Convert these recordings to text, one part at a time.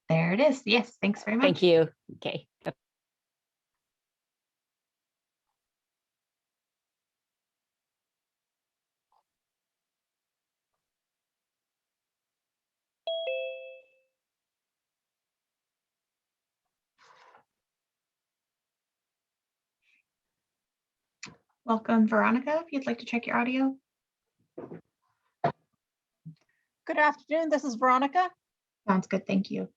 There it is. Yes, thanks very much. Thank you. Okay. Welcome, Veronica, if you'd like to check your audio. Good afternoon, this is Veronica. Sounds good, thank you.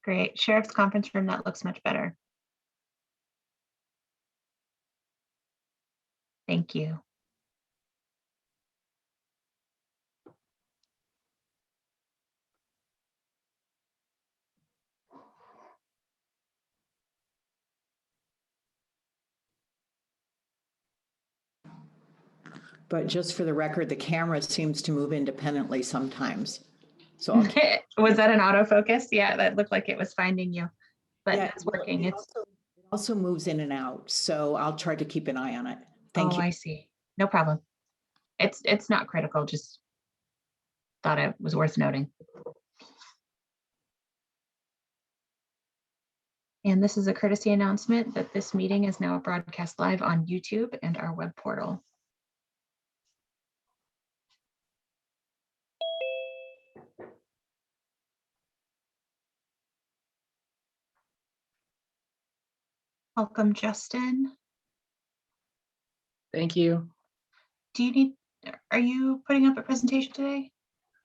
Great, Sheriff's Conference Room, that looks much better. Thank you. But just for the record, the camera seems to move independently sometimes. So I'll keep, Was that an autofocus? Yeah, that looked like it was finding you, but yeah, it's well, working. it also moves in and out. So I'll try to keep an eye on it. Thank you. I see. No problem. It's not critical, just thought it was worth noting. And this is a courtesy announcement that this meeting is now broadcast live on YouTube and our web portal. Welcome, Justin. Thank you. Are you putting up a presentation today?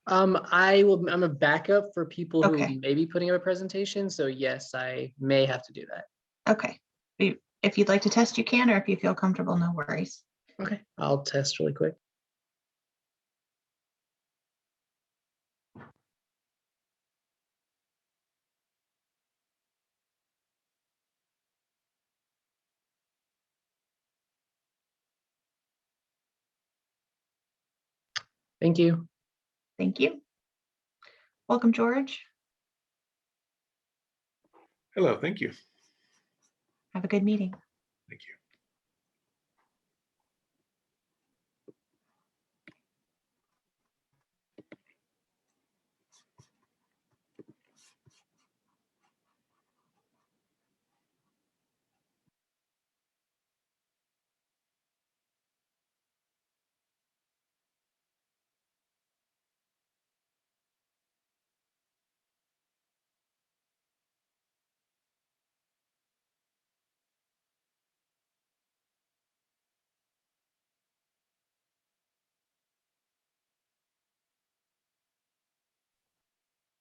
I'm a backup for people who Okay. may be putting up a presentation. So yes, I may have to do that. Okay. If you'd like to test, you can, or if you feel comfortable, no worries. Okay, I'll test really quick. Thank you. Thank you. Welcome, George. Hello, thank you. Have a good meeting. Thank you.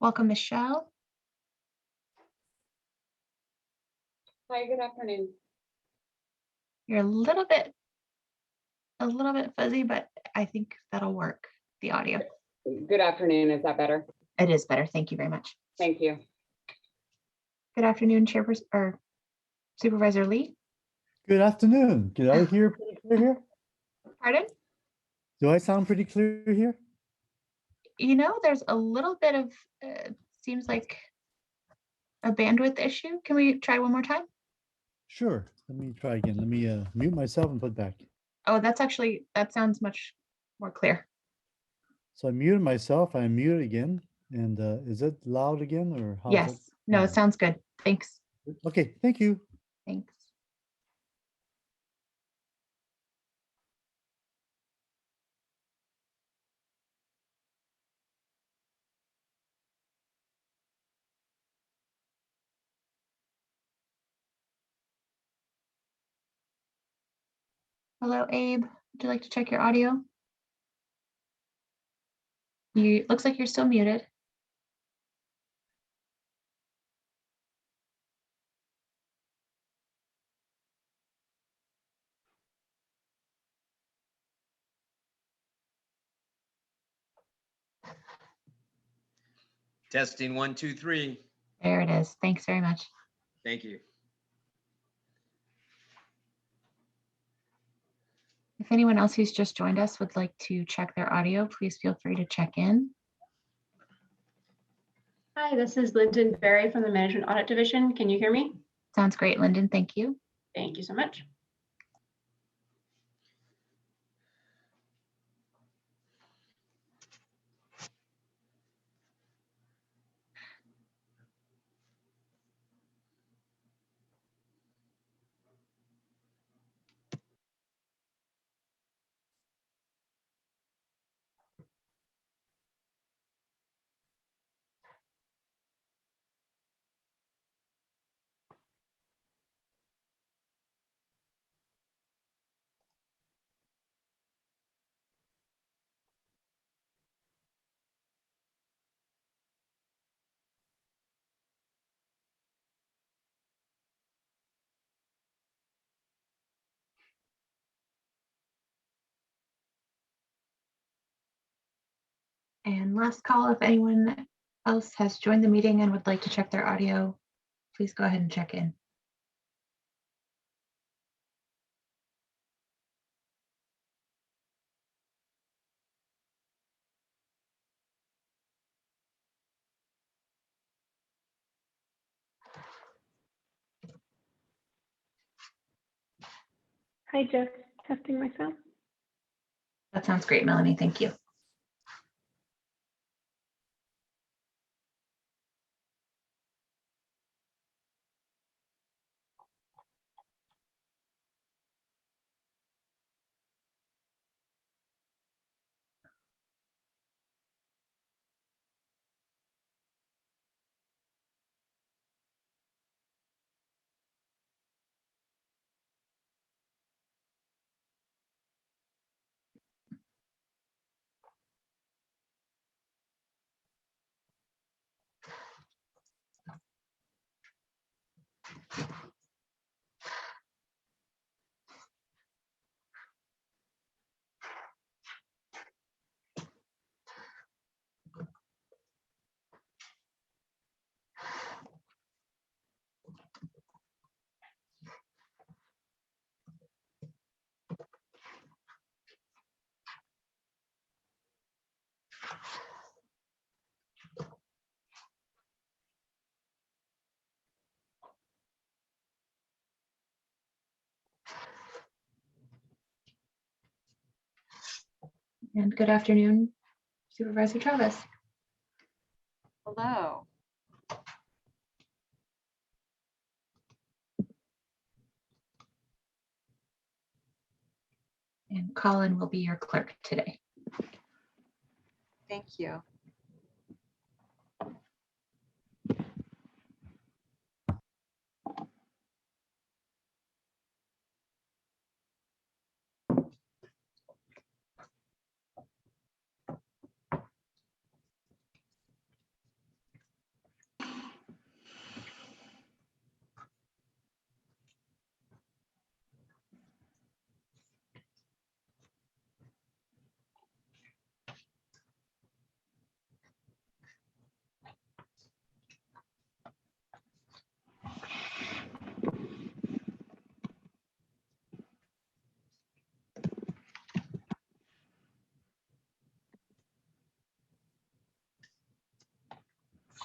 Welcome, Michelle. Hi, good afternoon. You're a little bit fuzzy, but I think that'll work. The audio. Good afternoon. Is that better? It is better. Thank you very much. Thank you. Good afternoon, Chairperson or Supervisor Lee. Good afternoon. Can I hear pretty clear here? Pardon? Do I sound pretty clear here? There's a little bit of, seems like a bandwidth issue. Can we try one more time? Sure. Let me try again. Let me mute myself and put back. Oh, that sounds much more clear. So I muted myself. I muted again. And is it loud again or how? Yes. No, it sounds good. Thanks. Okay. Thank you. Thanks. Hello, Abe. Would you like to check your audio? Looks like you're still muted. Testing 1, 2, 3. There it is. Thanks very much. Thank you. If anyone else who's just joined us would like to check their audio, please feel free to check in. Hi, this is Lyndon Berry from the Management Audit Division. Can you hear me? Sounds great, Lyndon. Thank you. Thank you so much. And last call, if anyone else has joined the meeting and would like to check their audio, please go ahead and check in. Hi, Jeff. Testing myself. That sounds great, Melanie. Thank you. And good afternoon, Supervisor Travis. Hello. And Colin will be your clerk today. Thank you.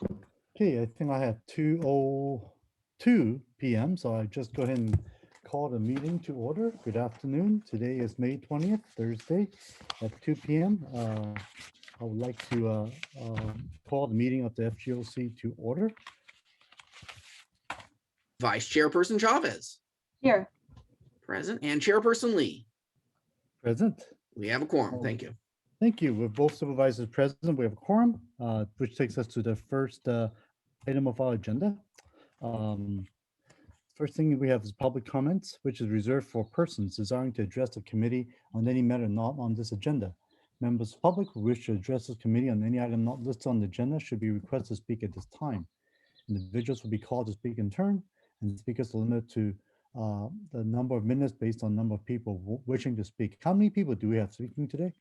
Okay, I think I have 2:02 PM, so I just go ahead and call the meeting to order. Good afternoon. Today is May 20th, Thursday at 2 PM. I would like to call the meeting of the FGOC to order. Vice Chairperson Chavez, Here. present, and Chairperson Lee. Present. We have a quorum. Thank you. Thank you. With both supervisors present, we have a quorum, which takes us to the first item of our agenda. First thing we have is public comments, which is reserved for persons desiring to address the committee on any matter not on this agenda. Members of the public who wish to address this committee on any item not listed on the agenda should be requested to speak at this time. Individuals will be called to speak in turn, and speakers are limited to the number of minutes based on number of people wishing to speak. How many people do we have speaking today?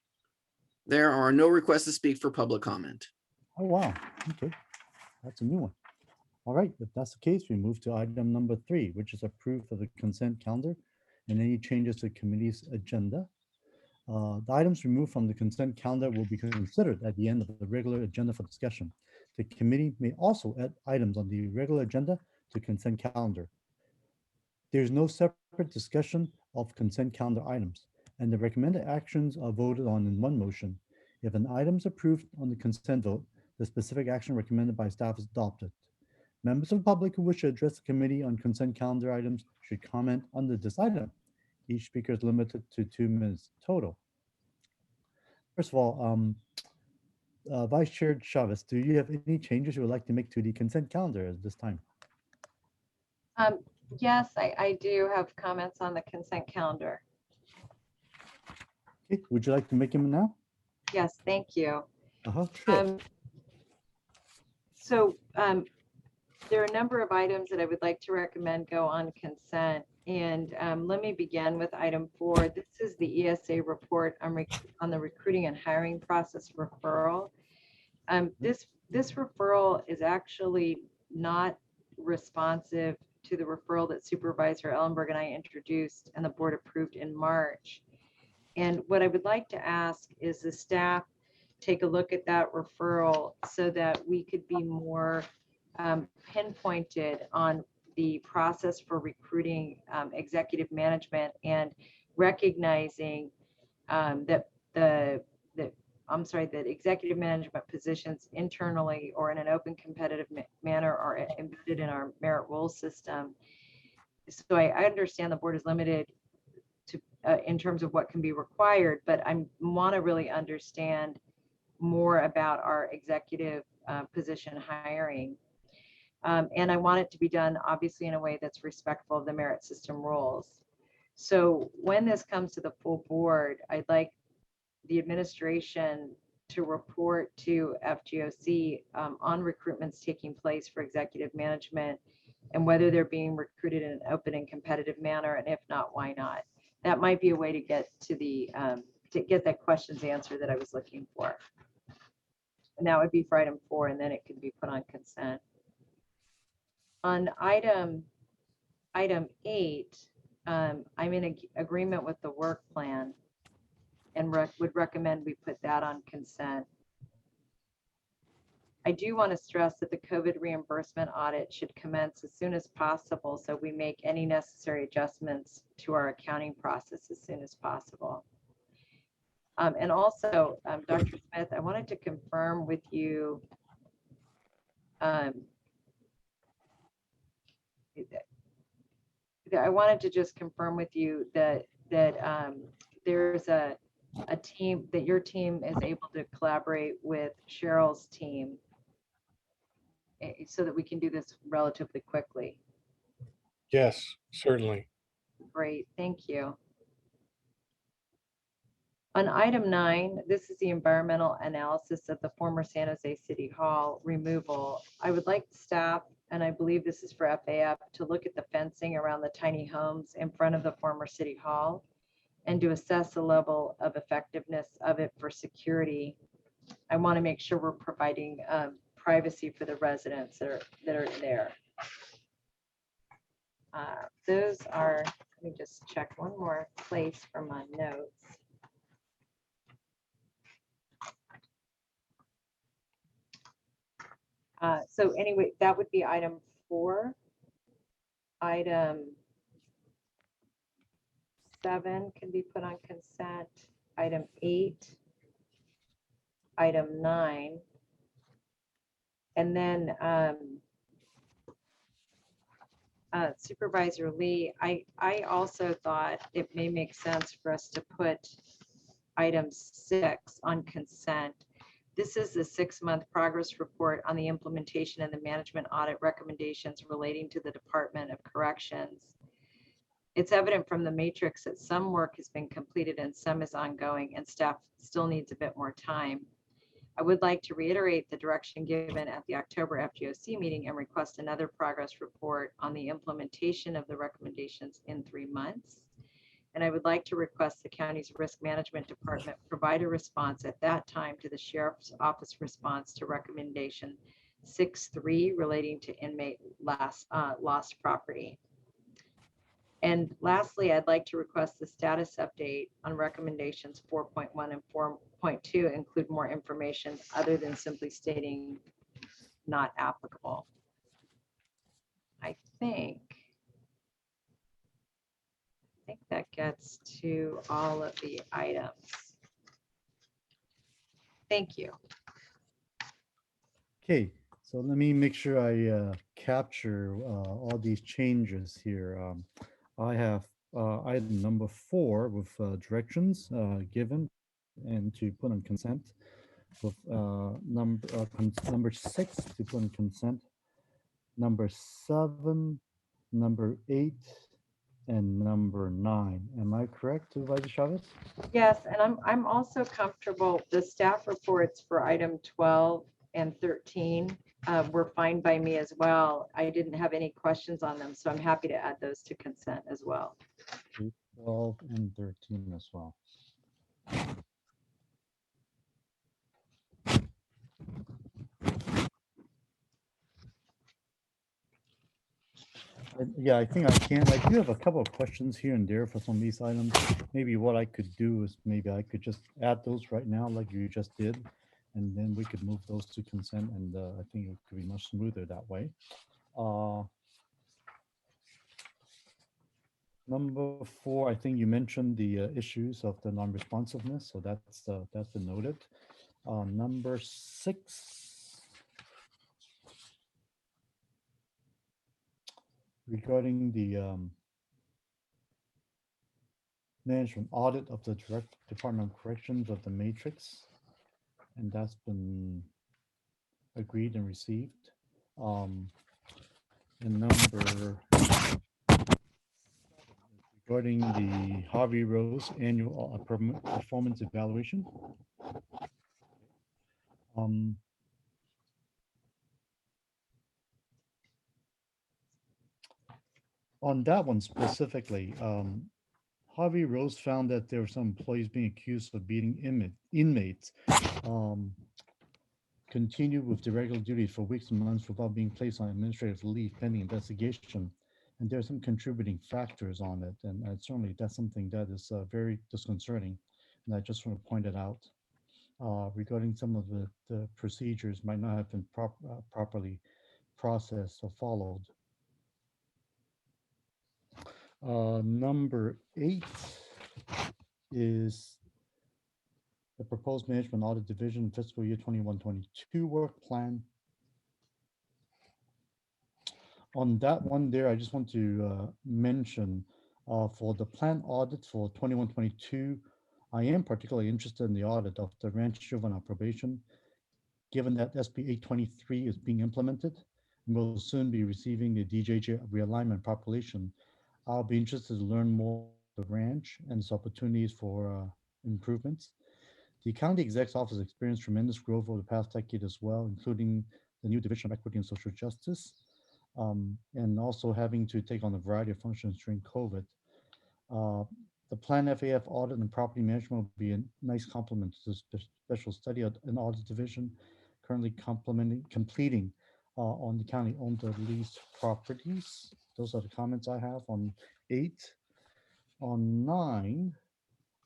There are no requests to speak for public comment. Oh, wow. Okay. That's a new one. All right. If that's the case, we move to item number 3, which is approof of the consent calendar and any changes to the committee's agenda. The items removed from the consent calendar will be considered at the end of the regular agenda for discussion. The committee may also add items on the regular agenda to consent calendar. There is no separate discussion of consent calendar items, and the recommended actions are voted on in one motion. If an item is approved on the consent vote, the specific action recommended by staff is adopted. Members of the public who wish to address the committee on consent calendar items should comment under this item. Each speaker is limited to 2 minutes total. First of all, Vice Chair Chavez, do you have any changes you would like to make to the consent calendar at this time? Yes, I do have comments on the consent calendar. Okay, would you like to make them now? Yes, thank you. Sure. There are a number of items that I would like to recommend go on consent. And let me begin with item 4. This is the ESA report on the recruiting and hiring process referral. This referral is actually not responsive to the referral that Supervisor Ellenberg and I introduced and the board approved in March. And what I would like to ask is the staff take a look at that referral so that we could be more pinpointed on the process for recruiting executive management and recognizing that executive management positions internally or in an open competitive manner are embedded in our merit role system. So I understand the board is limited to in terms of what can be required, but I want to really understand more about our executive position hiring. And I want it to be done obviously in a way that's respectful of the merit system rules. So when this comes to the full board, I'd like the administration to report to FGOC on recruitments taking place for executive management and whether they're being recruited in an open and competitive manner, and if not, why not? That might be a way to get to the to get that questions answered that I was looking for. And that would be for item 4, and then it could be put on consent. On item 8, I'm in agreement with the work plan and would recommend we put that on consent. I do want to stress that the COVID reimbursement audit should commence as soon as possible, so we make any necessary adjustments to our accounting process as soon as possible. And also, Dr. Smith, I wanted to confirm with you I wanted to just confirm with you that there's a team, that your team is able to collaborate with Cheryl's team so that we can do this relatively quickly. Yes, certainly. Great, thank you. On item 9, this is the environmental analysis of the former San Jose City Hall removal. I would like staff, and I believe this is for FAF, to look at the fencing around the tiny homes in front of the former City Hall and to assess the level of effectiveness of it for security. I want to make sure we're providing privacy for the residents that are there. Those are, let me just check one more place for my notes. So anyway, that would be item 4. Item 7 can be put on consent. Item 8. Item 9. And then Supervisor Lee, I also thought it may make sense for us to put item 6 on consent. This is the 6-month progress report on the implementation and the management audit recommendations relating to the Department of Corrections. It's evident from the matrix that some work has been completed and some is ongoing, and staff still needs a bit more time. I would like to reiterate the direction given at the October FGOC meeting and request another progress report on the implementation of the recommendations in 3 months. And I would like to request the county's risk management department provide a response at that time to the sheriff's office response to recommendation 6.3 relating to inmate lost property. And lastly, I'd like to request the status update on recommendations 4.1 and 4.2 include more information other than simply stating not applicable. I think that gets to all of the items. Thank you. Okay, so let me make sure I capture all these changes here. I have item number 4 with directions given and to put on consent, with number 6 to put on consent, number 7, number 8, and number 9. Am I correct, Supervisor Chavez? Yes, and I'm also comfortable, the staff reports for item 12 and 13 were fine by me as well. I didn't have any questions on them, so I'm happy to add those to consent as well. 12 and 13 as well. Yeah, I think I can. I do have a couple of questions here and there for some of these items. Maybe what I could do is maybe I could just add those right now like you just did, and then we could move those to consent, and I think it could be much smoother that way. Number 4, I think you mentioned the issues of the non-responsiveness, so that's been noted. Number 6, regarding the management audit of the Department of Corrections of the matrix, and that's been agreed and received. And number regarding the Harvey Rose annual performance evaluation. On that one specifically, Harvey Rose found that there were some employees being accused of beating inmates, continued with their regular duties for weeks and months without being placed on administrative leave pending investigation. And there are some contributing factors on it. And certainly that's something that is very disconcerting. And I just want to point it out regarding some of the procedures might not have been properly processed or followed. Number 8 is the proposed management audit division fiscal year 21-22 work plan. On that one there, I just want to mention for the plan audit for 21-22, I am particularly interested in the audit of the ranch juvenile probation, given that SB 823 is being implemented and will soon be receiving the DJJ realignment population. I'll be interested to learn more about the ranch and its opportunities for improvements. The county exec's office experienced tremendous growth over the past decade as well, including the new Division of Equity and Social Justice, and also having to take on a variety of functions during COVID. The Plan FAF audit and property management will be a nice complement to the special study and audit division, currently completing on the county-owned leased properties. Those are the comments I have on 8. On 9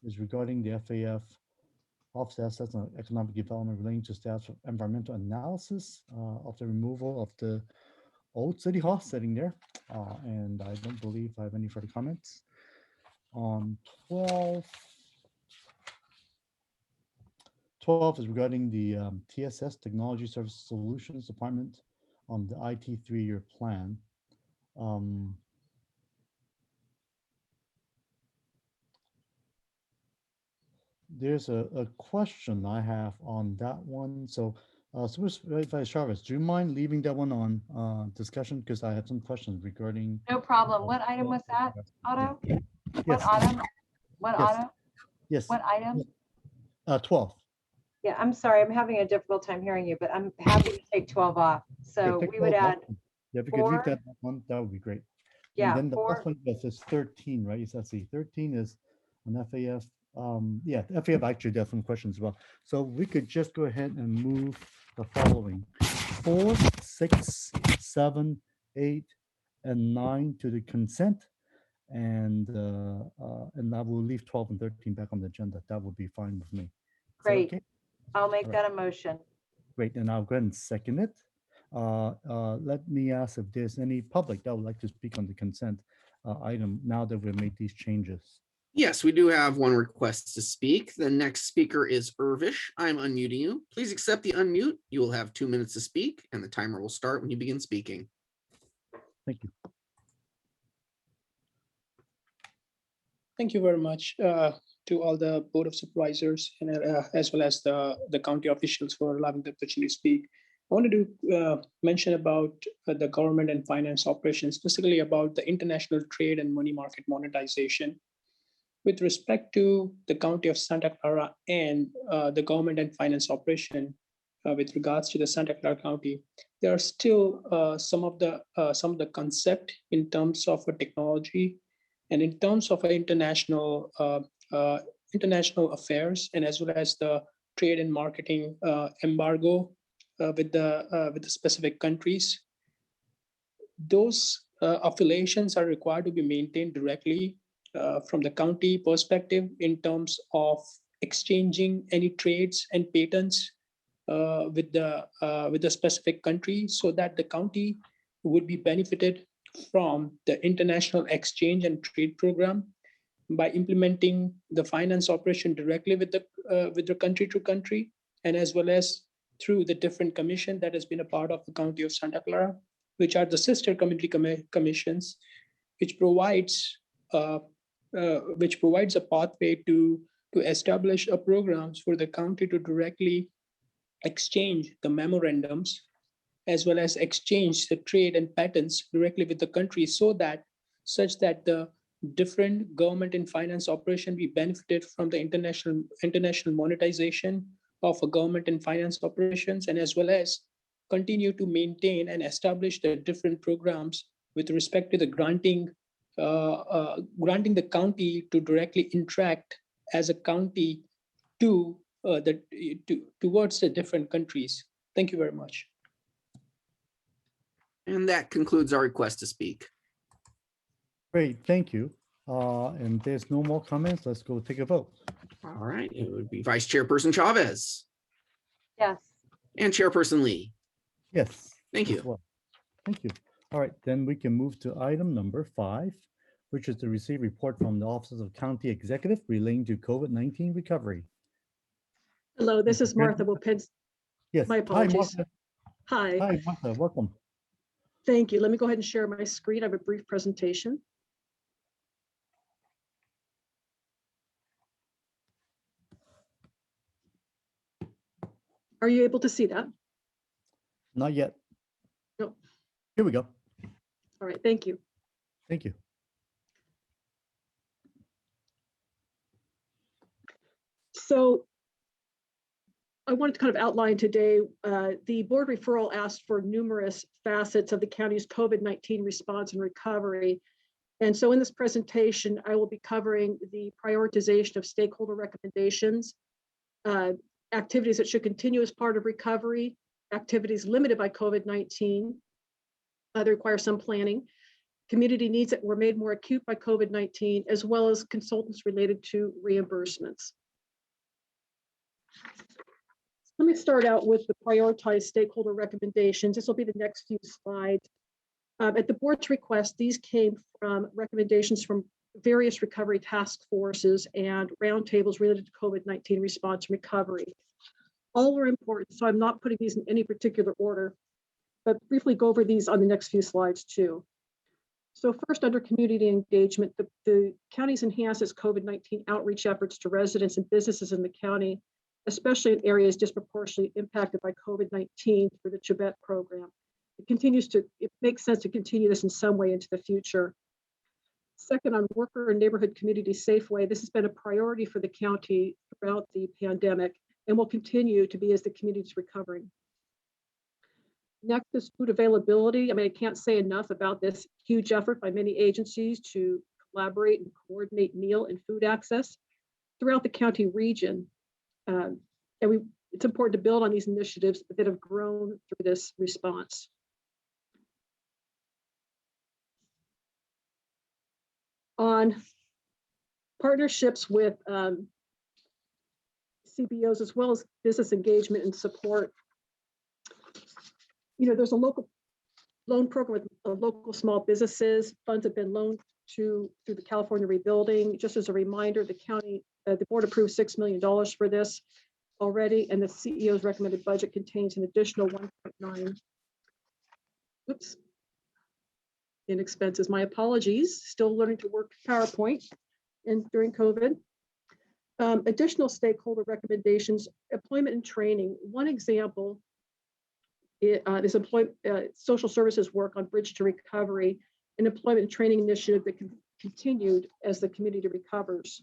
is regarding the FAF Office of Assets and Economic Development relating to staff's environmental analysis of the removal of the old city hall sitting there. And I don't believe I have any further comments. On 12 is regarding the TSS, Technology Service Solutions Department, on the IT 3-year plan. There's a question I have on that one. So, Supervisor Chavez, do you mind leaving that one on discussion? Because I have some questions regarding. No problem. What item was that, Otto? What Yes. item? What Yes. auto? Yes. What item? 12. Yeah, I'm sorry, I'm having a difficult time hearing you, but I'm happy to take 12 off. So Okay, take we would 12 add, off. Yeah, if you could leave 4. that one, that would be great. Yeah, And then the 4. last one is 13, right? Let's see, 13 is an FAF. Yeah, the FAF actually does some questions as well. So we could just go ahead and move the following: 4, 6, 7, 8, and 9 to the consent, and I will leave 12 and 13 back on the agenda. That would be fine with me. Is that Great. okay? I'll make All right. that a motion. Great, and I'll go ahead and second it. Let me ask if there's any public that would like to speak on the consent item now that we've made these changes. Yes, we do have one request to speak. The next speaker is Irvish. I'm unmuting you. Please accept the unmute. You will have 2 minutes to speak, and the timer will start when you begin speaking. Thank you. Thank you very much to all the Board of Supervisors and as well as the county officials for allowing the opportunity to speak. I wanted to mention about the government and finance operations, specifically about the international trade and money market monetization. With respect to the county of Santa Clara and the government and finance operation, with regards to the Santa Clara County, there are still some of the concept in terms of a technology and in terms of international affairs, and as well as the trade and marketing embargo with the specific countries. Those affiliations are required to be maintained directly from the county perspective in terms of exchanging any trades and patents with the specific country, so that the county would be benefited from the international exchange and trade program by implementing the finance operation directly with the country to country, and as well as through the different commission that has been a part of the county of Santa Clara, which are the sister community commissions, which provides a pathway to establish a programs for the county to directly exchange the memorandums, as well as exchange the trade and patents directly with the country, such that the different government and finance operation be benefited from the international monetization of a government and finance operations, and as well as continue to maintain and establish the different programs with respect to the granting the county to directly interact as a county towards the different countries. Thank you very much. And that concludes our request to speak. Great, thank you. And there's no more comments. Let's go take a vote. All right, it would be Vice Chairperson Chavez Yes. and Chairperson Lee. Yes. Thank as you. well. Thank you. All right, then we can move to item number 5, which is to receive report from the Office of County Executive relating to COVID-19 recovery. Hello, this is Martha Wilpins. Yes. My Hi, apologies. Martha. Hi. Hi, Martha. Welcome. Thank you. Let me go ahead and share my screen. I have a brief presentation. Are you able to see that? Not yet. No. Here we go. All right, thank you. Thank you. So I wanted to kind of outline today, the board referral asked for numerous facets of the county's COVID-19 response and recovery. And so in this presentation, I will be covering the prioritization of stakeholder recommendations, activities that should continue as part of recovery, activities limited by COVID-19 that require some planning, community needs that were made more acute by COVID-19, as well as consultants related to reimbursements. Let me start out with the prioritized stakeholder recommendations. This will be the next few slides. At the board's request, these came from recommendations from various recovery task forces and roundtables related to COVID-19 response and recovery. All are important, so I'm not putting these in any particular order, but briefly go over these on the next few slides too. So first, under community engagement, the county's enhanced its COVID-19 outreach efforts to residents and businesses in the county, especially in areas disproportionately impacted by COVID-19 through the Chibet program. It makes sense to continue this in some way into the future. Second, on worker and neighborhood community Safeway, this has been a priority for the county throughout the pandemic and will continue to be as the community is recovering. Next is food availability. I mean, I can't say enough about this huge effort by many agencies to collaborate and coordinate meal and food access throughout the county region. It's important to build on these initiatives that have grown through this response. On partnerships with CBOs as well as business engagement and support, there's a local loan program with local small businesses. Funds have been loaned through the California Rebuilding. Just as a reminder, the board approved $6 million for this already, and the CEO's recommended budget contains an additional 1.9. Oops. In expenses. My apologies. Still learning to work PowerPoint during COVID. Additional stakeholder recommendations, employment and training. One example is social services work on Bridge to Recovery, an employment and training initiative that can continued as the community recovers.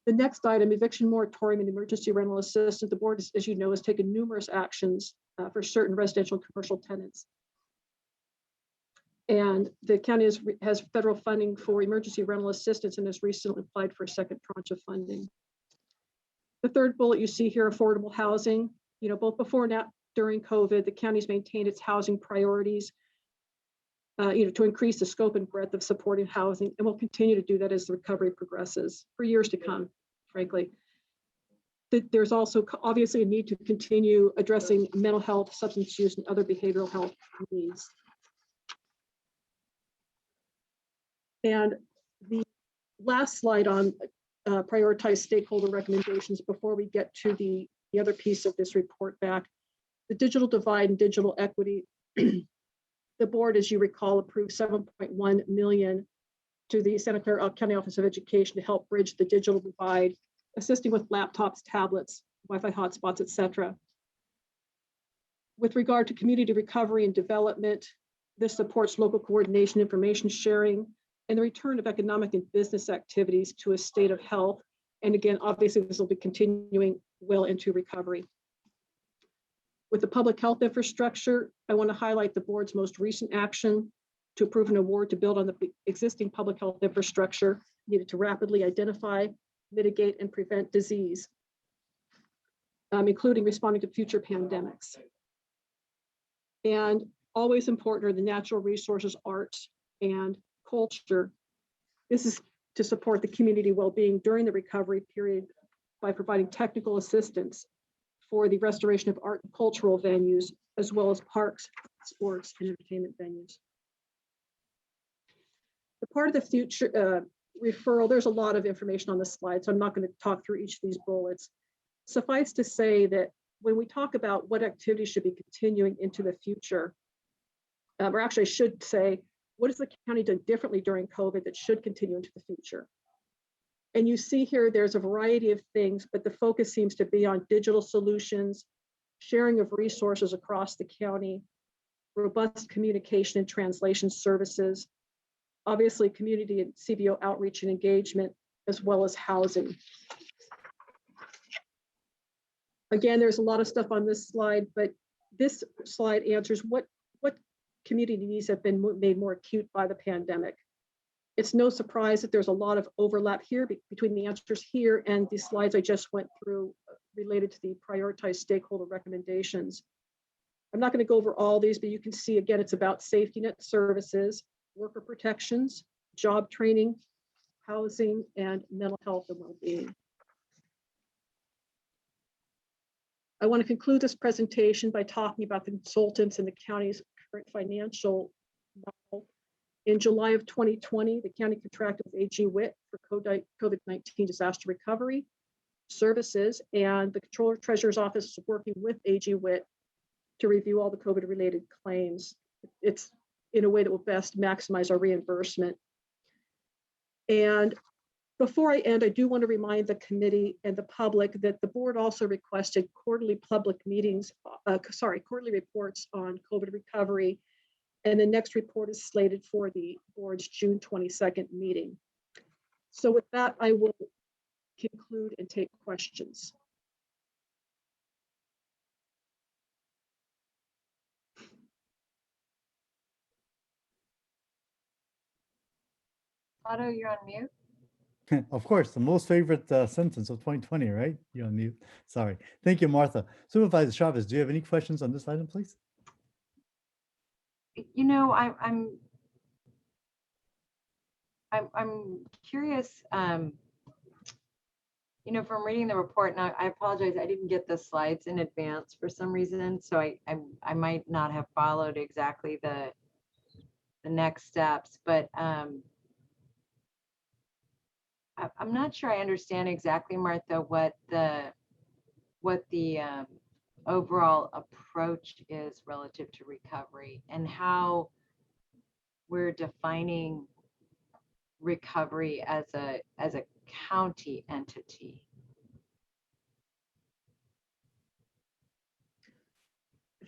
The next item, eviction moratorium and emergency rental assistance. The board, as you know, has taken numerous actions for certain residential and commercial tenants. And the county has federal funding for emergency rental assistance and has recently applied for a second tranche of funding. The third bullet you see here, affordable housing. Both before and during COVID, the county's maintained its housing priorities, to increase the scope and breadth of supporting housing, and will continue to do that as the recovery progresses for years to come, frankly. There's also obviously a need to continue addressing mental health, substance use, and other behavioral health needs. And the last slide on prioritized stakeholder recommendations before we get to the other piece of this report back, the digital divide and digital equity. The board, as you recall, approved $7.1 million to the Santa Clara County Office of Education to help bridge the digital divide, assisting with laptops, tablets, Wi-Fi hotspots, etc. With regard to community recovery and development, this supports local coordination, information sharing, and the return of economic and business activities to a state of health. And again, obviously, this will be continuing well into recovery. With the public health infrastructure, I want to highlight the board's most recent action to approve an award to build on the existing public health infrastructure needed to rapidly identify, mitigate, and prevent disease, including responding to future pandemics. And always important are the natural resources, arts, and culture. This is to support the community well-being during the recovery period by providing technical assistance for the restoration of art and cultural venues, as well as parks, sports, and entertainment venues. The part of the future referral, there's a lot of information on this slide, so I'm not going to talk through each of these bullets. Suffice to say that when we talk about what activities should be continuing into the future, or actually I should say, what has the county done differently during COVID that should continue into the future? And you see here, there's a variety of things, but the focus seems to be on digital solutions, sharing of resources across the county, robust communication and translation services, obviously community and CBO outreach and engagement, as well as housing. Again, there's a lot of stuff on this slide, but this slide answers what community needs have been made more acute by the pandemic. It's no surprise that there's a lot of overlap here between the answers here and the slides I just went through related to the prioritized stakeholder recommendations. I'm not going to go over all these, but you can see again, it's about safety net services, worker protections, job training, housing, and mental health and well-being. I want to conclude this presentation by talking about the consultants and the county's current financial model. In July of 2020, the county contracted with AG Witt for COVID-19 disaster recovery services, and the Controller Treasurer's Office is working with AG Witt to review all the COVID-related claims. It's in a way that will best maximize our reimbursement. And before I end, I do want to remind the committee and the public that the board also requested quarterly public meetings, quarterly reports on COVID recovery. And the next report is slated for the board's June 22nd meeting. So with that, I will conclude and take questions. Otto, you're on mute. Of course, the most favorite sentence of 2020, right? You're on mute. Sorry. Thank you, Martha. Supervisor Chavez, do you have any questions on this item, please? You know, I'm curious. You know, from reading the report, and I apologize, I didn't get the slides in advance for some reason, so I might not have followed exactly the next steps, but I'm not sure I understand exactly, Martha, what the overall approach is relative to recovery and how we're defining recovery as a county entity.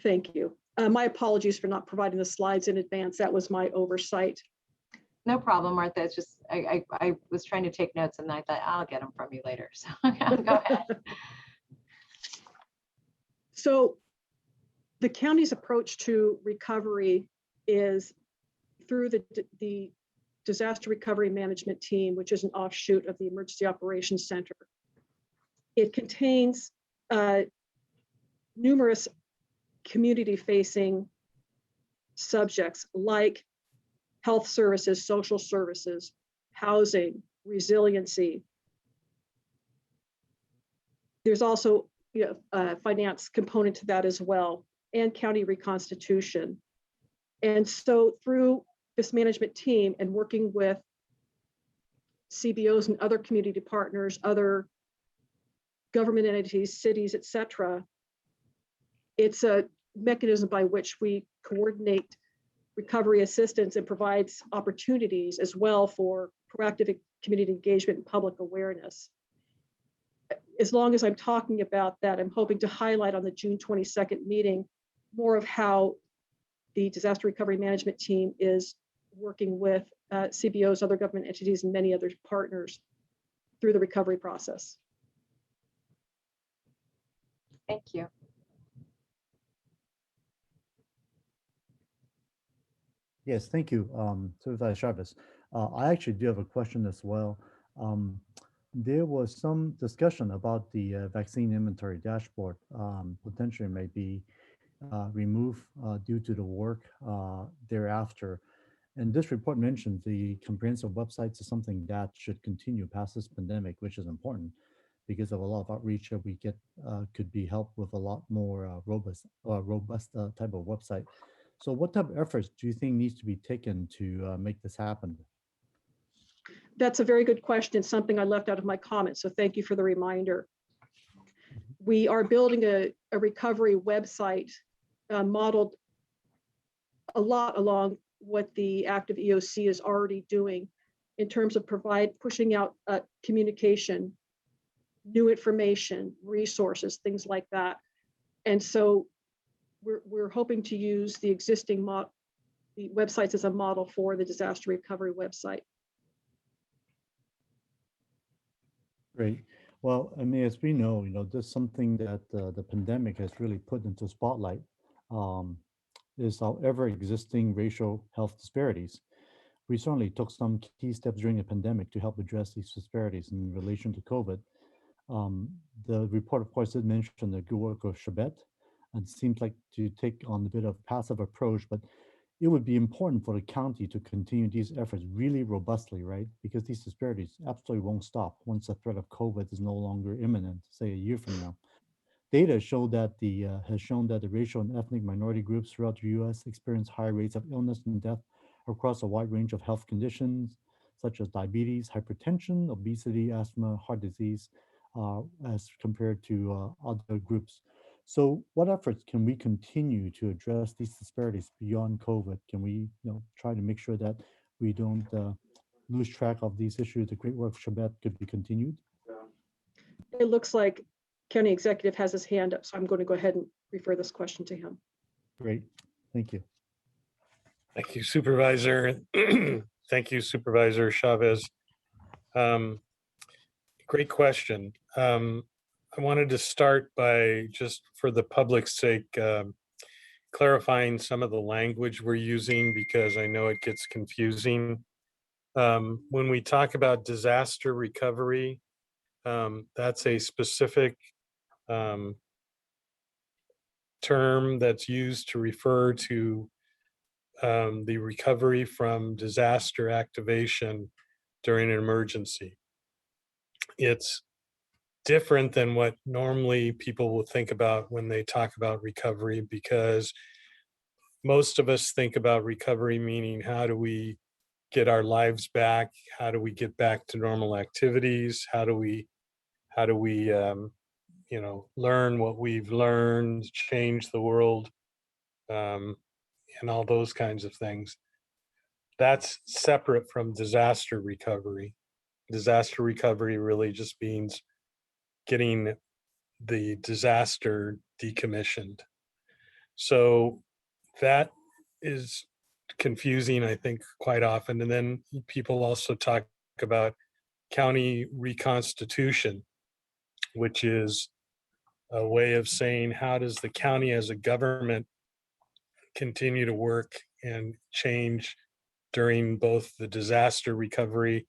Thank you. My apologies for not providing the slides in advance. That was my oversight. No problem, Martha. It's just I was trying to take notes and I thought I'll get them from you later. So go ahead. So the county's approach to recovery is through the Disaster Recovery Management Team, which is an offshoot of the Emergency Operations Center. It contains numerous community-facing subjects like health services, social services, housing, resiliency. There's also a finance component to that as well, and county reconstitution. And so through this management team and working with CBOs and other community partners, other government entities, cities, et cetera, it's a mechanism by which we coordinate recovery assistance and provides opportunities as well for proactive community engagement and public awareness. As long as I'm talking about that, I'm hoping to highlight on the June 22nd meeting more of how the Disaster Recovery Management Team is working with CBOs, other government entities, and many other partners through the recovery process. Thank you. Yes, thank you, Supervisor Chavez. I actually do have a question as well. There was some discussion about the vaccine inventory dashboard potentially may be removed due to the work thereafter. And this report mentioned the comprehensive websites is something that should continue past this pandemic, which is important because of a lot of outreach that we get could be helped with a lot more robust type of website. So what type of efforts do you think needs to be taken to make this happen? That's a very good question. It's something I left out of my comments, so thank you for the reminder. We are building a recovery website modeled a lot along what the active EOC is already doing in terms of pushing out communication, new information, resources, things like that. And so we're hoping to use the existing the websites as a model for the disaster recovery website. Great. Well, I mean, as we know, this is something that the pandemic has really put into spotlight is our ever-existing racial health disparities. We certainly took some key steps during the pandemic to help address these disparities in relation to COVID. The report, of course, did mention the good work of Chabet, and it seems like to take on a bit of passive approach, but it would be important for the county to continue these efforts really robustly, right? Because these disparities absolutely won't stop once the threat of COVID is no longer imminent, say a year from now. Data show that has shown that the racial and ethnic minority groups throughout the U.S. experience higher rates of illness and death across a wide range of health conditions, such as diabetes, hypertension, obesity, asthma, heart disease, as compared to other groups. So what efforts can we continue to address these disparities beyond COVID? Can we try to make sure that we don't lose track of these issues? The great work of Shabbat could be continued. It looks like County Executive has his hand up, so I'm going to go ahead and refer this question to him. Great, thank you. Thank you, Supervisor. Thank you, Supervisor Chavez. Great question. I wanted to start by, just for the public's sake, clarifying some of the language we're using, because I know it gets confusing. When we talk about disaster recovery, that's a specific term that's used to refer to the recovery from disaster activation during an emergency. It's different than what normally people will think about when they talk about recovery, because most of us think about recovery meaning, how do we get our lives back? How do we get back to normal activities? How do we learn what we've learned, change the world, and all those kinds of things. That's separate from disaster recovery. Disaster recovery really just means getting the disaster decommissioned. So that is confusing, I think, quite often. And then people also talk about county reconstitution, which is a way of saying, how does the county as a government continue to work and change during both the disaster recovery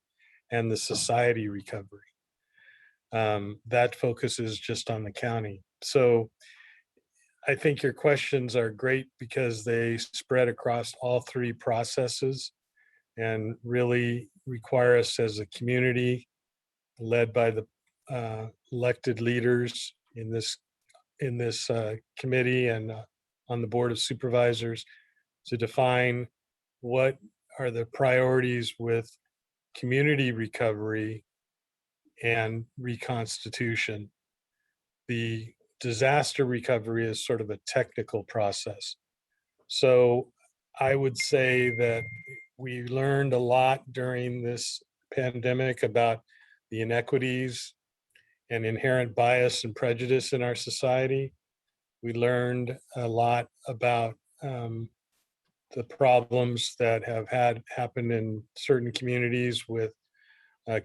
and the society recovery? That focuses just on the county. So I think your questions are great because they spread across all three processes and really require us as a community, led by the elected leaders in this committee and on the Board of Supervisors, to define what are the priorities with community recovery and reconstitution. The disaster recovery is sort of a technical process. So I would say that we learned a lot during this pandemic about the inequities and inherent bias and prejudice in our society. We learned a lot about the problems that have happened in certain communities with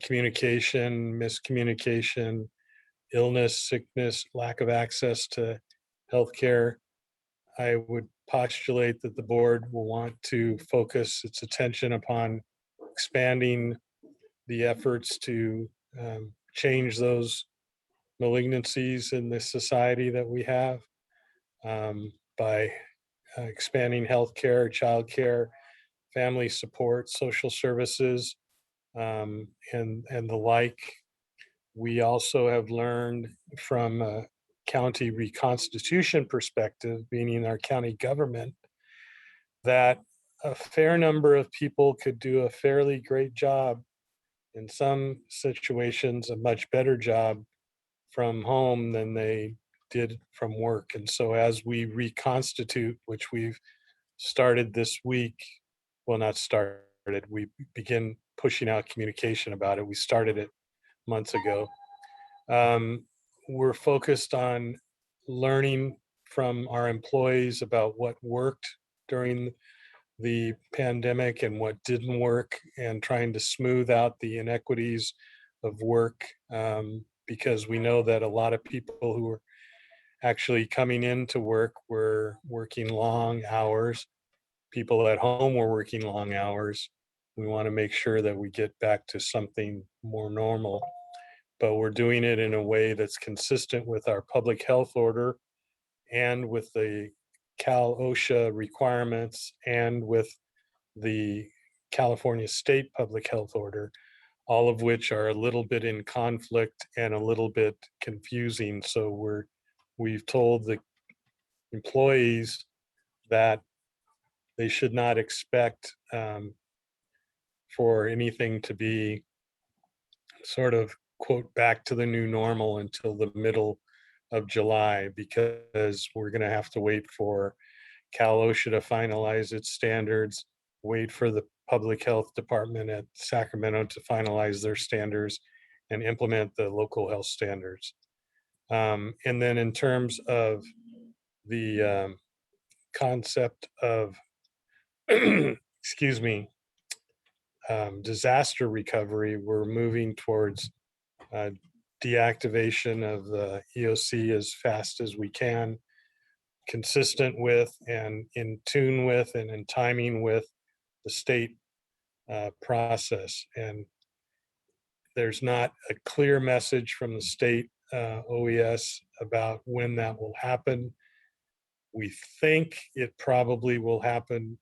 communication, miscommunication, illness, sickness, lack of access to healthcare. I would postulate that the board will want to focus its attention upon expanding the efforts to change those malignancies in the society that we have by expanding healthcare, childcare, family support, social services, and the like. We also have learned from a county reconstitution perspective, meaning our county government, that a fair number of people could do a fairly great job, in some situations a much better job from home than they did from work. And so as we reconstitute, which we've started this week, well, not started, we begin pushing out communication about it. We started it months ago. We're focused on learning from our employees about what worked during the pandemic and what didn't work, and trying to smooth out the inequities of work, because we know that a lot of people who were actually coming into work were working long hours. People at home were working long hours. We want to make sure that we get back to something more normal, but we're doing it in a way that's consistent with our public health order and with the Cal OSHA requirements and with the California State Public Health Order, all of which are a little bit in conflict and a little bit confusing. So we're we've told the employees that they should not expect for anything to be sort of quote back to the new normal until the middle of July, because we're going to have to wait for Cal OSHA to finalize its standards, wait for the Public Health Department at Sacramento to finalize their standards and implement the local health standards. And then in terms of the concept of, excuse me, disaster recovery, we're moving towards deactivation of the EOC as fast as we can, consistent with and in tune with and in timing with the state process. And there's not a clear message from the state OES about when that will happen. We think it probably will happen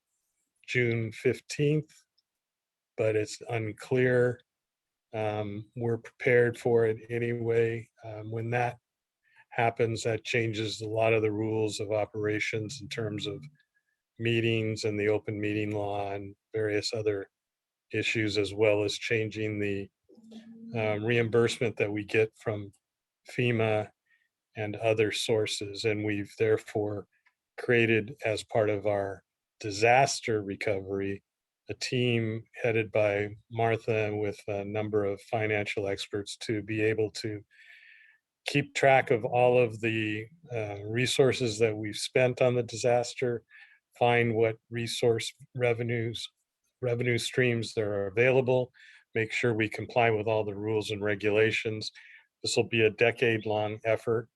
June 15th, but it's unclear. We're prepared for it anyway. When that happens, that changes a lot of the rules of operations in terms of meetings and the open meeting law and various other issues, as well as changing the reimbursement that we get from FEMA and other sources. And we've therefore created, as part of our disaster recovery, a team headed by Martha and with a number of financial experts to be able to keep track of all of the resources that we've spent on the disaster, find what revenue streams that are available, make sure we comply with all the rules and regulations. This will be a decade-long effort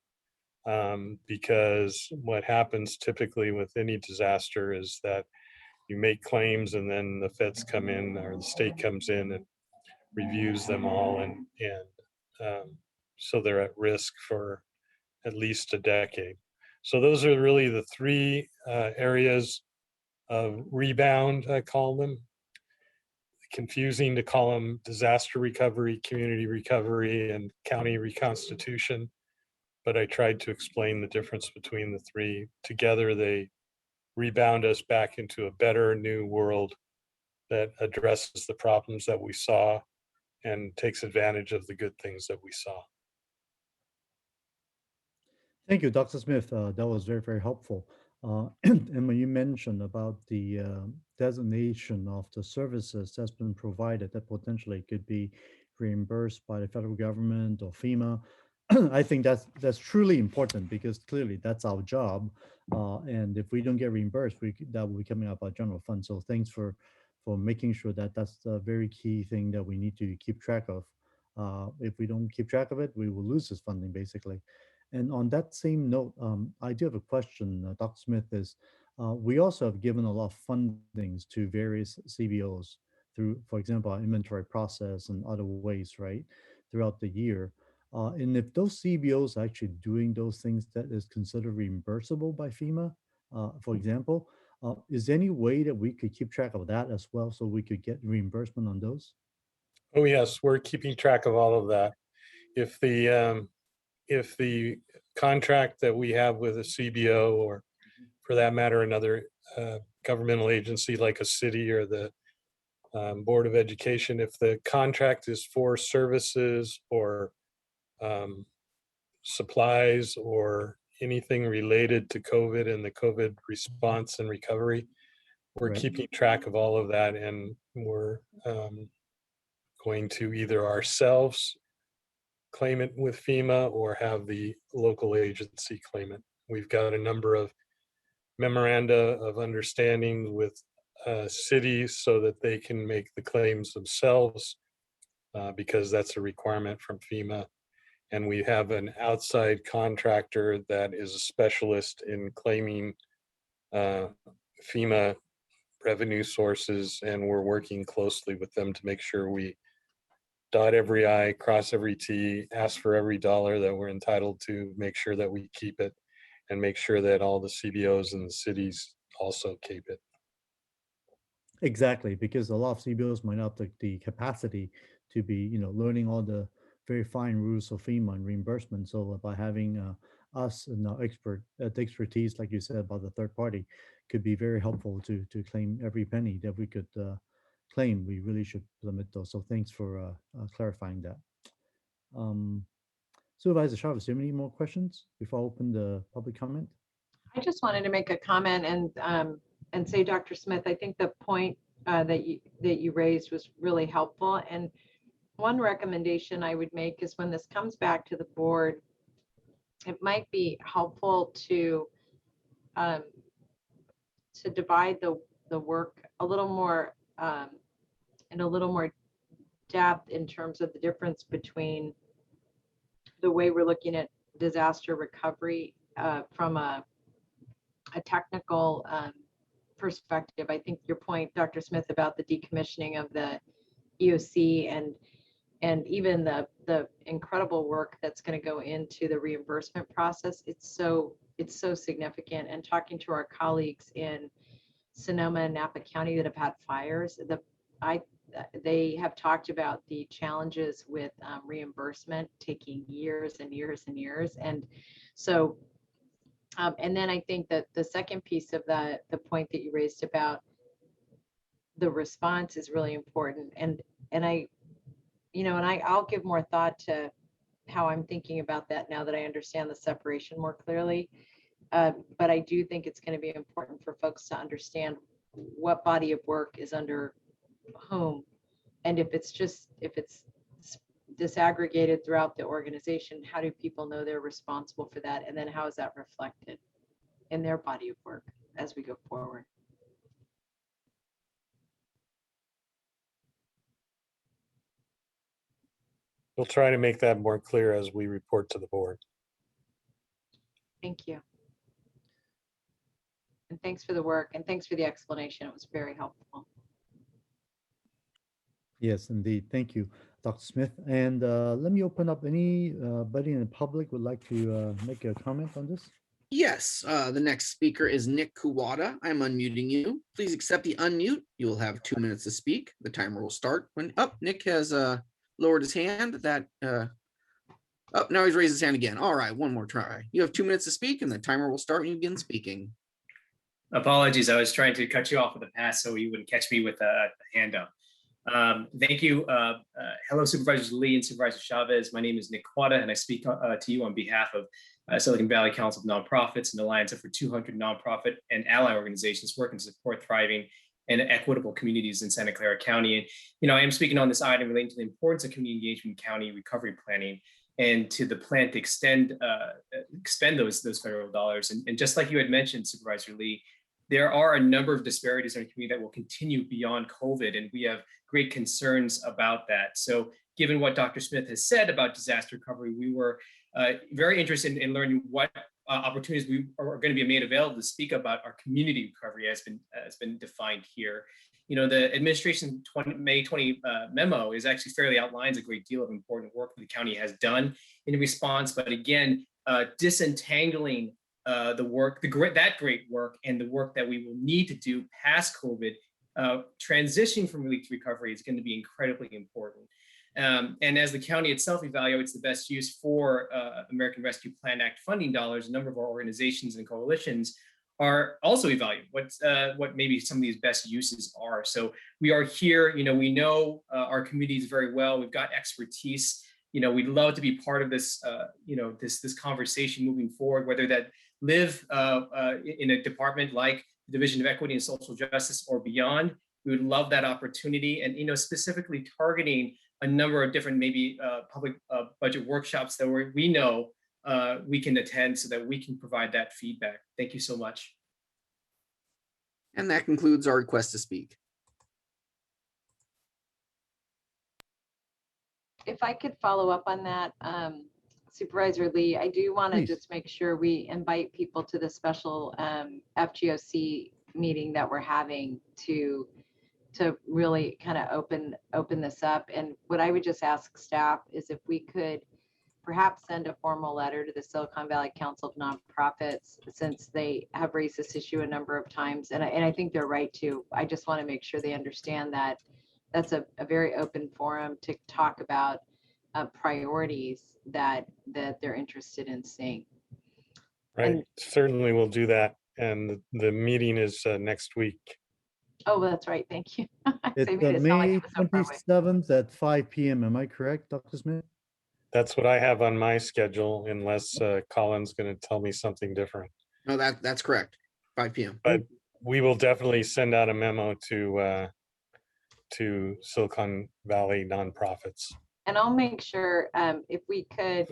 because what happens typically with any disaster is that you make claims and then the feds come in or the state comes in and reviews them all, and so they're at risk for at least a decade. So those are really the three areas of rebound, I call them. Confusing to call them disaster recovery, community recovery, and county reconstitution, but I tried to explain the difference between the three. Together, they rebound us back into a better new world that addresses the problems that we saw and takes advantage of the good things that we saw. Thank you, Dr. Smith. That was very, very helpful. And when you mentioned about the designation of the services that's been provided that potentially could be reimbursed by the federal government or FEMA, I think that's truly important, because clearly that's our job. And if we don't get reimbursed, that will be coming out of our general fund. So thanks for making sure that that's the very key thing that we need to keep track of. If we don't keep track of it, we will lose this funding basically. And on that same note, I do have a question, Dr. Smith, is we also have given a lot of fundings to various CBOs through, for example, our inventory process and other ways, right, throughout the year. And if those CBOs are actually doing those things that is considered reimbursable by FEMA, for example, is there any way that we could keep track of that as well so we could get reimbursement on those? Oh yes, we're keeping track of all of that. If the contract that we have with a CBO, or for that matter, another governmental agency like a city or the Board of Education, if the contract is for services or supplies or anything related to COVID and the COVID response and recovery, we're Right. keeping track of all of that, and we're going to either ourselves claim it with FEMA or have the local agency claim it. We've got a number of memoranda of understanding with cities so that they can make the claims themselves because that's a requirement from FEMA. And we have an outside contractor that is a specialist in claiming FEMA revenue sources, and we're working closely with them to make sure we dot every I, cross every T, ask for every dollar that we're entitled to, make sure that we keep it, and make sure that all the CBOs and the cities also keep it. Exactly, because a lot of CBOs might not have the capacity to be, learning all the very fine rules of FEMA and reimbursement. So by having us and our the expertise, like you said, about the third party could be very helpful to claim every penny that we could claim. We really should limit those. So thanks for clarifying that. Supervisor Chavez, do you have any more questions before I open the public comment? I just wanted to make a comment and say, Dr. Smith, I think the point that you raised was really helpful. And one recommendation I would make is when this comes back to the board, it might be helpful to divide the work a little more in a little more depth in terms of the difference between the way we're looking at disaster recovery from a technical perspective. I think your point, Dr. Smith, about the decommissioning of the EOC and even the incredible work that's going to go into the reimbursement process, it's so significant. And talking to our colleagues in Sonoma and Napa County that have had fires, they have talked about the challenges with reimbursement taking years and years and years. And so, and then I think that the second piece of the point that you raised about the response is really important. And I'll give more thought to how I'm thinking about that now that I understand the separation more clearly. But I do think it's going to be important for folks to understand what body of work is under whom, and if it's disaggregated throughout the organization, how do people know they're responsible for that, and then how is that reflected in their body of work as we go forward? We'll try to make that more clear as we report to the board. Thank you. And thanks for the work, and thanks for the explanation. It was very helpful. Yes, indeed. Thank you, Dr. Smith. And let me open up anybody in the public would like to make a comment on this. Yes, the next speaker is Nick Kuwata. I'm unmuting you. Please accept the unmute. You will have 2 minutes to speak. The timer will start when Nick has lowered his hand. Now he's raised his hand again. All right, one more try. You have 2 minutes to speak, and the timer will start when you begin speaking. Apologies, I was trying to cut you off with a pass so you wouldn't catch me with a hand up. Thank you. Hello, Supervisors Lee and Supervisor Chavez. My name is Nick Kuwata, and I speak to you on behalf of Silicon Valley Council of Nonprofits, an alliance of over 200 nonprofit and ally organizations working to support thriving and equitable communities in Santa Clara County. And, I am speaking on this item relating to the importance of community engagement in county recovery planning and to the plan to expend those federal dollars. And just like you had mentioned, Supervisor Lee, there are a number of disparities in our community that will continue beyond COVID, and we have great concerns about that. So given what Dr. Smith has said about disaster recovery, we were very interested in learning what opportunities we are going to be made available to speak about our community recovery has been defined here. The administration May 20 memo is actually fairly outlines a great deal of important work the county has done in response, but again, disentangling the work, that great work, and the work that we will need to do past COVID, transitioning from relief to recovery is going to be incredibly important. And as the county itself evaluates the best use for American Rescue Plan Act funding dollars, a number of our organizations and coalitions are also evaluating what maybe some of these best uses are. So we are here, we know our communities very well. We've got expertise. We'd love to be part of this, this conversation moving forward, whether that live in a department like the Division of Equity and Social Justice or beyond. We would love that opportunity, and specifically targeting a number of different maybe public budget workshops that we know we can attend so that we can provide that feedback. Thank you so much. And that concludes our request to speak. If I could follow up on that, Supervisor Lee, I do want to just make sure we invite people to the special FGOC meeting that we're having to really kind of open this up. And what I would just ask staff is if we could perhaps send a formal letter to the Silicon Valley Council of Nonprofits, since they have raised this issue a number of times, and I think they're right to. I just want to make sure they understand that that's a very open forum to talk about priorities that they're interested in seeing. Right, certainly we'll do that. And the meeting is next week. Oh, that's right. Thank you. I It's made it sound like May it was so far away. 27th at 5 PM. Am I correct, Dr. Smith? That's what I have on my schedule unless Colin's going to tell me something different. No, that's correct. 5 p.m. But we will definitely send out a memo to Silicon Valley nonprofits. And I'll make sure, if we could,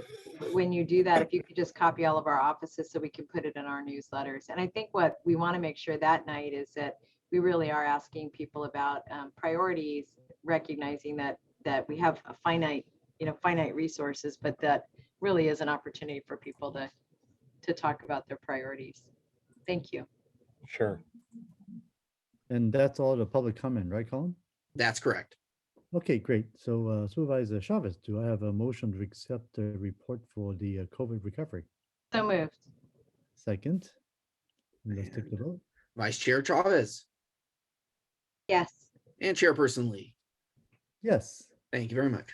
when you do that, if you could just copy all of our offices so we can put it in our newsletters. And I think what we want to make sure that night is that we really are asking people about priorities, recognizing that we have a finite resources, but that really is an opportunity for people to talk about their priorities. Thank you. Sure. And that's all the public comment, right, Colin? That's correct. Okay, great. So Supervisor Chavez, do I have a motion to accept the report for the COVID recovery? So moved. Second. Let's take the vote. Vice Chair Chavez Yes. and Chairperson Lee. Yes. Thank you very much.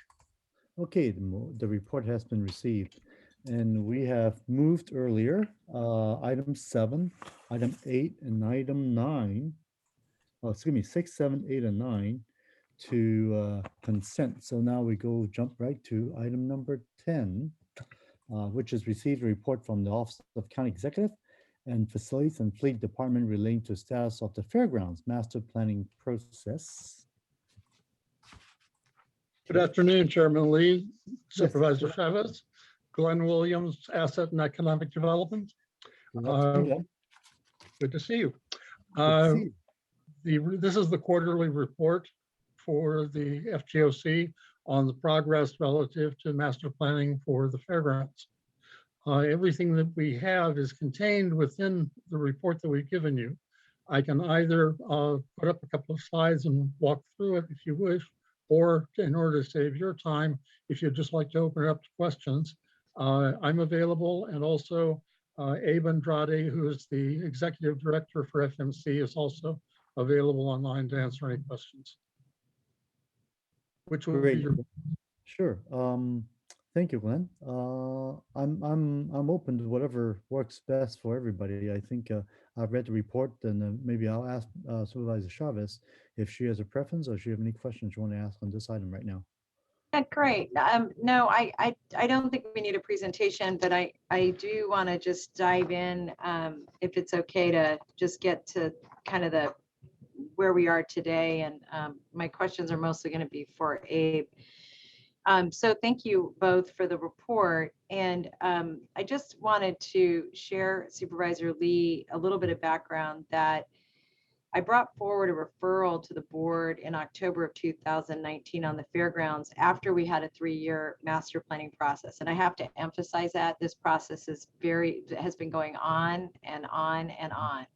Okay, the report has been received. And we have moved earlier, item 7, item 8, and item 9. Oh, excuse me, 6, 7, 8, and 9 to consent. So now we jump right to item number 10, which is received a report from the Office of County Executive and Facilities and Fleet Department relating to status of the fairgrounds master planning process. Good afternoon, Chairman Lee, Yes. Supervisor Chavez, Glenn Williams, Asset and Economic Development. Good afternoon. Good to see you. Good to see you. This is the quarterly report for the FGOC on the progress relative to master planning for the fairgrounds. Everything that we have is contained within the report that we've given you. I can either put up a couple of slides and walk through it if you wish, or in order to save your time, if you'd just like to open it up to questions, I'm available. And also Abe Andrade, who is the Executive Director for FMC, is also available online to answer any questions. Which would be Great. your Sure. Thank you, Glenn. I'm open to whatever works best for everybody. I think I've read the report, and maybe I'll ask Supervisor Chavez if she has a preference or if she have any questions you want to ask on this item right now. Yeah, great. No, I don't think we need a presentation, but I do want to just dive in, if it's okay to just get to kind of where we are today. And my questions are mostly going to be for Abe. So thank you both for the report. And I just wanted to share, Supervisor Lee, a little bit of background that I brought forward a referral to the board in October of 2019 on the fairgrounds after we had a 3-year master planning process. And I have to emphasize that this process has been going on and on and on.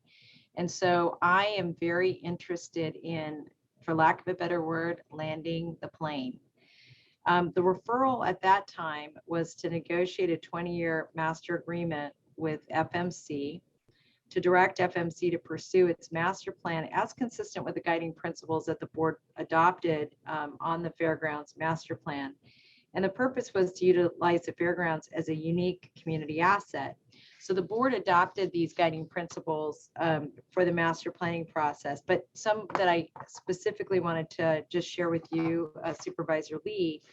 And so I am very interested in, for lack of a better word, landing the plane. The referral at that time was to negotiate a 20-year master agreement with FMC to direct FMC to pursue its master plan as consistent with the guiding principles that the board adopted on the fairgrounds master plan. And the purpose was to utilize the fairgrounds as a unique community asset. So the board adopted these guiding principles for the master planning process, but some that I specifically wanted to just share with you, Supervisor Lee,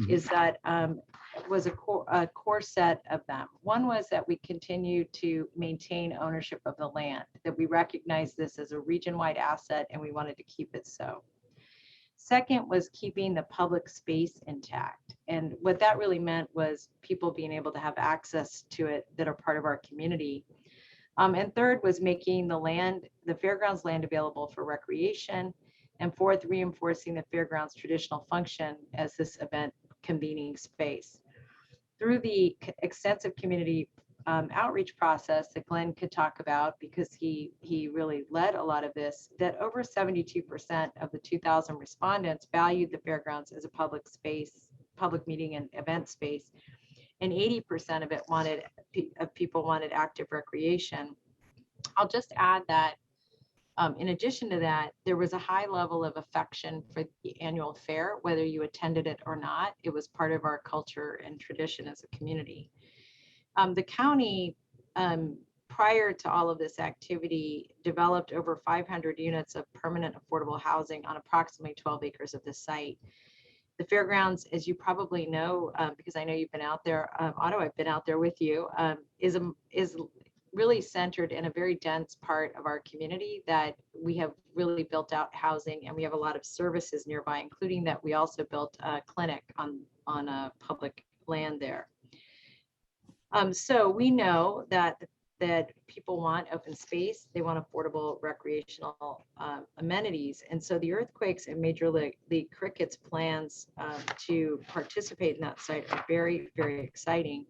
is that was a core set of them. One was that we continue to maintain ownership of the land, that we recognize this as a region-wide asset and we wanted to keep it so. Second was keeping the public space intact. And what that really meant was people being able to have access to it that are part of our community. And third was making the fairgrounds land available for recreation. And fourth, reinforcing the fairgrounds traditional function as this event convening space. Through the extensive community outreach process that Glenn could talk about, because he really led a lot of this, that over 72% of the 2,000 respondents valued the fairgrounds as a public space, public meeting and event space, and 80% of people wanted active recreation. I'll just add that in addition to that, there was a high level of affection for the annual fair, whether you attended it or not. It was part of our culture and tradition as a community. The county prior to all of this activity, developed over 500 units of permanent affordable housing on approximately 12 acres of the site. The fairgrounds, as you probably know, because I know you've been out there, Otto, I've been out there with you, is really centered in a very dense part of our community that we have really built out housing, and we have a lot of services nearby, including that we also built a clinic on a public land there. So we know that people want open space, they want affordable recreational amenities. And so the Earthquakes and Major League Cricket's plans to participate in that site are very, very exciting.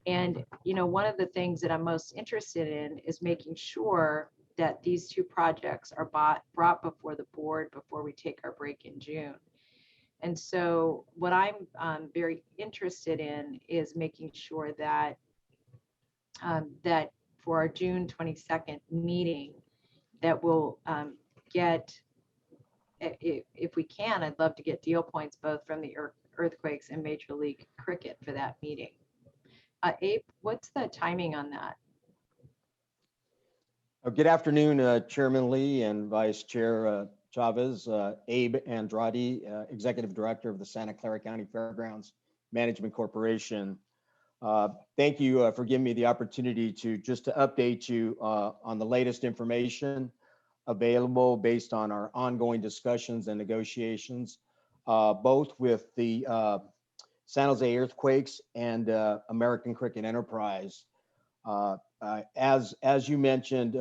And, you know, one of the things that I'm most interested in is making sure that these two projects are brought before the board before we take our break in June. And so what I'm very interested in is making sure that that for our June 22nd meeting, that we'll get, if we can, I'd love to get deal points both from the Earthquakes and Major League Cricket for that meeting. Abe, what's the timing on that? Good afternoon, Chairman Lee and Vice Chair Chavez. Abe Andrade, Executive Director of the Santa Clara County Fairgrounds Management Corporation. Thank you for giving me the opportunity to update you on the latest information available based on our ongoing discussions and negotiations, both with the San Jose Earthquakes and American Cricket Enterprise. As you mentioned,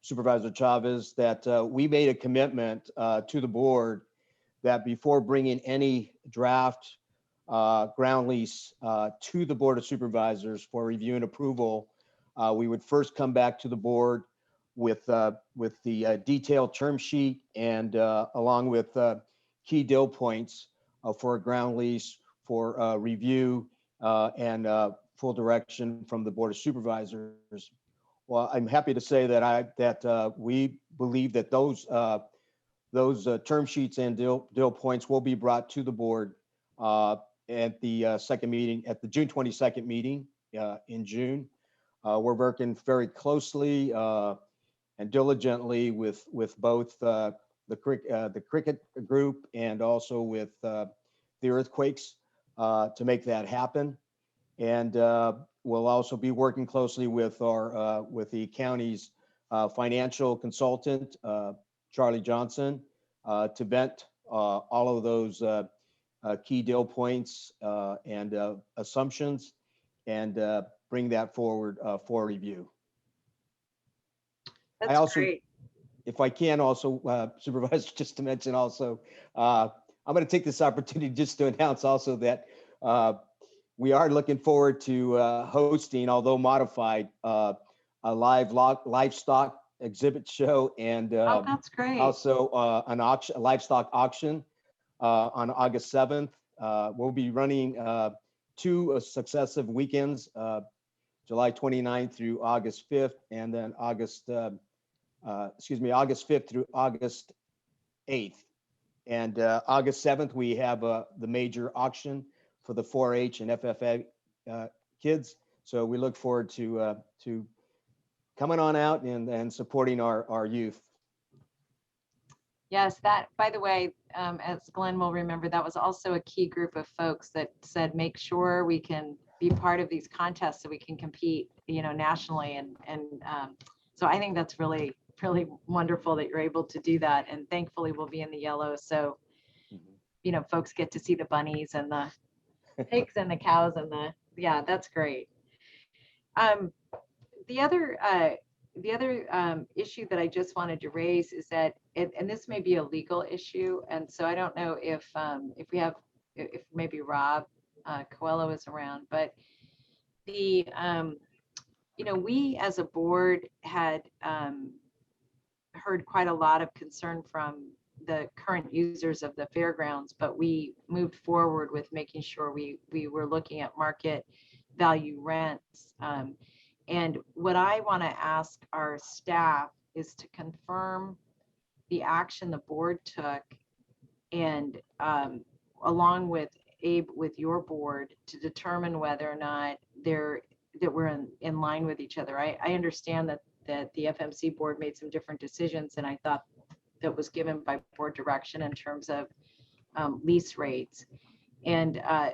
Supervisor Chavez, that we made a commitment to the board that before bringing any draft ground lease to the Board of Supervisors for review and approval, we would first come back to the board with the detailed term sheet and along with key deal points for a ground lease for review and full direction from the Board of Supervisors. Well, I'm happy to say that we believe that those term sheets and deal points will be brought to the board at the second meeting, at the June 22nd meeting in June. We're working very closely and diligently with both the cricket group and also with the Earthquakes to make that happen. And we'll also be working closely with the county's financial consultant, Charlie Johnson, to vet all of those key deal points and assumptions and bring that forward for review. That's great. If I can also, Supervisor, just to mention also, I'm going to take this opportunity just to announce also that we are looking forward to hosting, although modified, a livestock exhibit show and Oh, that's great. also an auction, a livestock auction on August 7th. We'll be running 2 successive weekends, July 29th through August 5th, and then August 5th through August 8th. And August 7th, we have the major auction for the 4-H and FFA kids. So we look forward to coming on out and supporting our youth. Yes, that, by the way, as Glenn will remember, that was also a key group of folks that said, make sure we can be part of these contests so we can compete, you know, nationally. And so I think that's really, really wonderful that you're able to do that. And thankfully we'll be in the yellow. So, you know, folks get to see the bunnies and the pigs and the cows and yeah, that's great. The other issue that I just wanted to raise is that, and this may be a legal issue, and so I don't know if maybe Rob Coelho is around, but you know, we as a board had heard quite a lot of concern from the current users of the fairgrounds, but we moved forward with making sure we were looking at market value rents. And what I want to ask our staff is to confirm the action the board took, and along with Abe, with your board, to determine whether or not there we're in line with each other. I understand that the FMC board made some different decisions, and I thought that was given by board direction in terms of lease rates. And I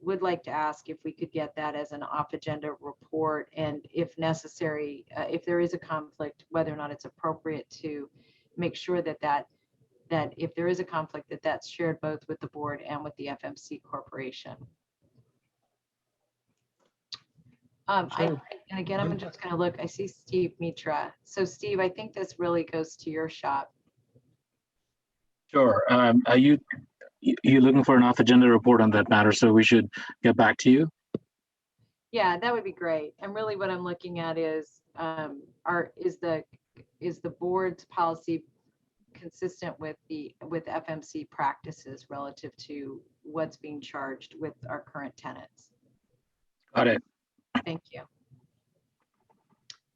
would like to ask if we could get that as an off-agenda report, and if necessary, if there is a conflict, whether or not it's appropriate to make sure that if there is a conflict, that's shared both with the board and with the FMC Corporation. And again, I'm just going to look. I see Steve Mitra. So Steve, I think this really goes to your shop. Sure. Are you looking for an off-agenda report on that matter? So we should get back to you. Yeah, that would be great. And really, what I'm looking at is is the board's policy consistent with FMC practices relative to what's being charged with our current tenants? Got it. Thank you.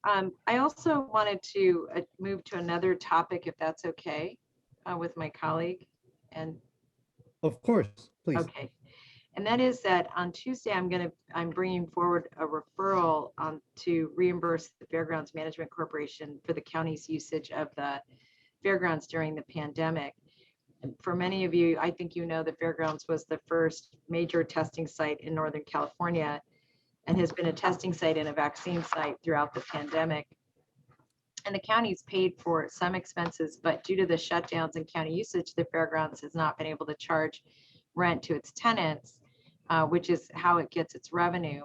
I also wanted to move to another topic, if that's okay, with my colleague. And Of course, please. okay, and that is that on Tuesday I'm bringing forward a referral to reimburse the Fairgrounds Management Corporation for the county's usage of the fairgrounds during the pandemic. And for many of you, I think you know the fairgrounds was the first major testing site in Northern California, and has been a testing site and a vaccine site throughout the pandemic. And the county's paid for some expenses, but due to the shutdowns and county usage, the fairgrounds has not been able to charge rent to its tenants, which is how it gets its revenue.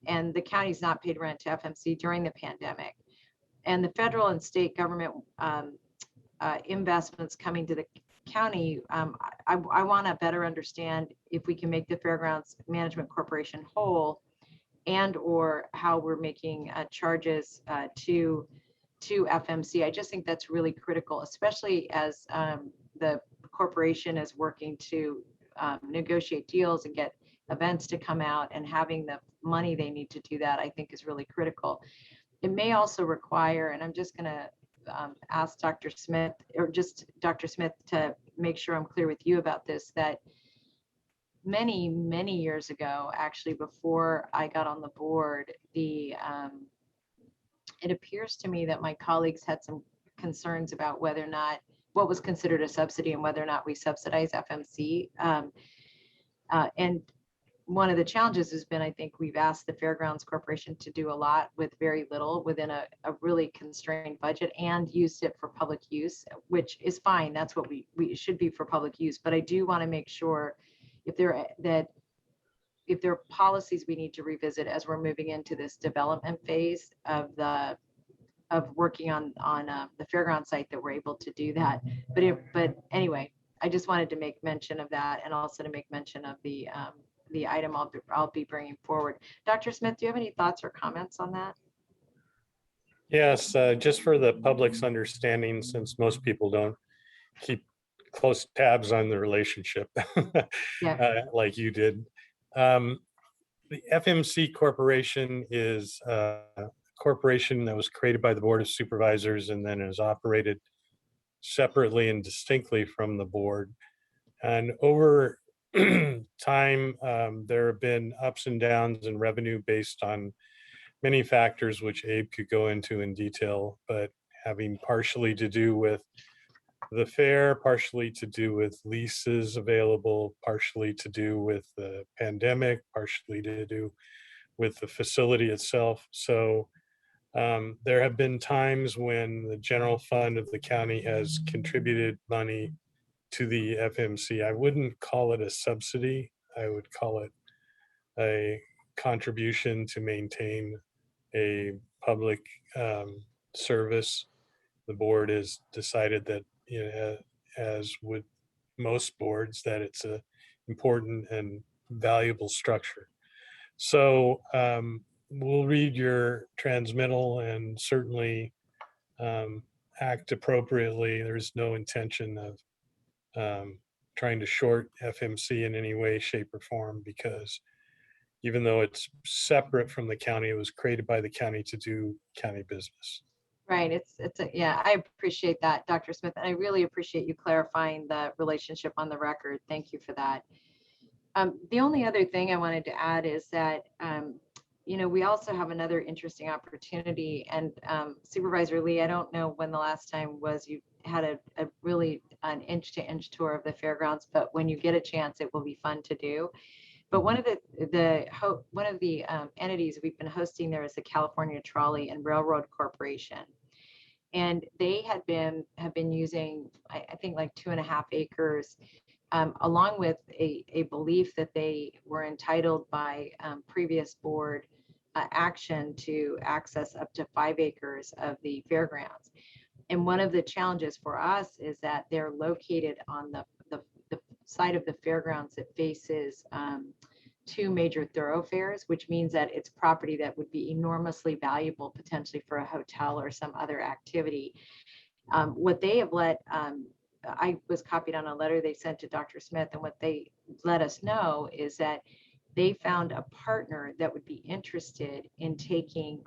And the county's not paid rent to FMC during the pandemic. And the federal and state government investments coming to the county, I want to better understand if we can make the Fairgrounds Management Corporation whole, and or how we're making charges to FMC. I just think that's really critical, especially as the corporation is working to negotiate deals and get events to come out, and having the money they need to do that, I think is really critical. It may also require, and I'm just going to ask Dr. Smith, or just Dr. Smith, to make sure I'm clear with you about this, that many years ago, actually before I got on the board, it appears to me that my colleagues had some concerns about whether or not what was considered a subsidy and whether or not we subsidize FMC. And one of the challenges has been, I think we've asked the Fairgrounds Corporation to do a lot with very little within a really constrained budget, and used it for public use, which is fine. That's what we should be for public use. But I do want to make sure if there are policies we need to revisit as we're moving into this development phase of working on the fairground site, that we're able to do that. But anyway, I just wanted to make mention of that, and also to make mention of the item I'll be bringing forward. Dr. Smith, do you have any thoughts or comments on that? Yes, just for the public's understanding, since most people don't keep close tabs on the relationship like you did. The FMC Corporation is a corporation that was created by the Board of Supervisors and then is operated separately and distinctly from the board. And over time, there have been ups and downs in revenue based on many factors, which Abe could go into in detail, but having partially to do with the fair, partially to do with leases available, partially to do with the pandemic, partially to do with the facility itself. So there have been times when the general fund of the county has contributed money to the FMC. I wouldn't call it a subsidy. I would call it a contribution to maintain a public service. The board has decided that, as with most boards, that it's a important and valuable structure. So we'll read your transmittal and certainly act appropriately. There's no intention of trying to short FMC in any way, shape, or form, because even though it's separate from the county, it was created by the county to do county business. Right. Yeah, I appreciate that, Dr. Smith. And I really appreciate you clarifying the relationship on the record. Thank you for that. The only other thing I wanted to add is that we also have another interesting opportunity. And Supervisor Lee, I don't know when the last time was you had a really an inch-to-inch tour of the fairgrounds, but when you get a chance, it will be fun to do. But one of the entities we've been hosting there is the California Trolley and Railroad Corporation. And they have been using, I think, like 2.5 acres, along with a belief that they were entitled by previous board action to access up to 5 acres of the fairgrounds. And one of the challenges for us is that they're located on the side of the fairgrounds that faces 2 major thoroughfares, which means that it's property that would be enormously valuable potentially for a hotel or some other activity. What they have I was copied on a letter they sent to Dr. Smith, and what they let us know is that they found a partner that would be interested in taking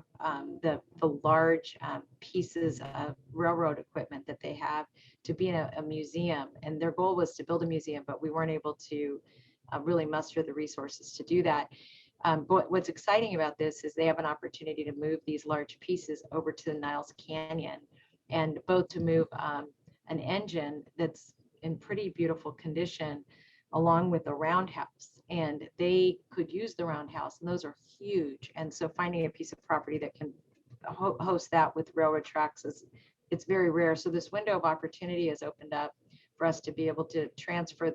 the large pieces of railroad equipment that they have to be in a museum. And their goal was to build a museum, but we weren't able to really muster the resources to do that. But what's exciting about this is they have an opportunity to move these large pieces over to the Niles Canyon, and both to move an engine that's in pretty beautiful condition along with a roundhouse, and they could use the roundhouse, and those are huge. And so finding a piece of property that can host that with railroad tracks it's very rare. So this window of opportunity has opened up for us to be able to transfer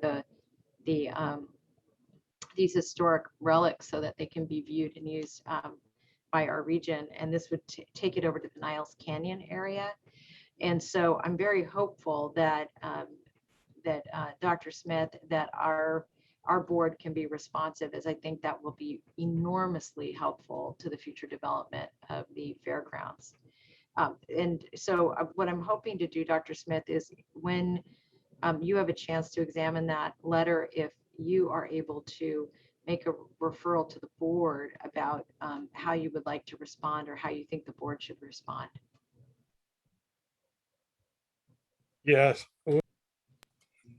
these historic relics so that they can be viewed and used by our region. And this would take it over to the Niles Canyon area. And so I'm very hopeful that Dr. Smith, that our board can be responsive, as I think that will be enormously helpful to the future development of the fairgrounds. And so what I'm hoping to do, Dr. Smith, is when you have a chance to examine that letter, if you are able to make a referral to the board about how you would like to respond or how you think the board should respond. Yes.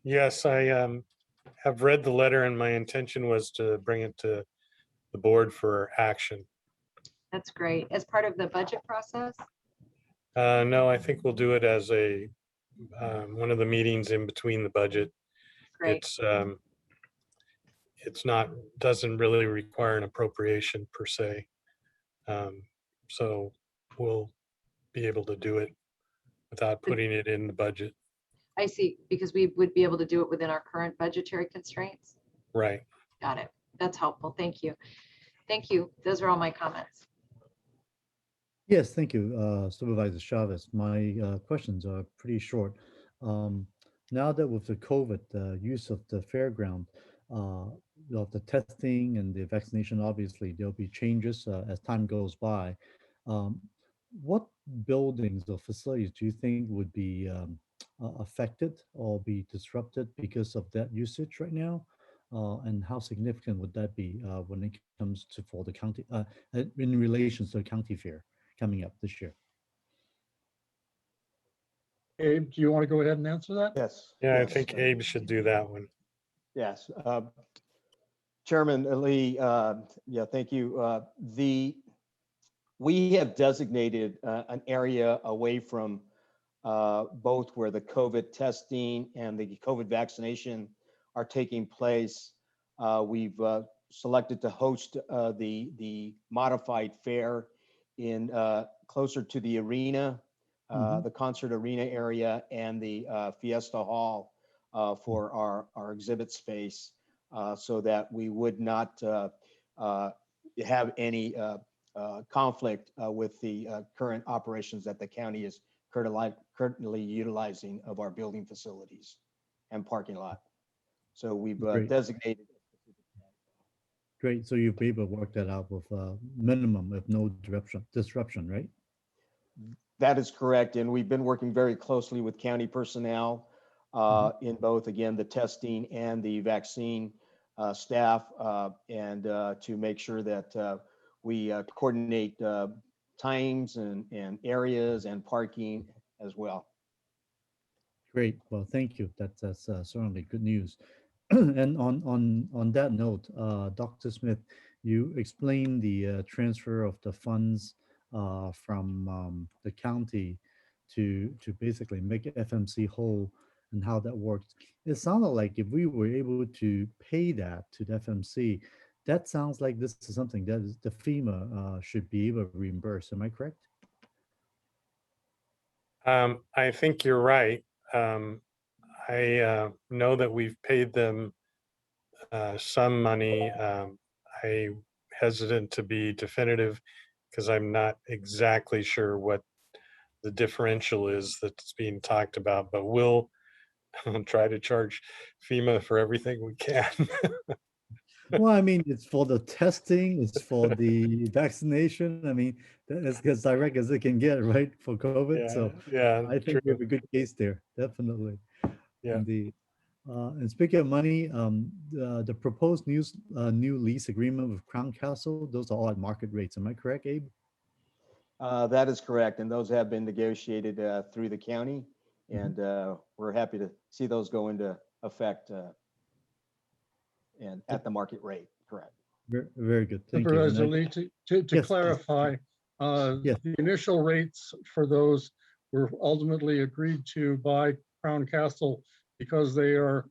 Yes, I have read the letter, and my intention was to bring it to the board for action. That's great. As part of the budget process? No, I think we'll do it as a one of the meetings in between the budget. Great. It's not, doesn't really require an appropriation per se. So we'll be able to do it without putting it in the budget. I see, because we would be able to do it within our current budgetary constraints. Right. Got it. That's helpful. Thank you. Thank you. Those are all my comments. Yes, thank you, Supervisor Chavez. My questions are pretty short. Now that with the COVID use of the fairground, of the testing and the vaccination, obviously there'll be changes as time goes by. What buildings or facilities do you think would be affected or be disrupted because of that usage right now? And how significant would that be when it comes to for the county in relation to the county fair coming up this year? Abe, do you want to go ahead and answer that? Yes. Yeah, yes. I think Abe should do that one. Yes. Chairman Lee, yeah, thank you. We have designated an area away from both where the COVID testing and the COVID vaccination are taking place. We've selected to host the modified fair in closer to the arena, the concert arena area, and the Fiesta Hall for our exhibit space, so that we would not have any conflict with the current operations that the county is currently utilizing of our building facilities and parking lot. So we've designated. Great. So you've been able to work that out with minimum of no disruption, right? That is correct. And we've been working very closely with county personnel in both, again, the testing and the vaccine staff, and to make sure that we coordinate times and areas and parking as well. Great. Well, thank you. That's certainly good news. And on that note, Dr. Smith, you explained the transfer of the funds from the county to basically make FMC whole and how that works. It sounded like if we were able to pay that to the FMC, that sounds like this is something that is, the FEMA should be able to reimburse. Am I correct? I think you're right. I know that we've paid them some money. I'm hesitant to be definitive because I'm not exactly sure what the differential is that's being talked about, but we'll try to charge FEMA for everything we can. Well, I mean, it's for the testing, it's for the vaccination. I mean, that's as direct as it can get, right, for COVID. So yeah, I think we have a good case there, definitely. Yeah. Indeed. And speaking of money, the proposed new lease agreement with Crown Castle, those are all at market rates. Am I correct, Abe? That is correct, and those have been negotiated through the county, and we're happy to see those go into effect and at the market rate, correct. Very, very good. Thank you. Supervisor Lee, to Yes, clarify, Yes. the initial rates for those were ultimately agreed to by Crown Castle because they are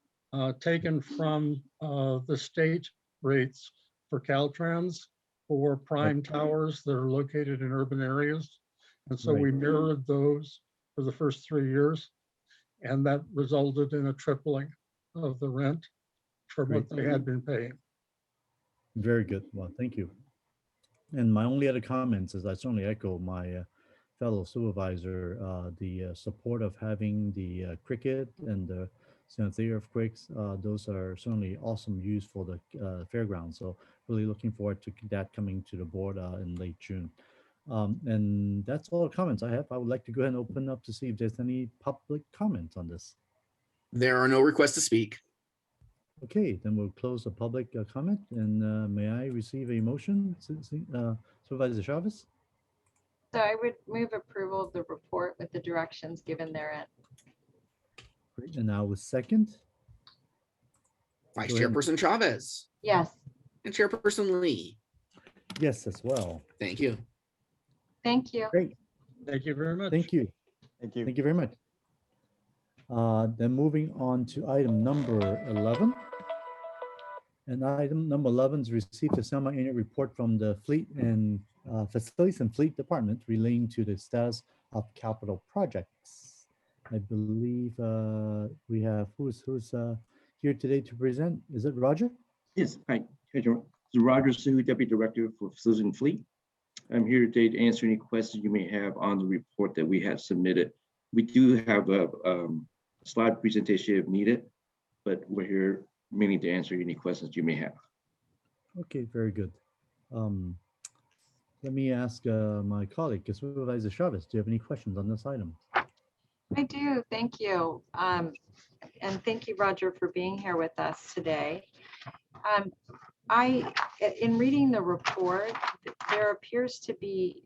taken from the state rates for Caltrans for prime towers that are located in urban areas. And so we Right. mirrored those for the first 3 years. And that resulted in a tripling of the rent for what Great. they had been paying. Very good. Well, thank you. And my only other comments is I certainly echo my fellow supervisor, the support of having the cricket and the Santa Theatre earthquakes. Those are certainly awesome use for the fairgrounds. So really looking forward to that coming to the board in late June. And that's all the comments I have. I would like to go ahead and open up to see if there's any public comments on this. There are no requests to speak. Okay, then we'll close the public comment and may I receive a motion, Supervisor Chavez? So I would move approval of the report with the directions given therein. Great, and now with second. Vice Go ahead. Chairperson Chavez Yes, and Chairperson Lee. Yes, as well. Thank you. thank you. Great, Thank you very much. thank you. Thank you. Thank you very much. Then moving on to item number 11. And item number 11 is received a semi-annual report from the Fleet and Facilities and Fleet Department relating to the status of capital projects. I believe we have who's here today to present. Is it Roger? Yes, hi. This is Roger Sue, Deputy Director for Facilities and Fleet. I'm here today to answer any questions you may have on the report that we have submitted. We do have a slide presentation if needed, but we're here mainly to answer any questions you may have. Okay, very good. Let me ask my colleague, Supervisor Chavez, do you have any questions on this item? I do, thank you. And thank you, Roger, for being here with us today. In reading the report, there appears to be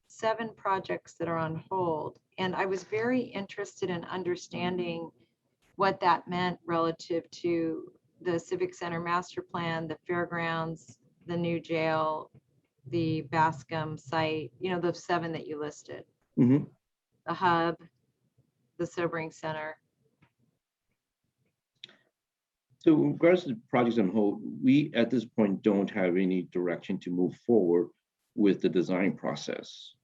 7 projects that are on hold. And I was very interested in understanding what that meant relative to the Civic Center Master Plan, the fairgrounds, the new jail, the Bascom site, the 7 that you listed. Mm-hmm. The hub, the sobering center. So in regards to the projects on hold, we at this point don't have any direction to move forward with the design process.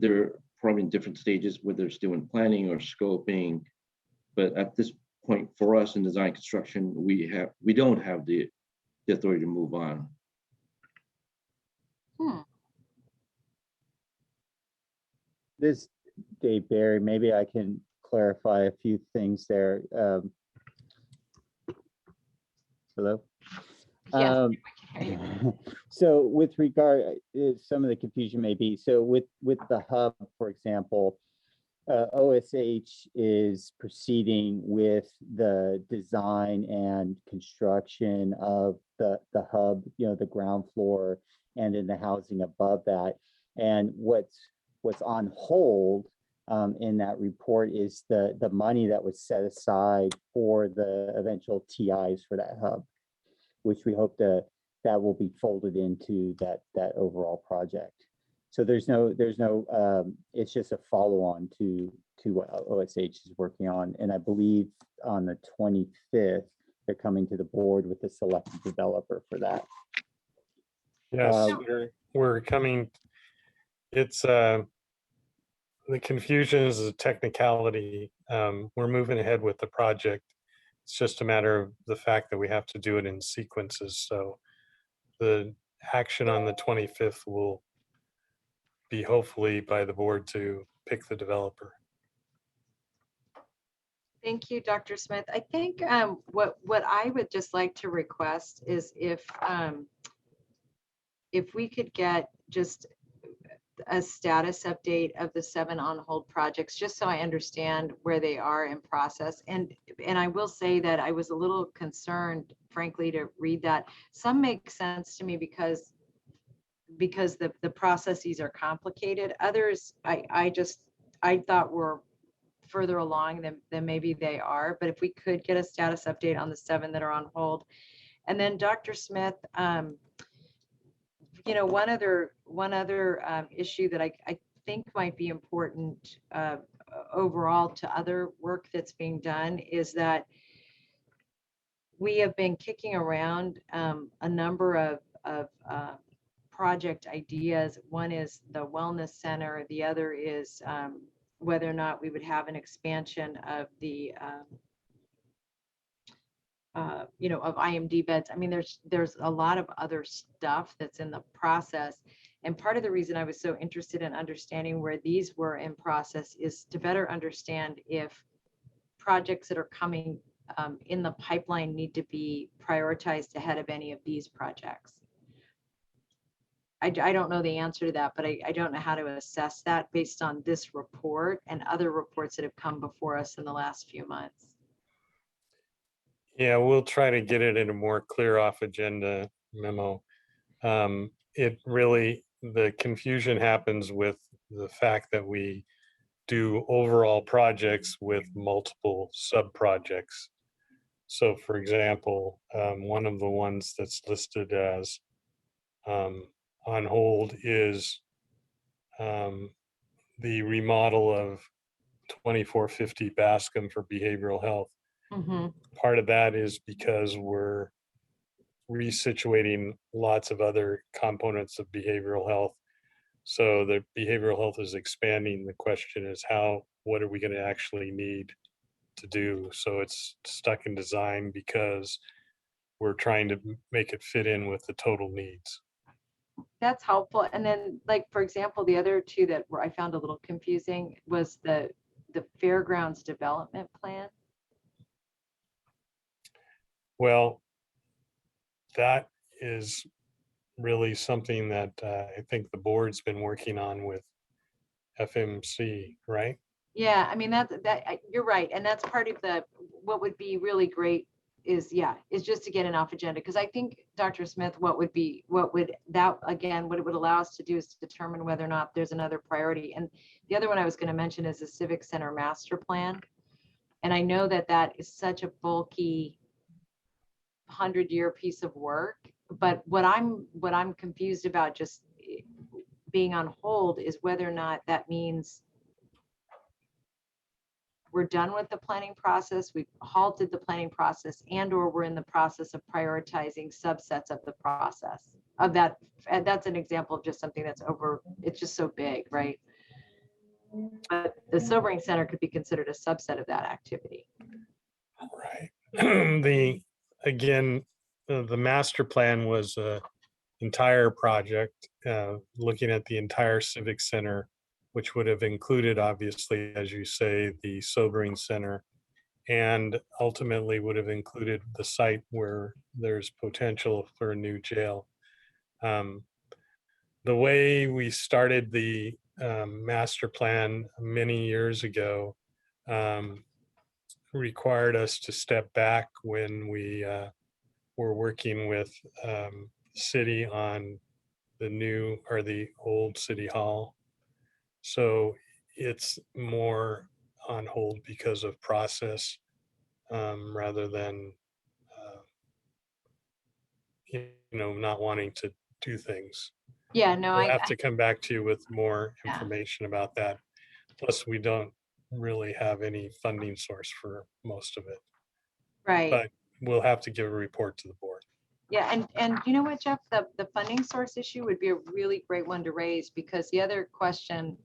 They're probably in different stages, whether they're still in planning or scoping. But at this point, for us in design construction, we don't have the authority to move on. This Dave Barry, maybe I can clarify a few things there. Hello? Yes, So with regard, some of the confusion may be, so with the hub, for example, OSH is proceeding with the design and construction of the hub, the ground floor and in the housing above that. And what's on hold in that report is the money that was set aside for the eventual TIs for that hub. which we hope that will be folded into that overall project. So there's no, it's just a follow-on to what OSH is working on. And I believe on the 25th, they're coming to the board with the selected developer for that. Yes, we're coming. It's the confusion is a technicality. We're moving ahead with the project. It's just a matter of the fact that we have to do it in sequences. So the action on the 25th will be hopefully by the board to pick the developer. Thank you, Dr. Smith. I think what I would just like to request is if we could get just a status update of the 7 on hold projects, just so I understand where they are in process. And I will say that I was a little concerned, frankly, to read that. Some make sense to me because the processes are complicated. Others I thought were further along than maybe they are. But if we could get a status update on the 7 that are on hold. And then Dr. Smith, you know, one other issue that I think might be important overall to other work that's being done is that we have been kicking around a number of project ideas. One is the wellness center. The other is whether or not we would have an expansion of the you know, of IMD beds. I mean, there's a lot of other stuff that's in the process. And part of the reason I was so interested in understanding where these were in process is to better understand if projects that are coming in the pipeline need to be prioritized ahead of any of these projects. I don't know the answer to that, but I don't know how to assess that based on this report and other reports that have come before us in the last few months. Yeah, we'll try to get it in a more clear off agenda memo. It really, the confusion happens with the fact that we do overall projects with multiple sub-projects. So for example, one of the ones that's listed as on hold is the remodel of 2450 Bascom for behavioral health. Part of that is because we're resituating lots of other components of behavioral health. So the behavioral health is expanding. The question is what are we going to actually need to do? So it's stuck in design because we're trying to make it fit in with the total needs. That's helpful. And then, like, for example, the other two that I found a little confusing was the fairgrounds development plan. Well, that is really something that I think the board's been working on with FMC, right? Yeah, I mean, you're right. And that's part of what would be really great is just to get an off agenda. Because I think, Dr. Smith, what it would allow us to do is to determine whether or not there's another priority. And the other one I was going to mention is the Civic Center Master Plan. And I know that is such a bulky 100-year piece of work. But what I'm confused about just being on hold is whether or not that means we're done with the planning process, we've halted the planning process, and or we're in the process of prioritizing subsets of the process of that. And that's an example of just something that's it's just so big, right? But the sobering center could be considered a subset of that activity. Right. The master plan was an entire project looking at the entire civic center, which would have included, obviously, as you say, the sobering center, and ultimately would have included the site where there's potential for a new jail. The way we started the master plan many years ago required us to step back when we were working with city on the new or the old city hall. So it's more on hold because of process rather than not wanting to do things. Yeah, no, We'll I, have to come back to you with more Yeah. information about that. Plus, we don't really have any funding source for most of it, right. but we'll have to give a report to the board. Yeah, and you know what, Jeff, the funding source issue would be a really great one to raise, because the other question,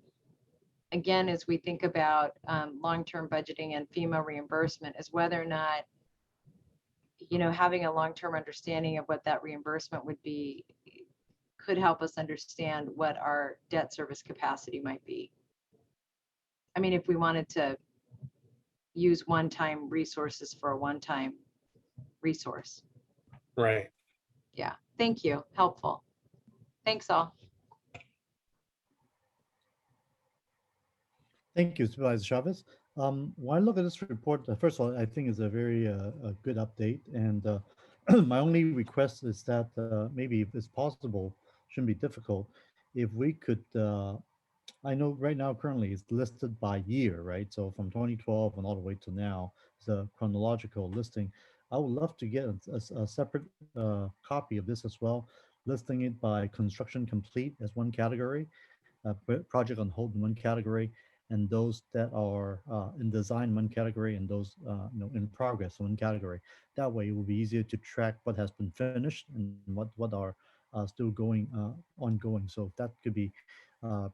again, as we think about long-term budgeting and FEMA reimbursement, is whether or not, having a long-term understanding of what that reimbursement would be could help us understand what our debt service capacity might be. I mean, if we wanted to use one-time resources for a one-time resource. Right. Yeah, thank you. Helpful. Thanks all. Thank you, Supervisor Chavez. When I look at this report, first of all, I think it's a very a good update. And my only request is that maybe if it's possible, shouldn't be difficult, if we could, I know right now currently it's listed by year, right? So from 2012 and all the way to now, it's a chronological listing. I would love to get a separate copy of this as well, listing it by construction complete as one category, project on hold in one category, and those that are in design one category, and those in progress one category. That way, it will be easier to track what has been finished and what are still going ongoing. So if that could be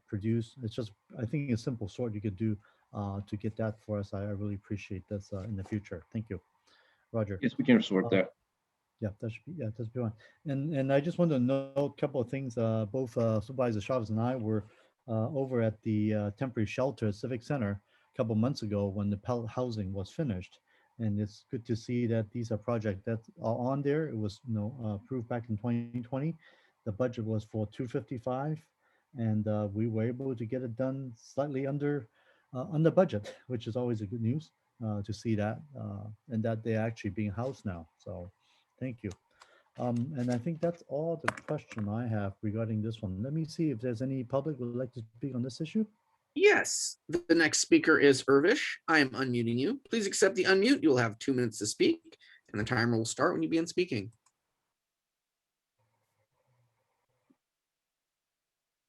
produced, it's just, I think, a simple sort you could do to get that for us. I really appreciate this in the future. Thank you, Roger. Yes, we can sort that. Yeah, that should be, that's fine. And I just want to note a couple of things. Both Supervisor Chavez and I were over at the temporary shelter Civic Center a couple months ago when the housing was finished. And it's good to see that these are projects that are on there. It was approved back in 2020. The budget was for 255, and we were able to get it done slightly under budget, which is always a good news to see that, and that they're actually being housed now. So thank you. And I think that's all the question I have regarding this one. Let me see if there's any public who would like to speak on this issue. Yes, the next speaker is Irvish. I am unmuting you. Please accept the unmute. You'll have 2 minutes to speak, and the timer will start when you begin speaking.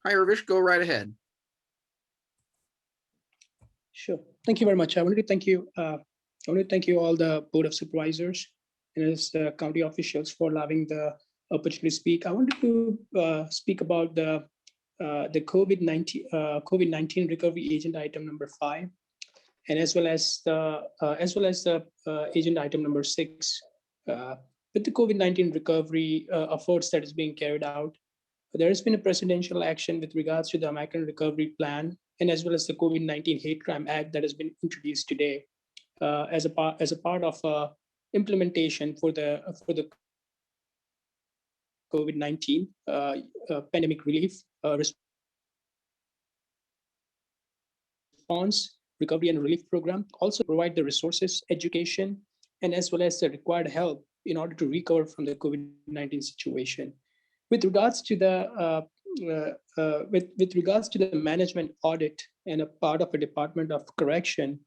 Hi, Irvish, go right ahead. Sure. Thank you very much. I want to thank you. I want to thank you all the Board of Supervisors and as county officials for allowing the opportunity to speak. I wanted to speak about the COVID-19 recovery agenda item number 5, and as well as the agenda item number 6. With the COVID-19 recovery efforts that is being carried out, there has been a presidential action with regards to the American Recovery Plan, and as well as the COVID-19 Hate Crime Act that has been introduced today as a part of implementation for the COVID-19 pandemic relief response, recovery and relief program. Also provide the resources, education, and as well as the required help in order to recover from the COVID-19 situation. With regards to the with regards to the management audit and a part of a Department of Correction,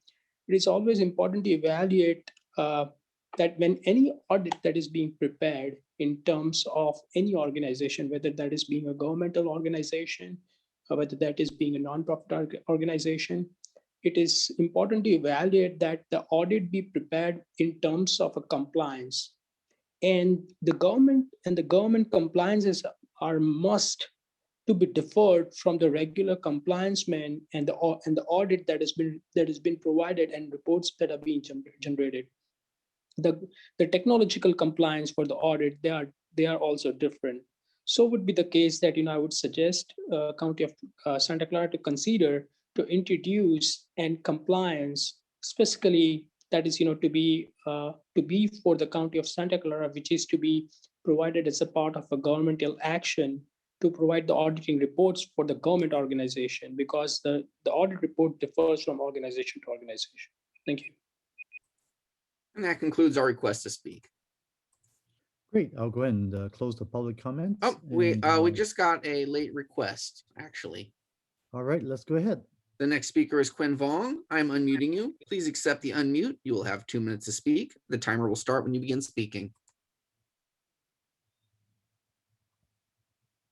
it is always important to evaluate that when any audit that is being prepared in terms of any organization, whether that is being a governmental organization or whether that is being a nonprofit organization, it is important to evaluate that the audit be prepared in terms of a compliance. And the government compliances are must to be deferred from the regular compliance man and the audit that has been provided and reports that are being generated. The technological compliance for the audit, they are also different. So would be the case that I would suggest County of Santa Clara to consider to introduce and compliance specifically that is to be for the County of Santa Clara, which is to be provided as a part of a governmental action to provide the auditing reports for the government organization, because the audit report differs from organization to organization. Thank you. And that concludes our request to speak. Great. I'll go ahead and close the public comments. Oh, we just got a late request, actually. All right, let's go ahead. The next speaker is Quinn Vong. I'm unmuting you. Please accept the unmute. You will have 2 minutes to speak. The timer will start when you begin speaking.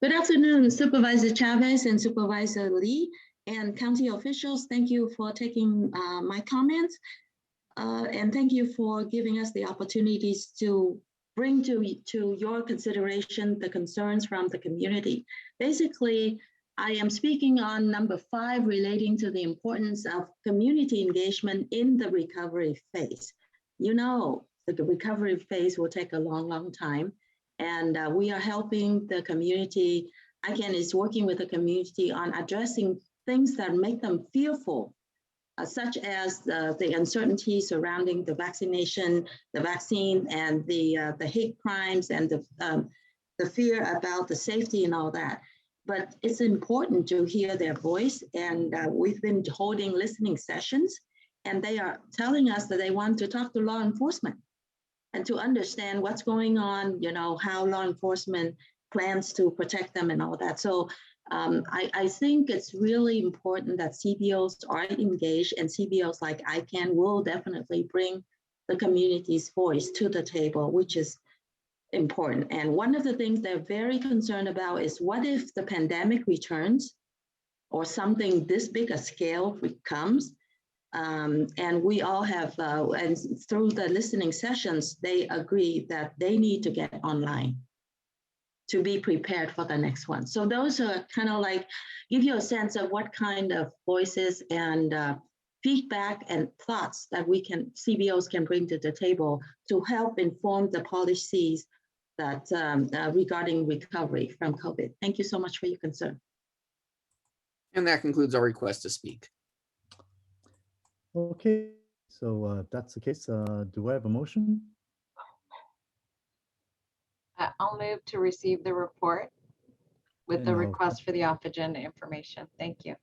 Good afternoon, Supervisor Chavez and Supervisor Lee and county officials. Thank you for taking my comments. And thank you for giving us the opportunities to bring to your consideration the concerns from the community. Basically, I am speaking on number 5 relating to the importance of community engagement in the recovery phase. You know, the recovery phase will take a long, long time. And we are helping the community. ICANN is working with the community on addressing things that make them fearful, such as the uncertainty surrounding the vaccination, the vaccine, and the hate crimes, and the fear about the safety and all that. But it's important to hear their voice, and we've been holding listening sessions, and they are telling us that they want to talk to law enforcement and to understand what's going on, you know, how law enforcement plans to protect them and all that. So I think it's really important that CBOs are engaged, and CBOs like ICANN will definitely bring the community's voice to the table, which is important. And one of the things they're very concerned about is what if the pandemic returns or something this big a scale comes? And we all have, and through the listening sessions, they agree that they need to get online to be prepared for the next one. So those are kind of like, give you a sense of what kind of voices and feedback and thoughts that CBOs can bring to the table to help inform the policies that regarding recovery from COVID. Thank you so much for your concern. And that concludes our request to speak. Okay, so if that's the case, do I have a motion? I'll move to receive the report with the And I'll- request for the off agenda information. Thank you.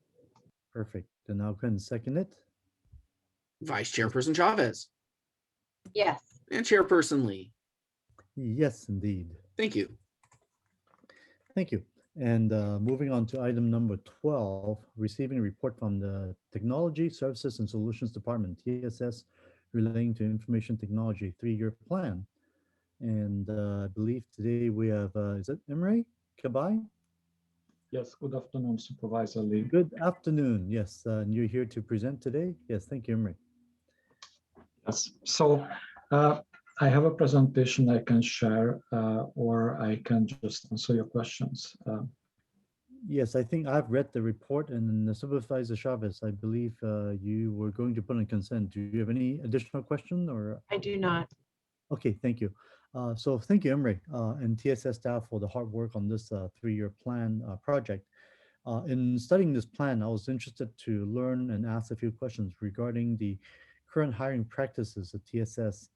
Perfect. Then I'll go ahead and second it. Vice Chairperson Chavez Yes. and Chairperson Lee. Yes, indeed. Thank you. Thank you. And moving on to item number 12, receiving a report from the Technology Services and Solutions Department, TSS, relating to information technology 3-year plan. And I believe today we have, is it Imre Kabai? Yes, good afternoon, Supervisor Lee. Good afternoon. Yes, and you're here to present today. Yes, thank you, Imre. Yes, so I have a presentation I can share, or I can just answer your questions. Yes, I think I've read the report, and then Supervisor Chavez, I believe you were going to put on consent. Do you have any additional question or? I do not. Okay, thank you. So thank you, Imre, and TSS staff for the hard work on this 3-year plan project. In studying this plan, I was interested to learn and ask a few questions regarding the current hiring practices at TSS.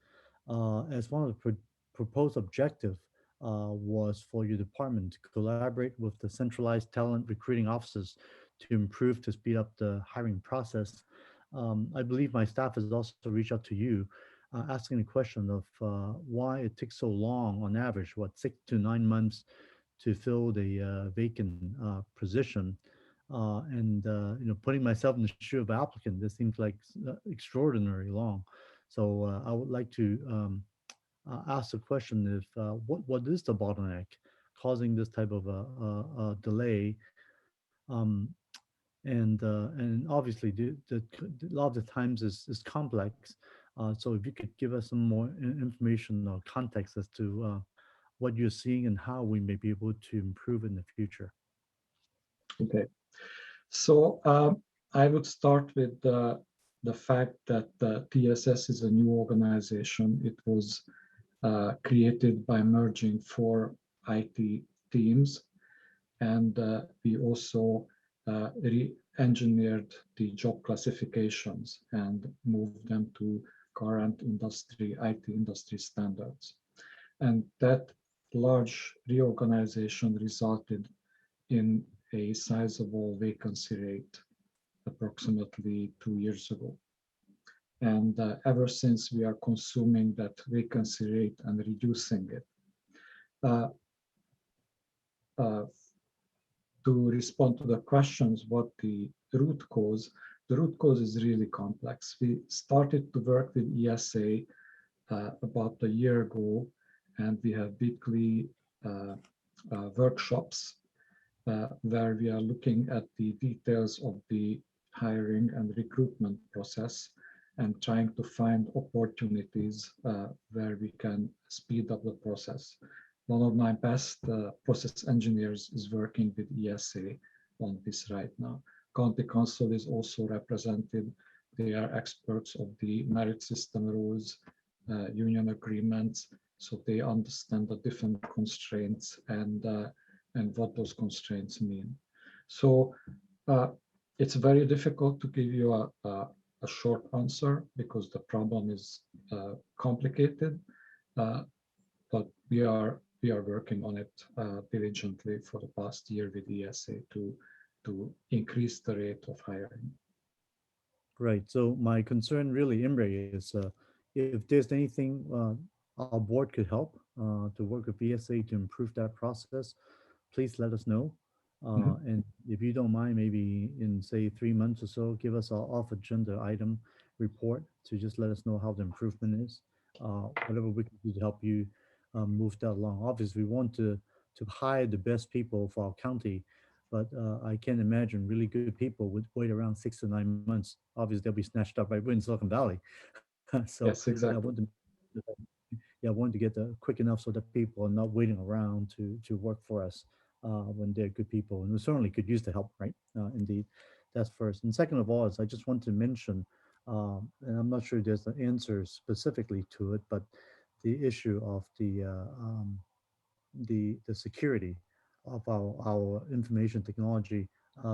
As one of the proposed objective was for your department to collaborate with the centralized talent recruiting offices to speed up the hiring process. I believe my staff has also reached out to you asking the question of why it takes so long on average, 6 to 9 months to fill the vacant position. And putting myself in the shoe of the applicant, this seems like extraordinarily long. So I would like to ask the question if what is the bottleneck causing this type of a delay? And obviously a lot of the times is complex. So if you could give us some more information or context as to what you're seeing and how we may be able to improve in the future. Okay, so I would start with the fact that TSS is a new organization. It was created by merging 4 IT teams, and we also re-engineered the job classifications and moved them to current IT industry standards. And that large reorganization resulted in a sizable vacancy rate approximately 2 years ago. And ever since, we are consuming that vacancy rate and reducing it. To respond to the questions, what the root cause is really complex. We started to work with ESA about a year ago, and we have weekly workshops where we are looking at the details of the hiring and recruitment process and trying to find opportunities where we can speed up the process. One of my best process engineers is working with ESA on this right now. County Council is also represented. They are experts of the merit system rules, union agreements, so they understand the different constraints and what those constraints mean. So it's very difficult to give you a short answer because the problem is complicated, but we are working on it diligently for the past year with ESA to increase the rate of hiring. Right. So my concern really, Imre, is if there's anything our board could help to work with ESA to improve that process, please let us know. And if you don't mind, maybe in say 3 months or so, give us our off agenda item report to just let us know how the improvement is. Whatever we can do to help you move that along. Obviously, we want to hire the best people for our county, but I can't imagine really good people would wait around 6 to 9 months. Obviously, they'll be snatched up right in Silicon Valley. So yes, exactly. I want to get quick enough so that people are not waiting around to work for us when they're good people. And we certainly could use the help, right? Indeed, that's first. And second of all, is I just want to mention, and I'm not sure there's an answer specifically to it, but the issue of the security of our information technology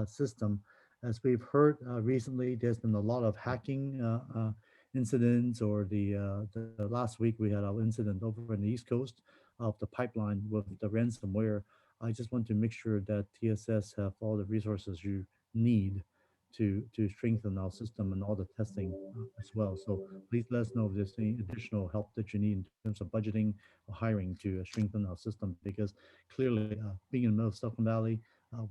system. As we've heard recently, there's been a lot of hacking incidents, or the last week we had our incident over in the East Coast of the pipeline with the ransomware. I just want to make sure that TSS have all the resources you need to strengthen our system and all the testing as well. So please let us know if there's any additional help that you need in terms of budgeting or hiring to strengthen our system, because clearly being in the middle of Silicon Valley,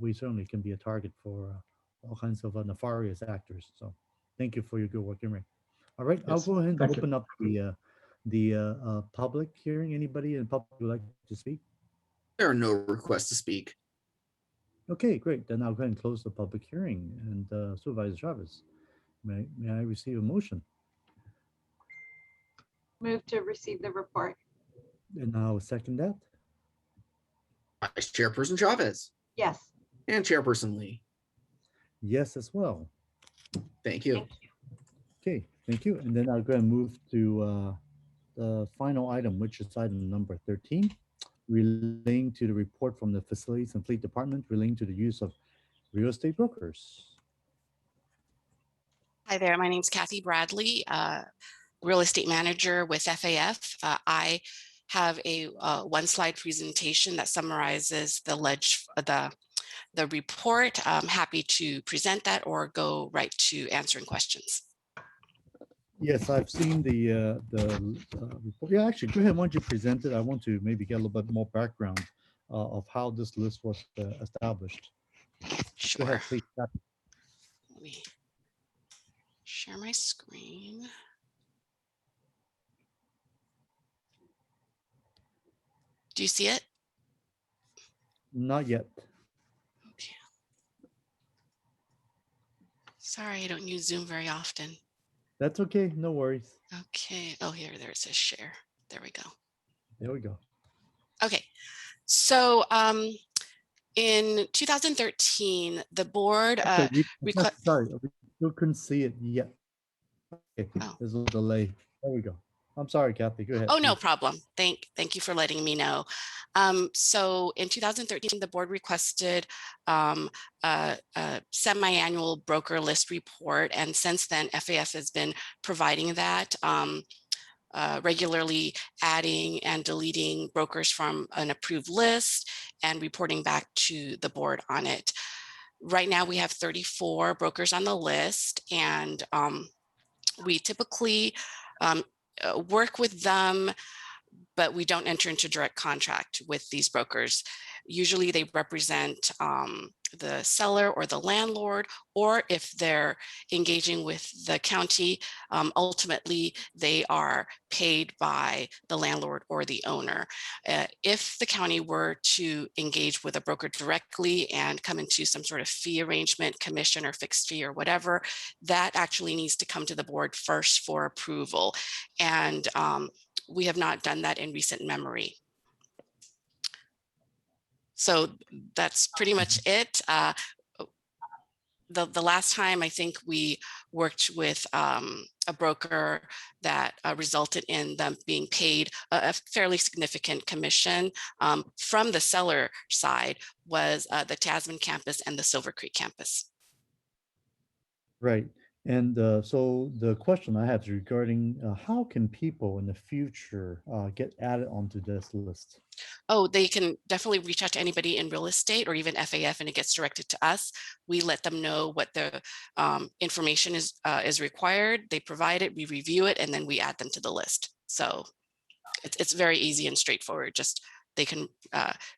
we certainly can be a target for all kinds of nefarious actors. So thank you for your good work, Imre. All right, Yes, I'll go ahead and thank you. open up the public hearing. Anybody in public would like to speak? There are no requests to speak. Okay, great. Then I'll go ahead and close the public hearing. And Supervisor Chavez, may I receive a motion? Move to receive the report. And I'll second that. Vice Chairperson Chavez Yes. and Chairperson Lee. Yes, as well. Thank you. Okay, thank you. And then I'll go ahead and move to the final item, which is item number 13, relating to the report from the Facilities and Fleet Department relating to the use of real estate brokers. Hi there, my name's Kathy Bradley, real estate manager with FAF. I have a one-slide presentation that summarizes the report. I'm happy to present that or go right to answering questions. Yes, I've seen the report. Yeah, actually, go ahead. Why don't you present it? I want to maybe get a little bit more background of how this list was established. Sure. Go ahead, please. Let me share my screen. Do you see it? Not yet. Okay. Sorry, I don't use Zoom very often. That's okay. No worries. Okay. Oh, there it says share. There we go. There we go. Okay. So in 2013, the board sorry, we still couldn't see it yet. Okay, there's a delay. There we go. I'm sorry, Kathy. Go ahead. Oh, no problem. Thank you for letting me know. So in 2013, the board requested a semi-annual broker list report. And since then, FAF has been providing that, regularly adding and deleting brokers from an approved list and reporting back to the board on it. Right now, we have 34 brokers on the list, and we typically work with them but we don't enter into direct contract with these brokers. Usually they represent the seller or the landlord, or if they're engaging with the county, ultimately they are paid by the landlord or the owner. If the county were to engage with a broker directly and come into some sort of fee arrangement, commission or fixed fee or whatever, that actually needs to come to the board first for approval. And we have not done that in recent memory. So that's pretty much it. The last time I think we worked with a broker that resulted in them being paid a fairly significant commission from the seller side was the Tasman campus and the Silver Creek campus. Right. And so the question I have is regarding how can people in the future get added onto this list? Oh, they can definitely reach out to anybody in real estate or even FAF, and it gets directed to us. We let them know what the information is required. They provide it, we review it, and then we add them to the list. So it's very easy and straightforward. Just they can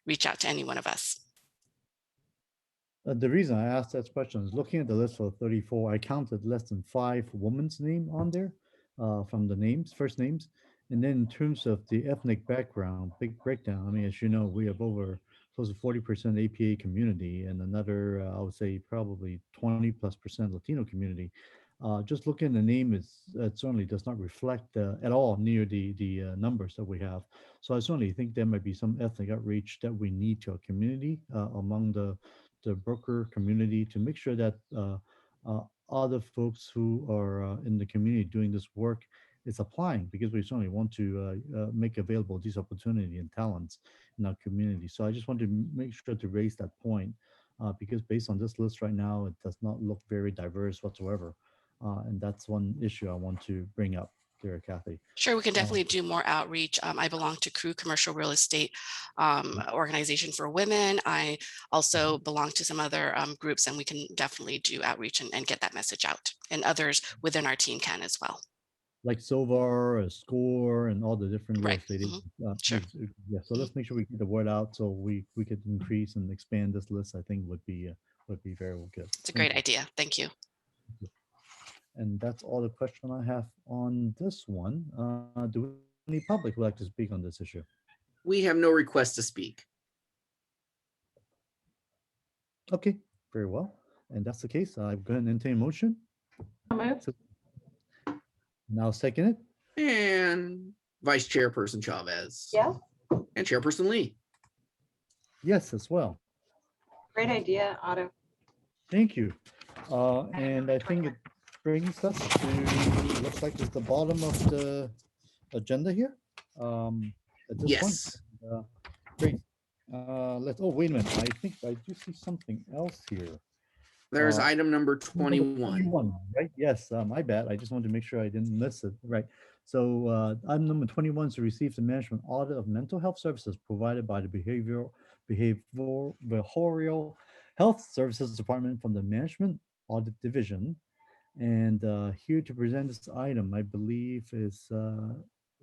reach out to any one of us. The reason I asked that question is looking at the list for 34, I counted less than 5 women's name on there from the names, first names. And then in terms of the ethnic background, big breakdown. I mean, as you know, we have over close to 40% APA community and another, I would say probably 20+% Latino community. Just looking at the name, it certainly does not reflect at all near the numbers that we have. So I certainly think there might be some ethnic outreach that we need to our community among the broker community to make sure that other folks who are in the community doing this work is applying, because we certainly want to make available these opportunity and talents in our community. So I just want to make sure to raise that point because based on this list right now, it does not look very diverse whatsoever. And that's one issue I want to bring up there, Kathy. Sure, we can definitely do more outreach. I belong to Crew Commercial Real Estate Organization for Women. I also belong to some other groups, and we can definitely do outreach and get that message out. And others within our team can as well. Like Silvar, Score, and all the different real estate. Sure. Yeah, so let's make sure we get the word out so we could increase and expand this list. I think would be very good. It's a great idea. Thank you. And that's all the question I have on this one. Do any public would like to speak on this issue? We have no request to speak. Okay, very well. And that's the case. I go ahead and entertain a motion. Now second it. And Vice Chairperson Chavez. Yes. And Chairperson Lee. Yes, as well. Great idea, Otto. Thank you. And I think it brings us to, looks like it's the bottom of the agenda here. At this Yes. point. Great. Oh, wait a minute. I think I do see something else here. There's item number 21. Right? Yes, my bad. I just wanted to make sure I didn't miss it. Right. So item number 21 is to receive the management audit of mental health services provided by the Behavioral Health Services Department from the Management Audit Division. And here to present this item, I believe is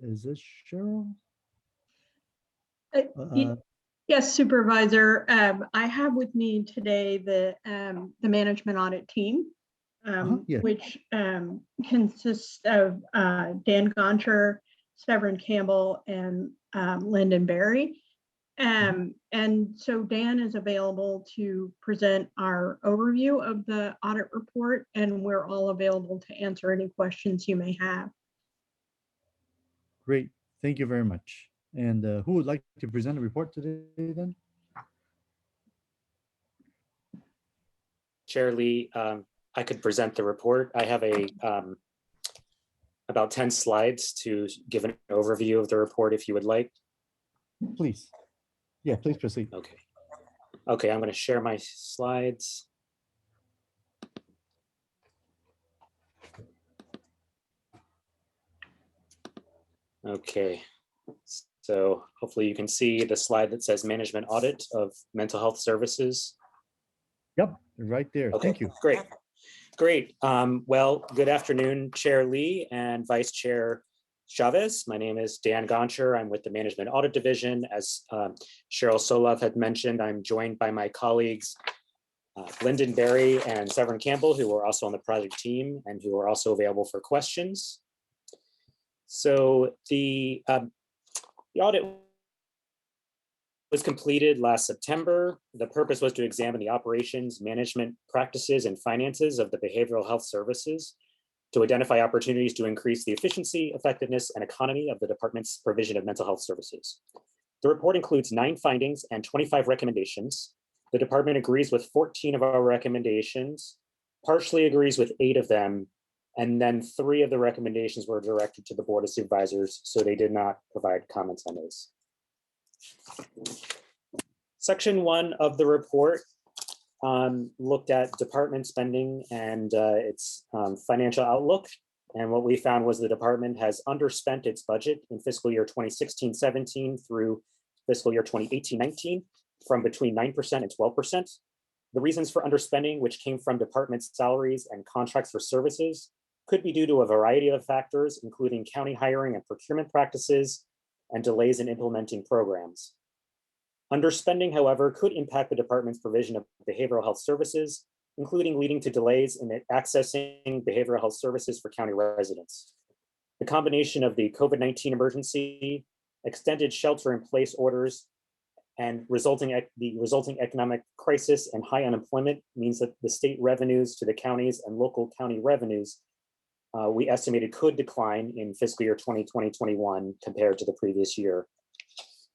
this Cheryl? Yes, Supervisor. I have with me today the management audit team, Yeah. which consists of Dan Goncher, Severin Campbell, and Lyndon Berry. And so Dan is available to present our overview of the audit report, and we're all available to answer any questions you may have. Great. Thank you very much. And who would like to present a report today then? Chair Lee, I could present the report. I have about 10 slides to give an overview of the report if you would like. Please. Yeah, please proceed. Okay. Okay, I'm going to share my slides. Okay, so hopefully you can see the slide that says management audit of mental health services. Yep, right there. Okay, thank you. Great. Great. Well, good afternoon, Chair Lee and Vice Chair Chavez. My name is Dan Goncher. I'm with the Management Audit Division. As Cheryl Solov had mentioned, I'm joined by my colleagues, Lyndon Berry and Severin Campbell, who are also on the project team and who are also available for questions. So the audit was completed last September. The purpose was to examine the operations, management practices, and finances of the behavioral health services to identify opportunities to increase the efficiency, effectiveness, and economy of the department's provision of mental health services. The report includes 9 findings and 25 recommendations. The department agrees with 14 of our recommendations, partially agrees with 8 of them, and then 3 of the recommendations were directed to the Board of Supervisors, so they did not provide comments on those. Section 1 of the report looked at department spending and its financial outlook. And what we found was the department has underspent its budget in fiscal year 2016-17 through fiscal year 2018-19 from between 9% and 12%. The reasons for underspending, which came from department salaries and contracts for services, could be due to a variety of factors, including county hiring and procurement practices and delays in implementing programs. Underspending, however, could impact the department's provision of behavioral health services, including leading to delays in accessing behavioral health services for county residents. The combination of the COVID-19 emergency, extended shelter-in-place orders, and the resulting economic crisis and high unemployment means that the state revenues to the counties and local county revenues we estimated could decline in fiscal year 2020-21 compared to the previous year.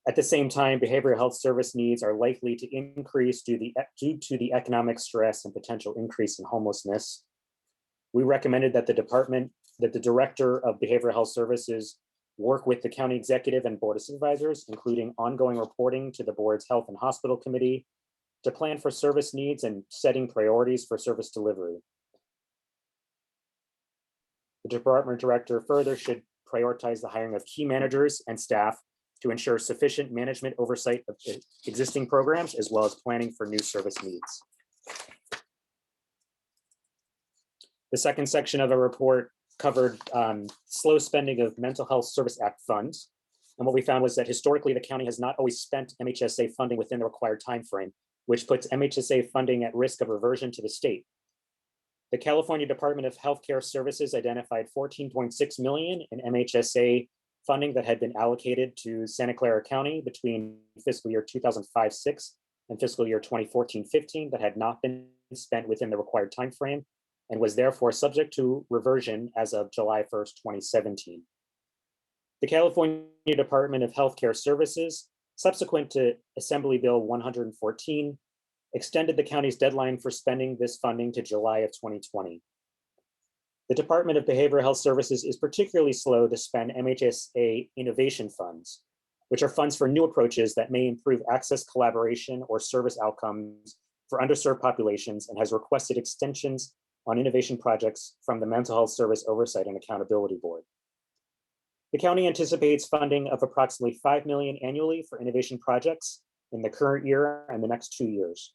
At the same time, behavioral health service needs are likely to increase due to the economic stress and potential increase in homelessness. We recommended that the director of behavioral health services work with the county executive and board of supervisors, including ongoing reporting to the board's health and hospital committee, to plan for service needs and setting priorities for service delivery. The department director further should prioritize the hiring of key managers and staff to ensure sufficient management oversight of existing programs, as well as planning for new service needs. The second section of the report covered slow spending of Mental Health Service Act funds. And what we found was that historically, the county has not always spent MHSA funding within the required timeframe, which puts MHSA funding at risk of reversion to the state. The California Department of Healthcare Services identified $14.6 million in MHSA funding that had been allocated to Santa Clara County between fiscal year 2005-06 and fiscal year 2014-15 that had not been spent within the required timeframe and was therefore subject to reversion as of July 1st, 2017. The California Department of Healthcare Services, subsequent to Assembly Bill 114, extended the county's deadline for spending this funding to July of 2020. The Department of Behavioral Health Services is particularly slow to spend MHSA innovation funds, which are funds for new approaches that may improve access, collaboration, or service outcomes for underserved populations, and has requested extensions on innovation projects from the Mental Health Service Oversight and Accountability Board. The county anticipates funding of approximately $5 million annually for innovation projects in the current year and the next 2 years.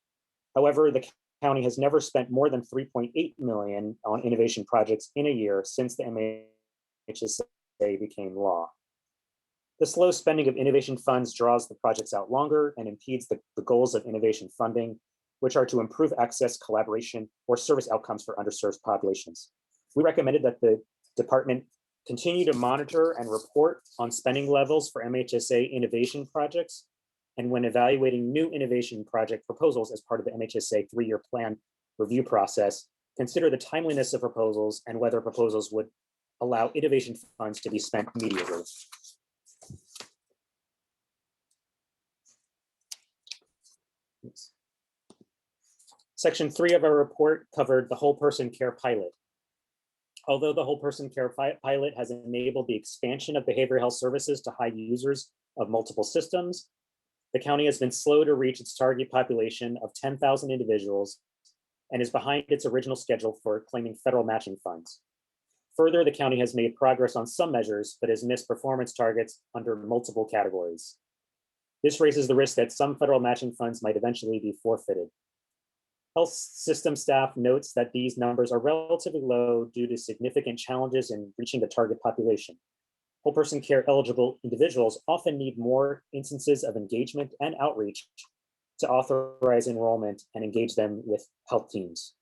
However, the county has never spent more than $3.8 million on innovation projects in a year since the MHSA became law. The slow spending of innovation funds draws the projects out longer and impedes the goals of innovation funding, which are to improve access, collaboration, or service outcomes for underserved populations. We recommended that the department continue to monitor and report on spending levels for MHSA innovation projects, and when evaluating new innovation project proposals as part of the MHSA 3-year plan review process, consider the timeliness of proposals and whether proposals would allow innovation funds to be spent immediately. Oops. Section 3 of our report covered the whole person care pilot. Although the whole person care pilot has enabled the expansion of behavioral health services to high users of multiple systems, the county has been slow to reach its target population of 10,000 individuals and is behind its original schedule for claiming federal matching funds. Further, the county has made progress on some measures, but has missed performance targets under multiple categories. This raises the risk that some federal matching funds might eventually be forfeited. Health system staff notes that these numbers are relatively low due to significant challenges in reaching the target population. whole person care eligible individuals often need more instances of engagement and outreach to authorize enrollment and engage them with health teams.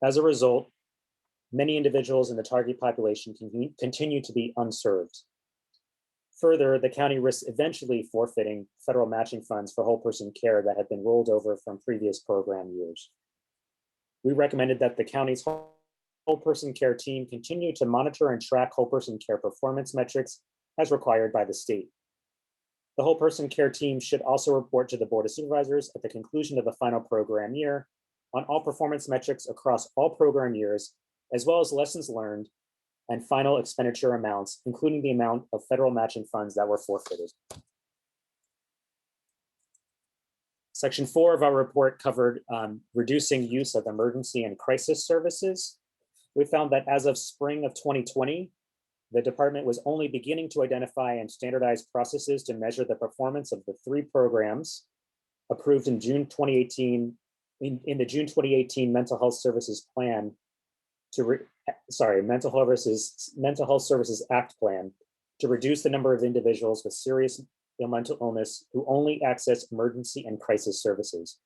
As a result, many individuals in the target population can continue to be unserved. Further, the county risks eventually forfeiting federal matching funds for whole person care that have been rolled over from previous program years. We recommended that the county's whole person care team continue to monitor and track whole person care performance metrics as required by the state. The whole person care team should also report to the Board of Supervisors at the conclusion of the final program year on all performance metrics across all program years, as well as lessons learned and final expenditure amounts, including the amount of federal matching funds that were forfeited. Section 4 of our report covered reducing use of emergency and crisis services. We found that as of spring of 2020, the department was only beginning to identify and standardize processes to measure the performance of the 3 programs approved in June 2018, in the June 2018 Mental Health Services Plan Mental Health Services Act Plan to reduce the number of individuals with serious mental illness who only access emergency and crisis services.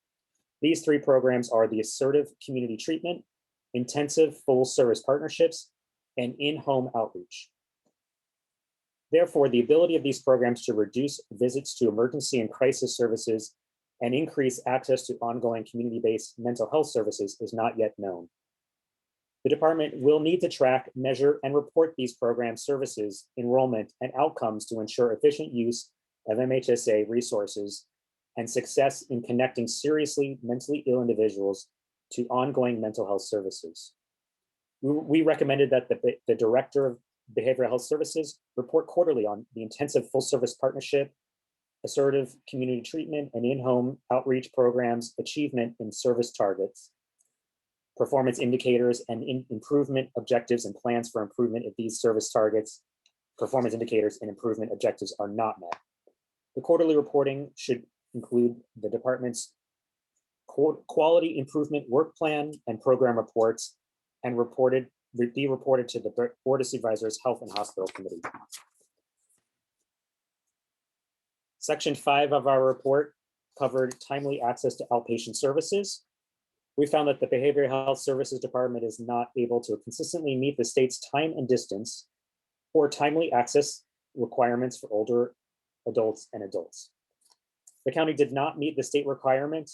These 3 programs are the Assertive Community Treatment, Intensive Full Service Partnerships, and in-home outreach. Therefore, the ability of these programs to reduce visits to emergency and crisis services and increase access to ongoing community-based mental health services is not yet known. The department will need to track, measure, and report these program services, enrollment, and outcomes to ensure efficient use of MHSA resources and success in connecting seriously mentally ill individuals to ongoing mental health services. We recommended that the Director of Behavioral Health Services report quarterly on the intensive full service partnership, assertive community treatment, and in-home outreach programs, achievement in service targets, performance indicators, and improvement objectives and plans for improvement if these service targets, performance indicators, and improvement objectives are not met. The quarterly reporting should include the department's quality improvement work plan and program reports, and be reported to the Board of Supervisors Health and Hospital Committee. Section 5 of our report covered timely access to outpatient services. We found that the Behavioral Health Services Department is not able to consistently meet the state's time and distance or timely access requirements for older adults and adults. The county did not meet the state requirement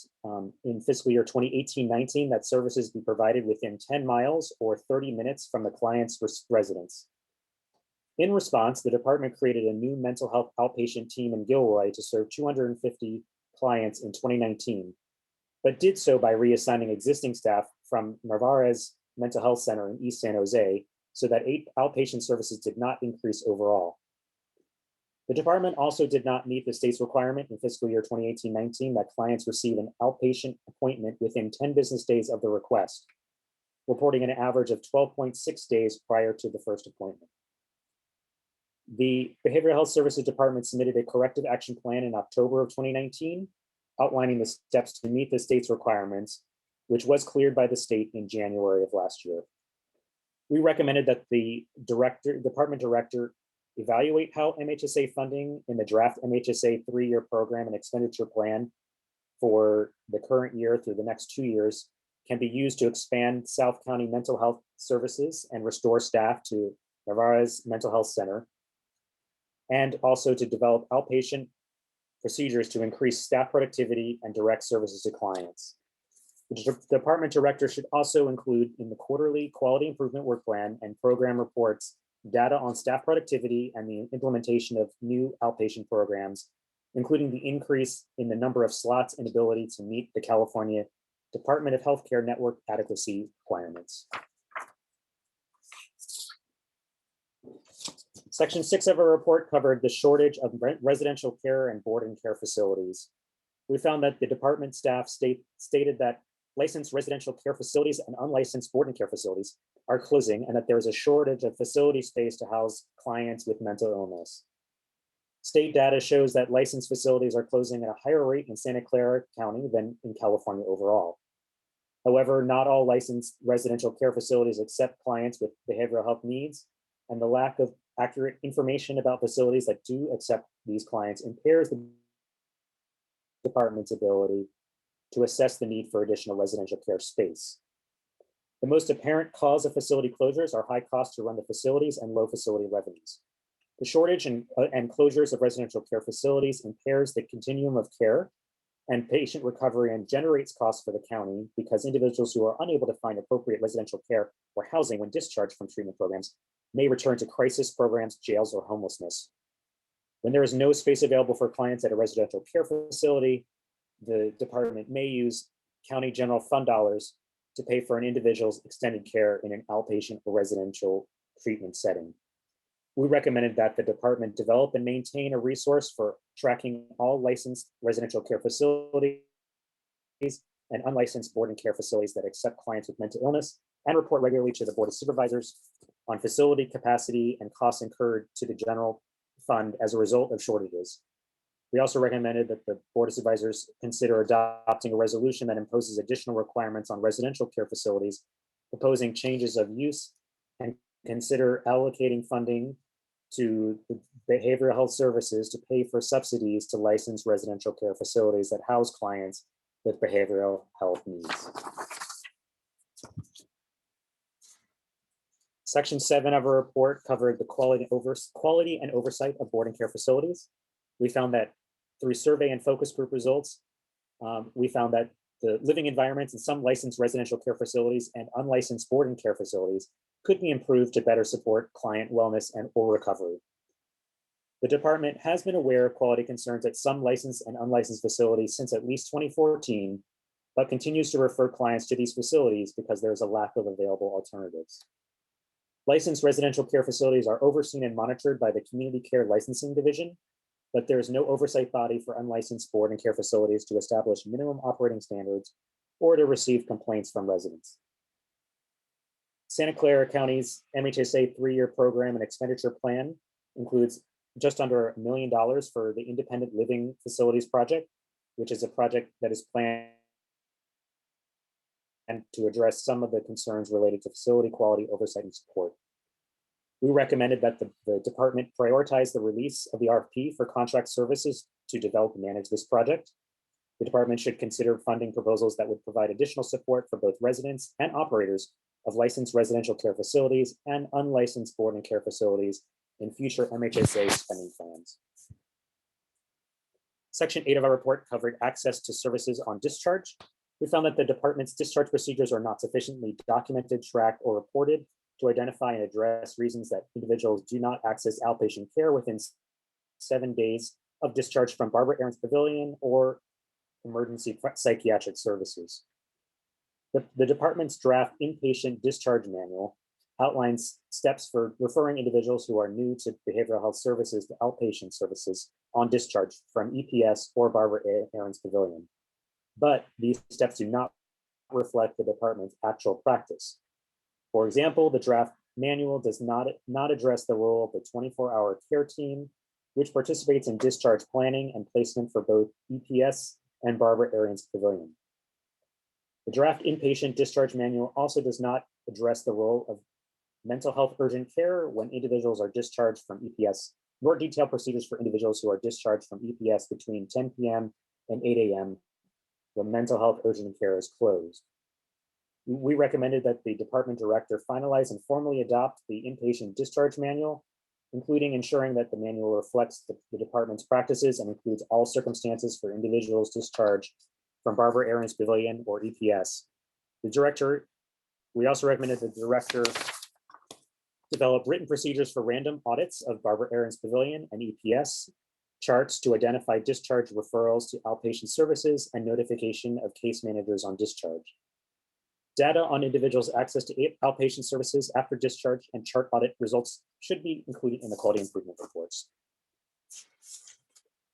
in fiscal year 2018-19 that services be provided within 10 miles or 30 minutes from the client's residence. In response, the department created a new mental health outpatient team in Gilroy to serve 250 clients in 2019, but did so by reassigning existing staff from Narvaez Mental Health Center in East San Jose, so that outpatient services did not increase overall. The department also did not meet the state's requirement in fiscal year 2018-19 that clients receive an outpatient appointment within 10 business days of the request, reporting an average of 12.6 days prior to the first appointment. The Behavioral Health Services Department submitted a corrective action plan in October of 2019, outlining the steps to meet the state's requirements, which was cleared by the state in January of last year. We recommended that the department director evaluate how MHSA funding in the draft MHSA 3-year program and expenditure plan for the current year through the next 2 years can be used to expand South County mental health services and restore staff to Narvaez Mental Health Center, and also to develop outpatient procedures to increase staff productivity and direct services to clients. The department director should also include in the quarterly quality improvement work plan and program reports data on staff productivity and the implementation of new outpatient programs, including the increase in the number of slots and ability to meet the California Department of Healthcare network adequacy requirements. Section 6 of our report covered the shortage of residential care and boarding care facilities. We found that the department staff stated that licensed residential care facilities and unlicensed boarding care facilities are closing, and that there is a shortage of facility space to house clients with mental illness. State data shows that licensed facilities are closing at a higher rate in Santa Clara County than in California overall. However, not all licensed residential care facilities accept clients with behavioral health needs, and the lack of accurate information about facilities that do accept these clients impairs the department's ability to assess the need for additional residential care space. The most apparent cause of facility closures are high costs to run the facilities and low facility revenues. The shortage and closures of residential care facilities impairs the continuum of care and patient recovery and generates costs for the county because individuals who are unable to find appropriate residential care or housing when discharged from treatment programs may return to crisis programs, jails, or homelessness. When there is no space available for clients at a residential care facility, the department may use county general fund dollars to pay for an individual's extended care in an outpatient or residential treatment setting. We recommended that the department develop and maintain a resource for tracking all licensed residential care facilities and unlicensed board and care facilities that accept clients with mental illness and report regularly to the Board of Supervisors on facility capacity and costs incurred to the general fund as a result of shortages. We also recommended that the Board of Supervisors consider adopting a resolution that imposes additional requirements on residential care facilities, proposing changes of use, and consider allocating funding to the behavioral health services to pay for subsidies to licensed residential care facilities that house clients with behavioral health needs. Section 7 of our report covered the quality and oversight of board and care facilities. We found that through survey and focus group results, we found that the living environments in some licensed residential care facilities and unlicensed board and care facilities could be improved to better support client wellness and or recovery. The department has been aware of quality concerns at some licensed and unlicensed facilities since at least 2014, but continues to refer clients to these facilities because there is a lack of available alternatives. Licensed residential care facilities are overseen and monitored by the Community Care Licensing Division, but there is no oversight body for unlicensed board and care facilities to establish minimum operating standards or to receive complaints from residents. Santa Clara County's MHSA 3-year program and expenditure plan includes just under $1 million for the Independent Living Facilities Project, which is a project that is planned to address some of the concerns related to facility quality, oversight, and support. We recommended that the department prioritize the release of the RFP for contract services to develop and manage this project. The department should consider funding proposals that would provide additional support for both residents and operators of licensed residential care facilities and unlicensed board and care facilities in future MHSA spending plans. Section 8 of our report covered access to services on discharge. We found that the department's discharge procedures are not sufficiently documented, tracked, or reported to identify and address reasons that individuals do not access outpatient care within 7 days of discharge from Barbara Aarons Pavilion or emergency psychiatric services. The department's draft inpatient discharge manual outlines steps for referring individuals who are new to behavioral health services to outpatient services on discharge from EPS or Barbara Aarons Pavilion. But these steps do not reflect the department's actual practice. For example, the draft manual does not address the role of the 24-hour care team, which participates in discharge planning and placement for both EPS and Barbara Aarons Pavilion. The draft inpatient discharge manual also does not address the role of mental health urgent care when individuals are discharged from EPS, nor detail procedures for individuals who are discharged from EPS between 10 p.m. and 8 a.m. when mental health urgent care is closed. We recommended that the department director finalize and formally adopt the inpatient discharge manual, including ensuring that the manual reflects the department's practices and includes all circumstances for individuals discharged from Barbara Aarons Pavilion or EPS. We also recommended the director develop written procedures for random audits of Barbara Aarons Pavilion and EPS, charts to identify discharge referrals to outpatient services, and notification of case managers on discharge. Data on individuals' access to outpatient services after discharge and chart audit results should be included in the quality improvement reports.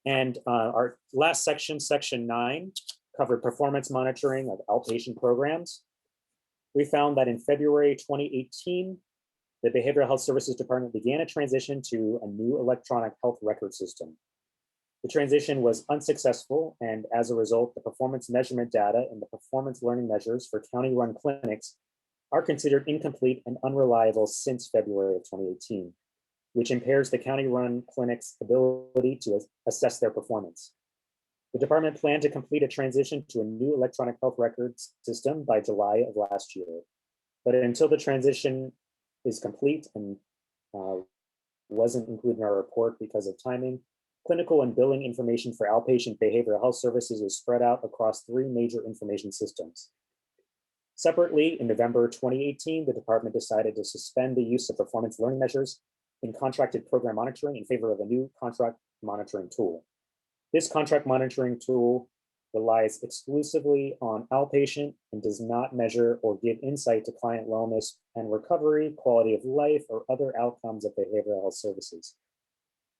And our last section, section 9, covered performance monitoring of outpatient programs. We found that in February 2018, the Behavioral Health Services Department began a transition to a new electronic health record system. The transition was unsuccessful, and as a result, the performance measurement data and the performance learning measures for county-run clinics are considered incomplete and unreliable since February of 2018, which impairs the county-run clinic's ability to assess their performance. The department planned to complete a transition to a new electronic health records system by July of last year. But until the transition is complete and wasn't included in our report because of timing, clinical and billing information for outpatient behavioral health services is spread out across 3 major information systems. Separately, in November 2018, the department decided to suspend the use of performance learning measures in contracted program monitoring in favor of a new contract monitoring tool. This contract monitoring tool relies exclusively on outpatient and does not measure or give insight to client wellness and recovery, quality of life, or other outcomes of behavioral health services.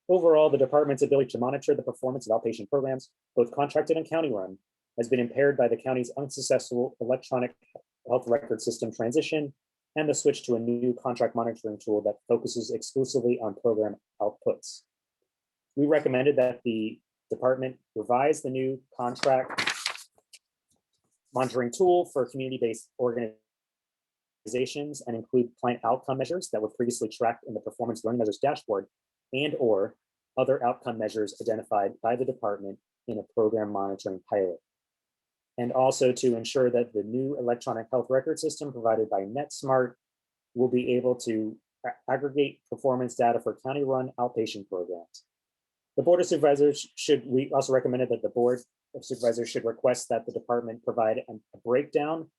Overall, the department's ability to monitor the performance of outpatient programs, both contracted and county-run, has been impaired by the county's unsuccessful electronic health record system transition and the switch to a new contract monitoring tool that focuses exclusively on program outputs. We recommended that the department revise the new contract monitoring tool for community-based organizations and include client outcome measures that were previously tracked in the performance learning measures dashboard and/or other outcome measures identified by the department in a program monitoring pilot. And also to ensure that the new electronic health record system provided by NetSmart will be able to aggregate performance data for county-run outpatient programs. The Board of Supervisors we also recommended that the Board of Supervisors should request that the department provide a breakdown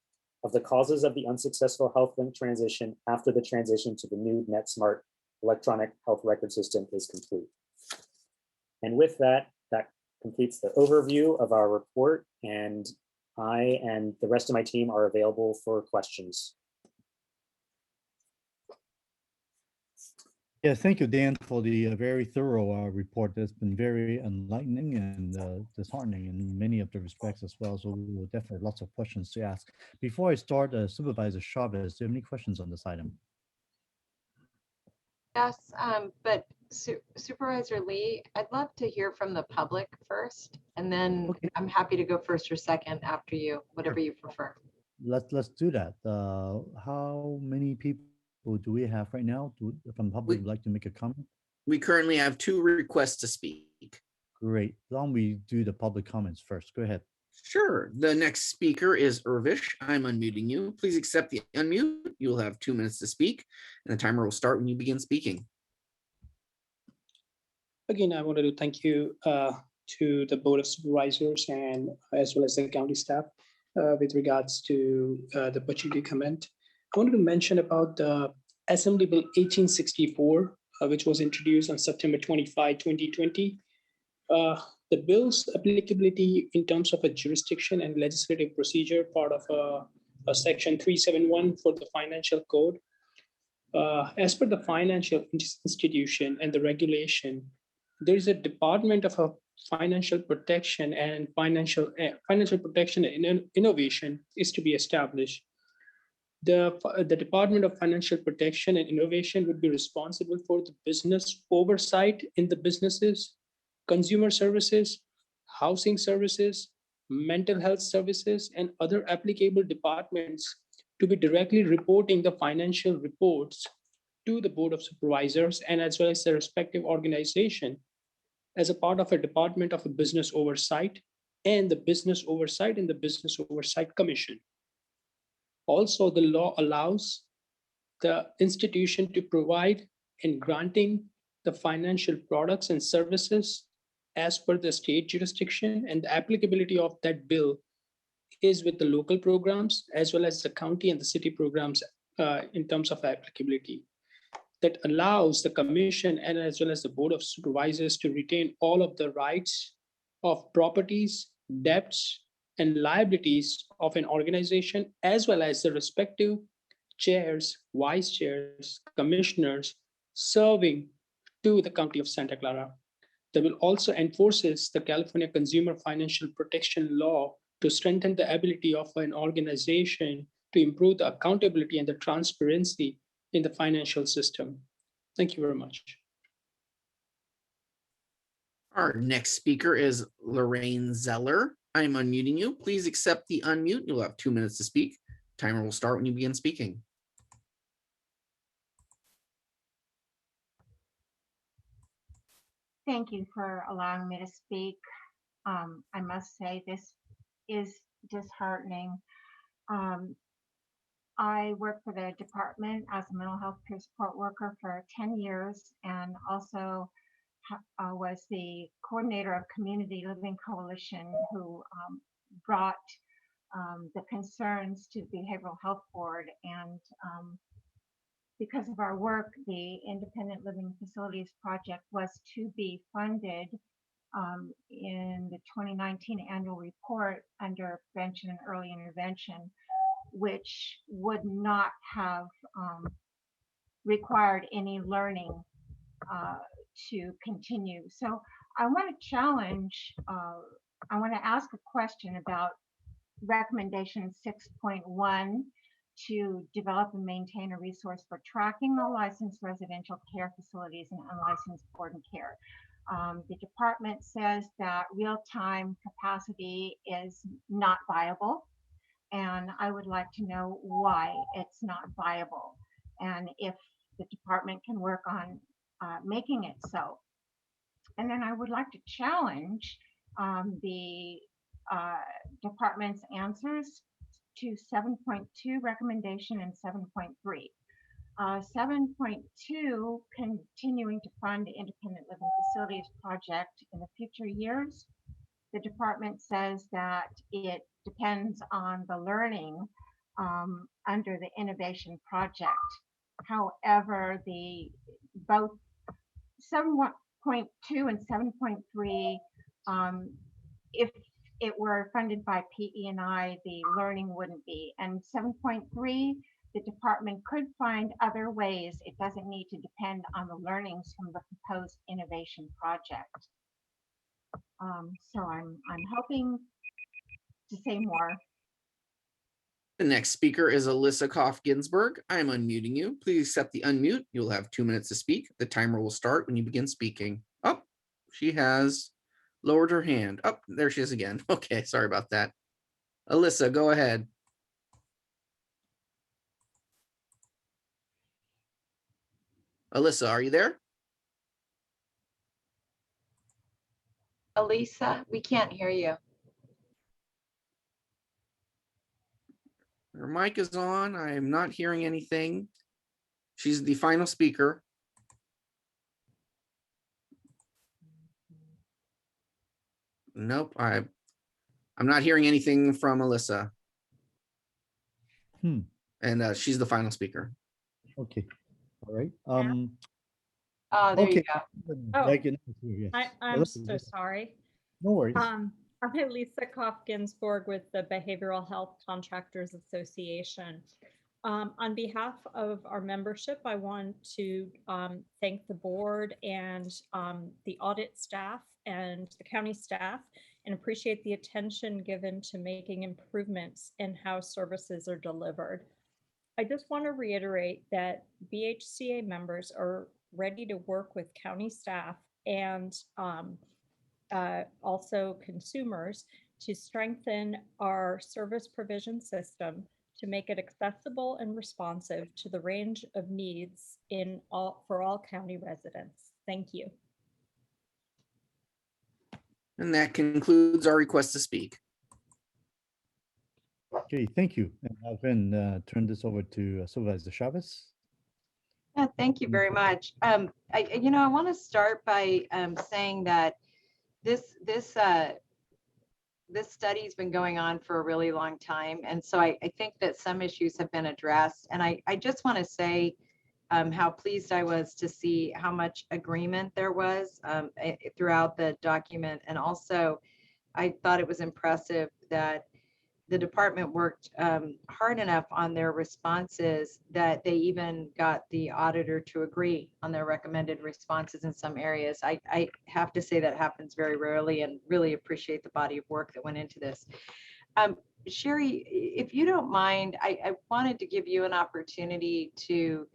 of the causes of the unsuccessful HealthLink transition after the transition to the new NetSmart electronic health record system is complete. And with that, that completes the overview of our report, and I and the rest of my team are available for questions. Yeah, thank you, Dan, for the very thorough report. That's been very enlightening and disheartening in many of the respects as well. So we will definitely have lots of questions to ask. Before I start, Supervisor Chavez, do you have any questions on this item? Yes, but Supervisor Lee, I'd love to hear from the public first, and then I'm happy to go first or second after you, whatever you prefer. Let's do that. How many people do we have right now? From the public would like to make a comment? We currently have 2 requests to speak. Great. Why don't we do the public comments first? Go ahead. Sure. The next speaker is Irvish. I'm unmuting you. Please accept the unmute. You will have 2 minutes to speak, and the timer will start when you begin speaking. Again, I wanted to thank you to the Board of Supervisors and as well as the county staff with regards to the budgetary comment. I wanted to mention about the Assembly Bill 1864, which was introduced on September 25, 2020. The bill's applicability in terms of a jurisdiction and legislative procedure, part of a section 371 for the financial code. As per the financial institution and the regulation, there is a Department of Financial Protection and Financial Protection and Innovation is to be established. The Department of Financial Protection and Innovation would be responsible for the business oversight in the businesses, consumer services, housing services, mental health services, and other applicable departments to be directly reporting the financial reports to the Board of Supervisors and as well as the respective organization as a part of a Department of Business Oversight and the Business Oversight and the Business Oversight Commission. Also, the law allows the institution to provide in granting the financial products and services as per the state jurisdiction, and the applicability of that bill is with the local programs as well as the county and the city programs in terms of applicability. That allows the commission and as well as the Board of Supervisors to retain all of the rights of properties, debts, and liabilities of an organization, as well as the respective chairs, vice chairs, commissioners serving to the County of Santa Clara. The bill also enforces the California Consumer Financial Protection Law to strengthen the ability of an organization to improve the accountability and the transparency in the financial system. Thank you very much. Our next speaker is Lorraine Zeller. I'm unmuting you. Please accept the unmute. You'll have 2 minutes to speak. Timer will start when you begin speaking. Thank you for allowing me to speak. I must say this is disheartening. I worked for the department as a mental health peer support worker for 10 years and also was the coordinator of Community Living Coalition who brought the concerns to the Behavioral Health Board. And because of our work, the Independent Living Facilities Project was to be funded in the 2019 annual report under prevention and early intervention, which would not have required any learning to continue. So I want to challenge, I want to ask a question about recommendation 6.1 to develop and maintain a resource for tracking all licensed residential care facilities and unlicensed board and care. The department says that real-time capacity is not viable, and I would like to know why it's not viable and if the department can work on making it so. And then I would like to challenge the department's answers to 7.2 recommendation and 7.3. 7.2, continuing to fund the Independent Living Facilities Project in the future years. The department says that it depends on the learning under the innovation project. However, both 7.2 and 7.3, if it were funded by PE&I, the learning wouldn't be. And 7.3, the department could find other ways. It doesn't need to depend on the learnings from the proposed innovation project. So I'm hoping to say more. The next speaker is Alyssa Koff Ginsburg. I am unmuting you. Please accept the unmute. You'll have 2 minutes to speak. The timer will start when you begin speaking. Oh, she has lowered her hand. Oh, there she is again. Okay, sorry about that. Alyssa, go ahead. Alyssa, are you there? Elisa, we can't hear you. Her mic is on. I am not hearing anything. She's the final speaker. Nope, I'm not hearing anything from Alyssa. And she's the final speaker. Okay, all right. Oh, there you Okay. go. Oh. Megan, yes. I'm Alyssa, so sorry. No worries. I'm Lisa Koff Ginsburg with the Behavioral Health Contractors Association. On behalf of our membership, I want to thank the board and the audit staff and the county staff, and appreciate the attention given to making improvements in how services are delivered. I just want to reiterate that BHCA members are ready to work with county staff and also consumers to strengthen our service provision system to make it accessible and responsive to the range of needs for all county residents. Thank you. And that concludes our request to speak. Okay, thank you. And I'll then turn this over to Supervisor Chavez. Yeah, thank you very much. I want to start by saying that this study's been going on for a really long time. And so I think that some issues have been addressed. And I just want to say how pleased I was to see how much agreement there was throughout the document. And also, I thought it was impressive that the department worked hard enough on their responses that they even got the auditor to agree on their recommended responses in some areas. I have to say that happens very rarely, and really appreciate the body of work that went into this. Sherry, if you don't mind, I wanted to give you an opportunity to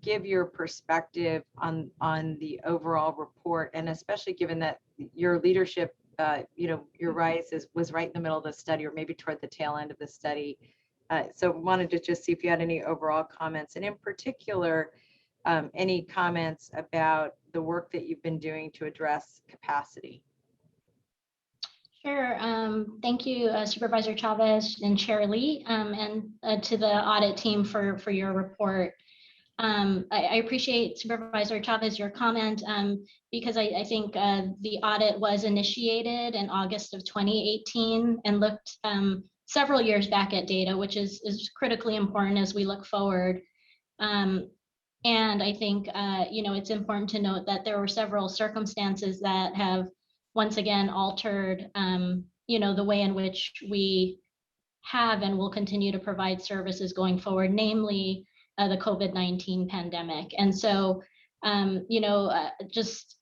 give your perspective on the overall report, and especially given that your leadership, your rise was right in the middle of the study, or maybe toward the tail end of the study. So wanted to just see if you had any overall comments, and in particular, any comments about the work that you've been doing to address capacity. Sure. Thank you, Supervisor Chavez and Chair Lee, and to the audit team for your report. I appreciate Supervisor Chavez, your comment, because I think the audit was initiated in August of 2018 and looked several years back at data, which is critically important as we look forward. And I think, it's important to note that there were several circumstances that have once again altered, the way in which we have and will continue to provide services going forward, namely the COVID-19 pandemic. And so, just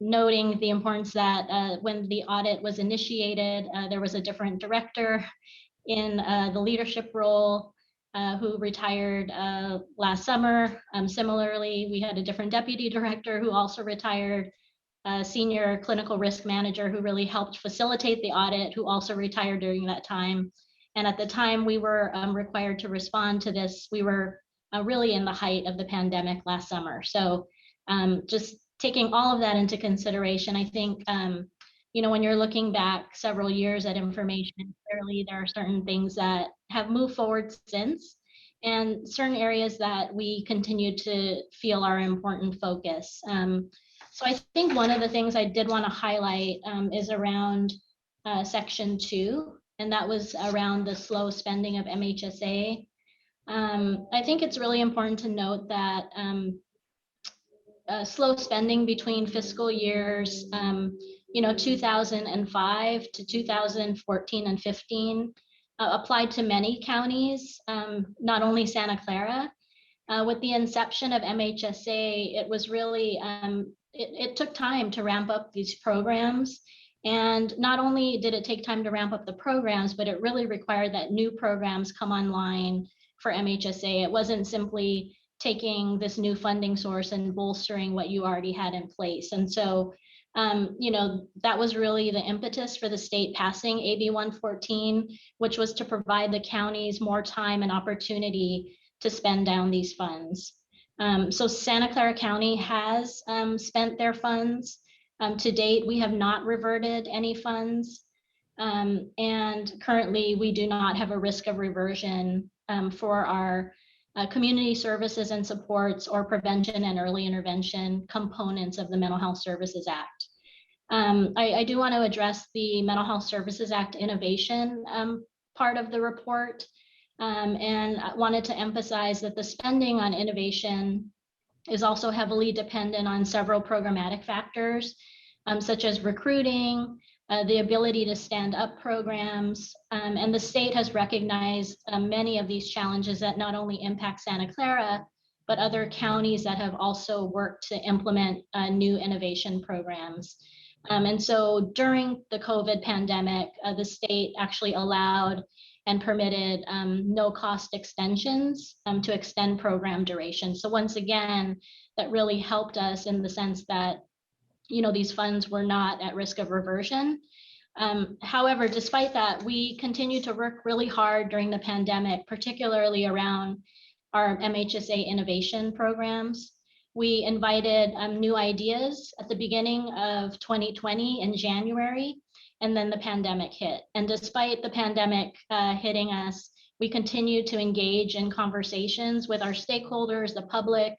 noting the importance that when the audit was initiated, there was a different director in the leadership role who retired last summer. Similarly, we had a different deputy director who also retired, a senior clinical risk manager who really helped facilitate the audit, who also retired during that time. And at the time we were required to respond to this, we were really in the height of the pandemic last summer. So just taking all of that into consideration, I think, when you're looking back several years at information, clearly there are certain things that have moved forward since, and certain areas that we continue to feel are important focus. So I think one of the things I did want to highlight is around section 2, and that was around the slow spending of MHSA. I think it's really important to note that slow spending between fiscal years 2005 to 2014 and 15 applied to many counties, not only Santa Clara. With the inception of MHSA, it was really, it took time to ramp up these programs. And not only did it take time to ramp up the programs, but it really required that new programs come online for MHSA. It wasn't simply taking this new funding source and bolstering what you already had in place. And so, that was really the impetus for the state passing AB 114, which was to provide the counties more time and opportunity to spend down these funds. So Santa Clara County has spent their funds. To date, we have not reverted any funds. And currently, we do not have a risk of reversion for our community services and supports or prevention and early intervention components of the Mental Health Services Act. I do want to address the Mental Health Services Act innovation part of the report. And I wanted to emphasize that the spending on innovation is also heavily dependent on several programmatic factors, such as recruiting, the ability to stand up programs, and the state has recognized many of these challenges that not only impact Santa Clara, but other counties that have also worked to implement new innovation programs. And so during the COVID pandemic, the state actually allowed and permitted no-cost extensions to extend program duration. So once again, that really helped us in the sense that, these funds were not at risk of reversion. However, despite that, we continued to work really hard during the pandemic, particularly around our MHSA innovation programs. We invited new ideas at the beginning of 2020 in January, and then the pandemic hit. And despite the pandemic hitting us, we continued to engage in conversations with our stakeholders, the public,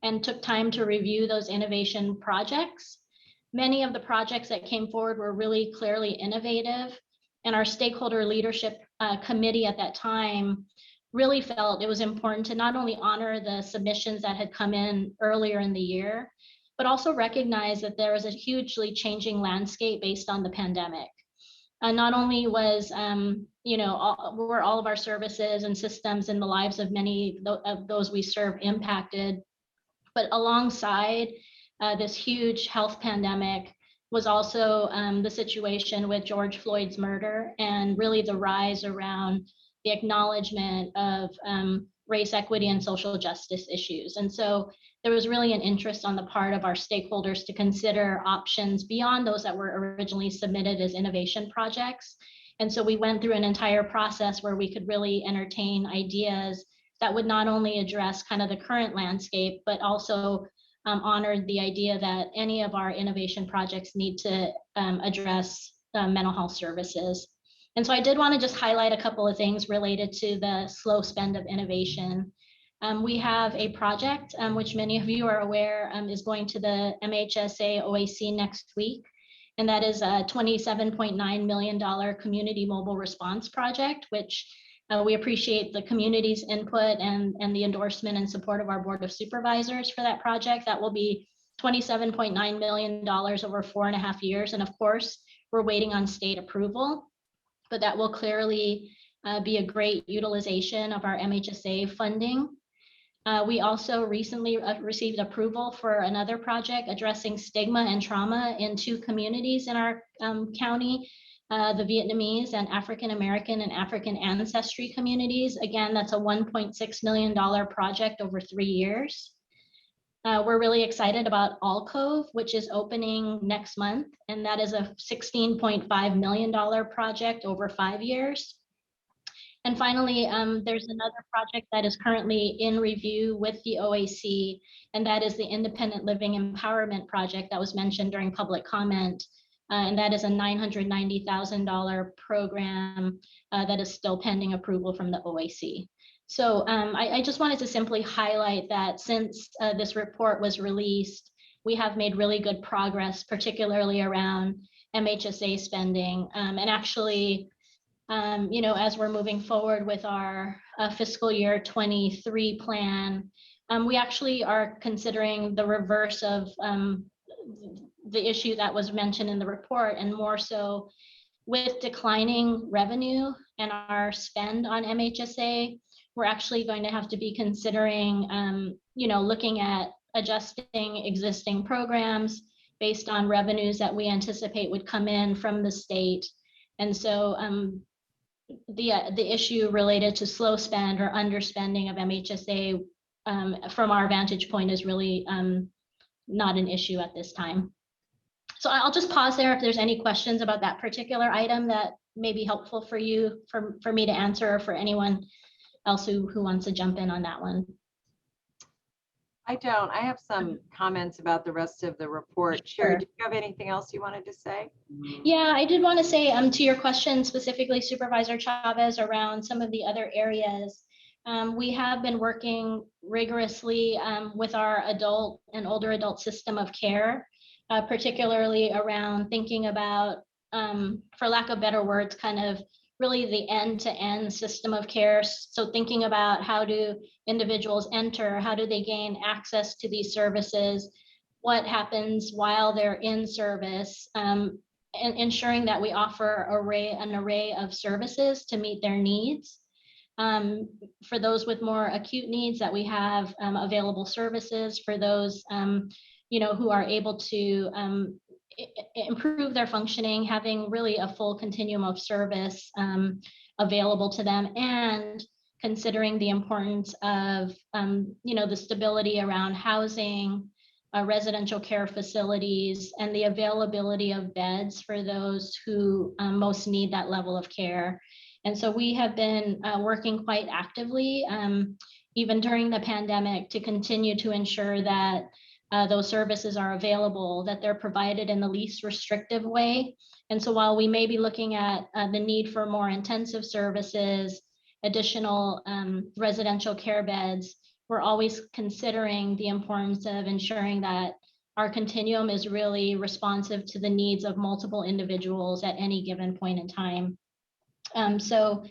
and took time to review those innovation projects. Many of the projects that came forward were really clearly innovative, and our stakeholder leadership committee at that time really felt it was important to not only honor the submissions that had come in earlier in the year, but also recognize that there was a hugely changing landscape based on the pandemic. Not only was, were all of our services and systems and the lives of many of those we serve impacted, but alongside this huge health pandemic was also the situation with George Floyd's murder and really the rise around the acknowledgement of race, equity, and social justice issues. And so there was really an interest on the part of our stakeholders to consider options beyond those that were originally submitted as innovation projects And so we went through an entire process where we could really entertain ideas that would not only address kind of the current landscape, but also honored the idea that any of our innovation projects need to address mental health services. And so I did want to just highlight a couple of things related to the slow spend of innovation. We have a project, which many of you are aware is going to the MHSA OAC next week. And that is a $27.9 million community mobile response project, which we appreciate the community's input and the endorsement and support of our Board of Supervisors for that project. That will be $27.9 million over 4.5 years. And of course, we're waiting on state approval, but that will clearly be a great utilization of our MHSA funding. We also recently received approval for another project addressing stigma and trauma in 2 communities in our county, the Vietnamese and African American and African ancestry communities. Again, that's a $1.6 million project over 3 years. We're really excited about Alcove, which is opening next month, and that is a $16.5 million project over 5 years. And finally, there's another project that is currently in review with the OAC, and that is the Independent Living Empowerment Project that was mentioned during public comment. And that is a $990,000 program that is still pending approval from the OAC. So I just wanted to simply highlight that since this report was released, we have made really good progress, particularly around MHSA spending. And actually, you know, as we're moving forward with our fiscal year 23 plan, we actually are considering the reverse of the issue that was mentioned in the report, and more so with declining revenue and our spend on MHSA, we're actually going to have to be considering, you know, looking at adjusting existing programs based on revenues that we anticipate would come in from the state. And so the issue related to slow spend or underspending of MHSA from our vantage point is really not an issue at this time. So I'll just pause there if there's any questions about that particular item that may be helpful for you, for me to answer, or for anyone else who wants to jump in on that one. I don't. I have some comments about the rest of the report. Sherry, Sure. do you have anything else you wanted to say? Yeah, I did want to say to your question specifically, Supervisor Chavez, around some of the other areas. We have been working rigorously with our adult and older adult system of care, particularly around thinking about, for lack of better words, kind of really the end-to-end system of care. So thinking about how do individuals enter, how do they gain access to these services, what happens while they're in service, and ensuring that we offer an array of services to meet their needs. For those with more acute needs, that we have available services for those you know, who are able to improve their functioning, having really a full continuum of service available to them, and considering the importance of you know, the stability around housing, residential care facilities, and the availability of beds for those who most need that level of care. And so we have been working quite actively, even during the pandemic, to continue to ensure that those services are available, that they're provided in the least restrictive way. And so while we may be looking at the need for more intensive services, additional residential care beds, we're always considering the importance of ensuring that our continuum is really responsive to the needs of multiple individuals at any given point in time. So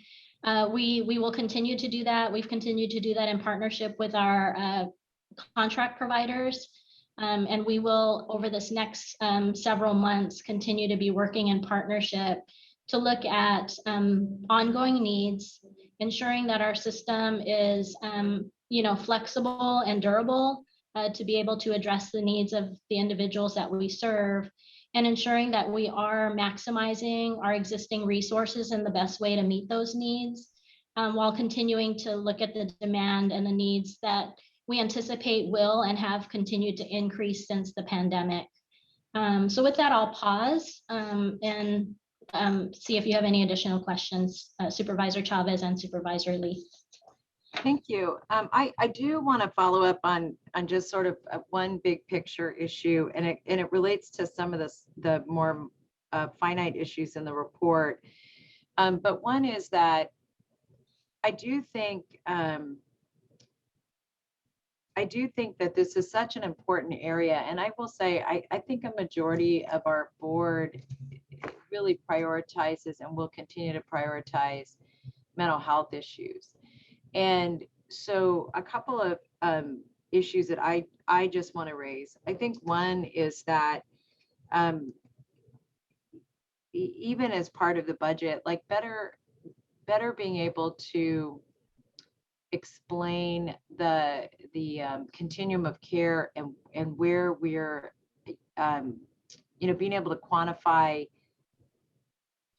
we will continue to do that. We've continued to do that in partnership with our contract providers. And we will, over this next several months, continue to be working in partnership to look at ongoing needs, ensuring that our system is you know, flexible and durable to be able to address the needs of the individuals that we serve, and ensuring that we are maximizing our existing resources in the best way to meet those needs, while continuing to look at the demand and the needs that we anticipate will and have continued to increase since the pandemic. So with that, I'll pause and see if you have any additional questions, Supervisor Chavez and Supervisor Lee. Thank you. I do want to follow up on just sort of one big picture issue, and it relates to some of the more finite issues in the report. But one is that I do think that this is such an important area, and I will say I think a majority of our board really prioritizes and will continue to prioritize mental health issues. And so a couple of issues that I just want to raise. I think one is that even as part of the budget, like better being able to explain the continuum of care and where we're being able to quantify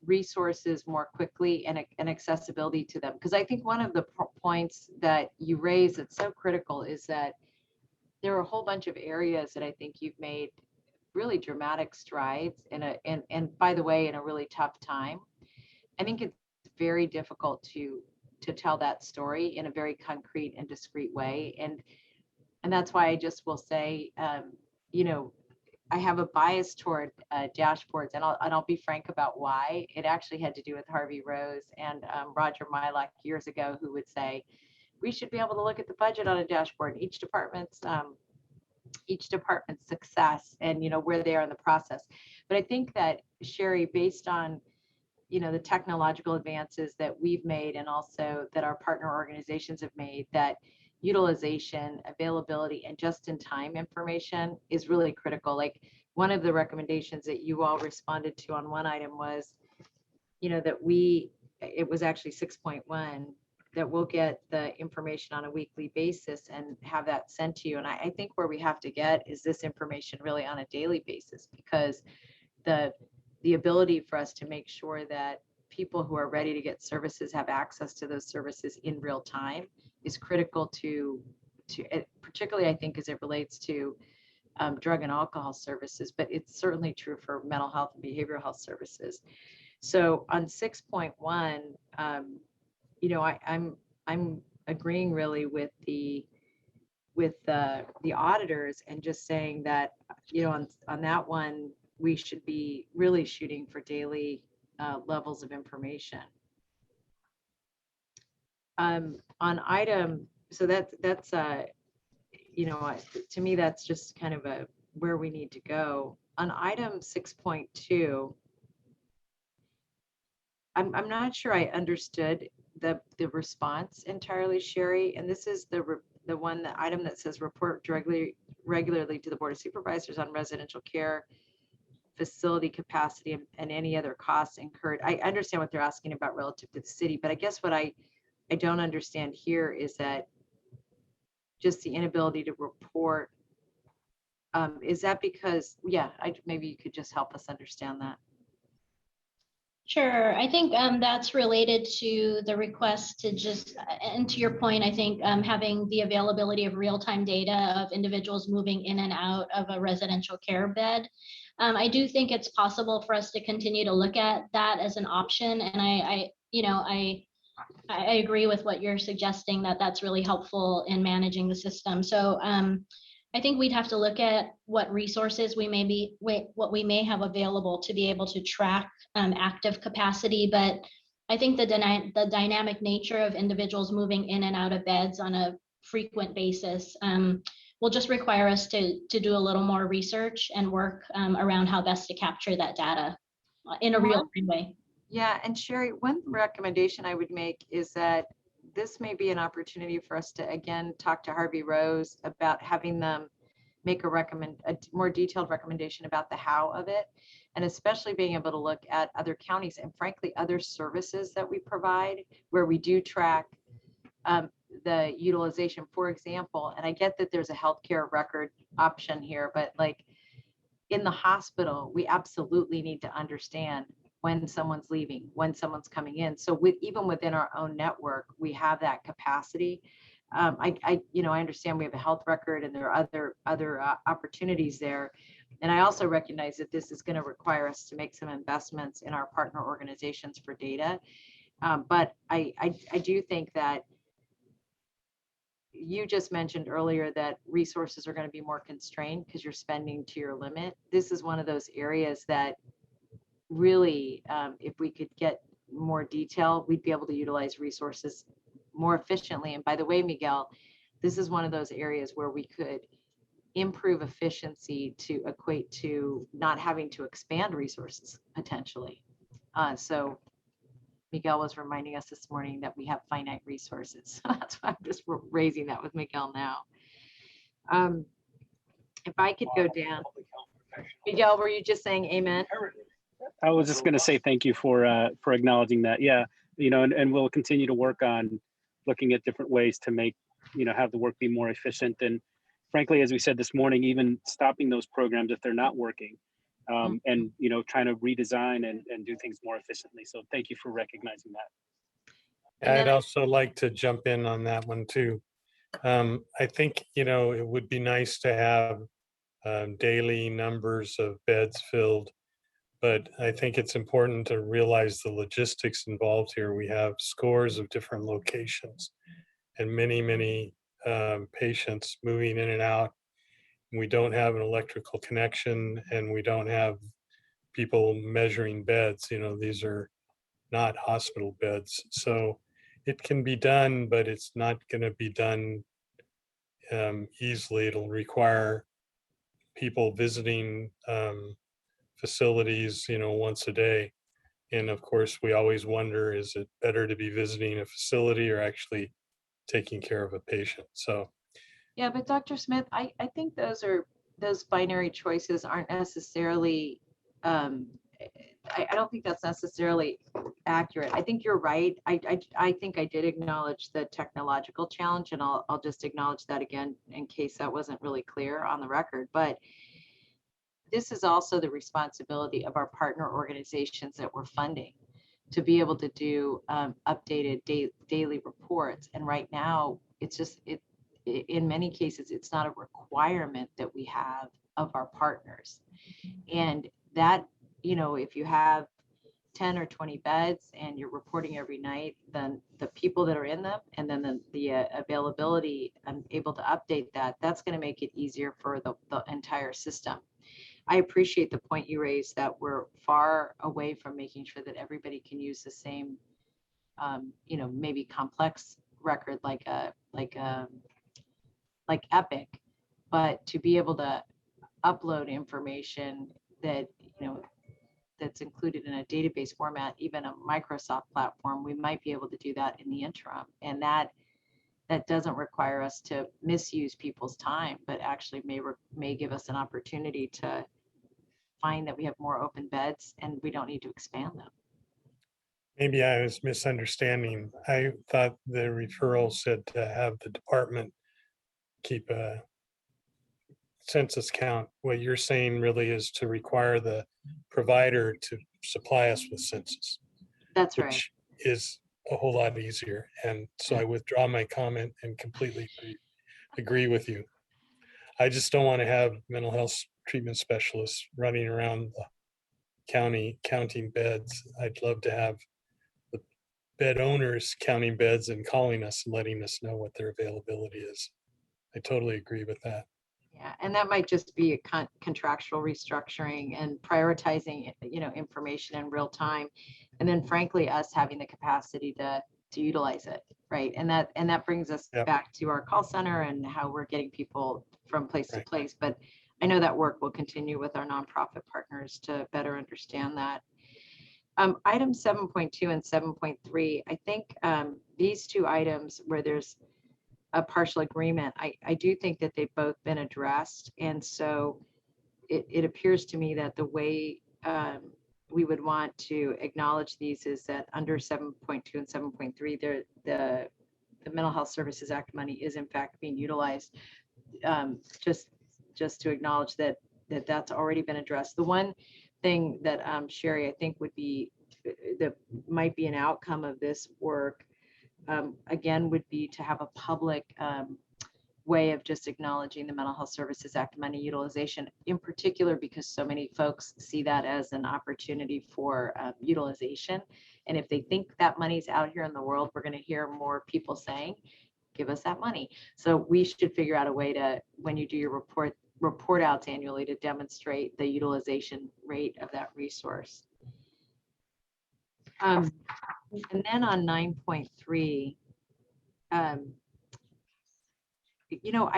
resources more quickly and accessibility to them. Because I think one of the points that you raise that's so critical is that there are a whole bunch of areas that I think you've made really dramatic strides and by the way, in a really tough time. I think it's very difficult to tell that story in a very concrete and discrete way. And that's why I just will say, I have a bias toward dashboards, and I'll be frank about why. It actually had to do with Harvey Rose and Roger Milak years ago, who would say we should be able to look at the budget on a dashboard, each department's success, and where they are in the process. But I think that, Sherry, based on the technological advances that we've made and also that our partner organizations have made, that utilization, availability, and just-in-time information is really critical. Like one of the recommendations that you all responded to on one item was, that it was actually 6.1, that we'll get the information on a weekly basis and have that sent to you. And I think where we have to get is this information really on a daily basis, because the ability for us to make sure that people who are ready to get services have access to those services in real time is critical to particularly, I think, as it relates to drug and alcohol services, but it's certainly true for mental health and behavioral health services. So on 6.1, I'm agreeing really with the auditors and just saying that, on that one, we should be really shooting for daily levels of information. On item, so that's to me, that's just kind of where we need to go. On item 6.2, I'm not sure I understood the response entirely, Sherry. And this is the item that says report regularly to the Board of Supervisors on residential care facility capacity and any other costs incurred. I understand what they're asking about relative to the city, but I guess what I don't understand here is that just the inability to report. Is that because, maybe you could just help us understand that. Sure. I think that's related to the request to just, and to your point, I think having the availability of real-time data of individuals moving in and out of a residential care bed. I do think it's possible for us to continue to look at that as an option. And I agree with what you're suggesting, that that's really helpful in managing the system. So I think we'd have to look at what resources what we may have available to be able to track active capacity. But I think the dynamic nature of individuals moving in and out of beds on a frequent basis will just require us to do a little more research and work around how best to capture that data in a real-time way. Yeah, and Sherry, one recommendation I would make is that this may be an opportunity for us to, again, talk to Harvey Rose about having them make a more detailed recommendation about the how of it, and especially being able to look at other counties and frankly, other services that we provide where we do track the utilization, for example. And I get that there's a healthcare record option here, but like in the hospital, we absolutely need to understand when someone's leaving, when someone's coming in. So even within our own network, we have that capacity. I understand we have a health record and there are other opportunities there. And I also recognize that this is going to require us to make some investments in our partner organizations for data. But I do think that you just mentioned earlier that resources are going to be more constrained because you're spending to your limit. This is one of those areas that really, if we could get more detail, we'd be able to utilize resources more efficiently. And by the way, Miguel, this is one of those areas where we could improve efficiency to equate to not having to expand resources potentially. So Miguel was reminding us this morning that we have finite resources. That's why I'm just raising that with Miguel now. If I could go down. Miguel, were you just saying amen? I was just going to say thank you for acknowledging that. Yeah, and we'll continue to work on looking at different ways to make, have the work be more efficient. And frankly, as we said this morning, even stopping those programs if they're not working, and trying to redesign and do things more efficiently. So thank you for recognizing that. I'd also like to jump in on that one too. I think, it would be nice to have daily numbers of beds filled, but I think it's important to realize the logistics involved here. We have scores of different locations and many patients moving in and out. We don't have an electrical connection and we don't have people measuring beds. These are not hospital beds. So it can be done, but it's not going to be done easily. It'll require people visiting facilities, once a day. And of course, we always wonder, is it better to be visiting a facility or actually taking care of a patient? So yeah, but Dr. Smith, I think those binary choices aren't necessarily, I don't think that's necessarily accurate. I think you're right. I think I did acknowledge the technological challenge, and I'll just acknowledge that again in case that wasn't really clear on the record. But this is also the responsibility of our partner organizations that we're funding to be able to do updated daily reports. And right now, it's just, in many cases, it's not a requirement that we have of our partners. And that, if you have 10 or 20 beds and you're reporting every night, then the people that are in them and then the availability and able to update that's going to make it easier for the entire system. I appreciate the point you raised that we're far away from making sure that everybody can use the same, maybe complex record like Epic, but to be able to upload information that, that's included in a database format, even a Microsoft platform, we might be able to do that in the interim. And that doesn't require us to misuse people's time, but actually may give us an opportunity to find that we have more open beds and we don't need to expand them. maybe I was misunderstanding. I thought the referral said to have the department keep a census count. What you're saying really is to require the provider to supply us with census. That's right. Which is a whole lot easier. And so I withdraw my comment and completely agree with you. I just don't want to have mental health treatment specialists running around the county counting beds. I'd love to have the bed owners counting beds and calling us and letting us know what their availability is. I totally agree with that. Yeah, and that might just be a contractual restructuring and prioritizing, information in real time, and then frankly, us having the capacity to utilize it, right? And that brings us back to our call center and how we're getting people from place to place. But I know that work will continue with our nonprofit partners to better understand that. Item 7.2 and 7.3, I think these two items where there's a partial agreement, I do think that they've both been addressed. And so it appears to me that the way we would want to acknowledge these is that under 7.2 and 7.3, the Mental Health Services Act money is in fact being utilized. Just to acknowledge that's already been addressed. The one thing that Sherry, I think that might be an outcome of this work again, would be to have a public way of just acknowledging the Mental Health Services Act money utilization, in particular because so many folks see that as an opportunity for utilization. And if they think that money's out here in the world, we're going to hear more people saying, give us that money. So we should figure out a way to, when you do your report outs annually, to demonstrate the utilization rate of that resource. And then on 9.3, you know,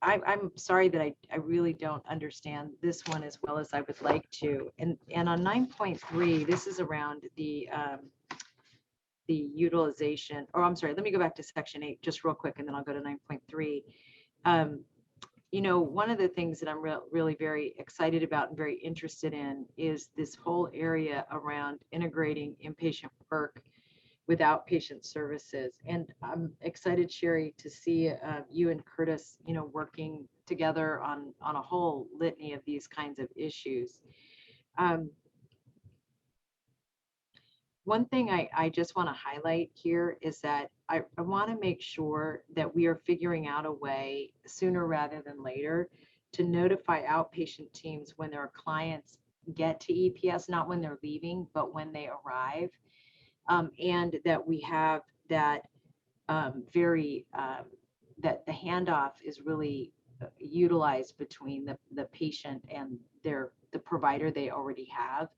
I'm sorry that I really don't understand this one as well as I would like to. And on 9.3, this is around the utilization, or I'm sorry, let me go back to section 8 just real quick, and then I'll go to 9.3. You know, one of the things that I'm really very excited about and very interested in is this whole area around integrating inpatient work with outpatient services. And I'm excited, Sherry, to see you and Curtis, you know, working together on a whole litany of these kinds of issues. One thing I just want to highlight here is that I want to make sure that we are figuring out a way sooner rather than later to notify outpatient teams when their clients get to EPS, not when they're leaving, but when they arrive. And that we have that that the handoff is really utilized between the patient and the provider they already have,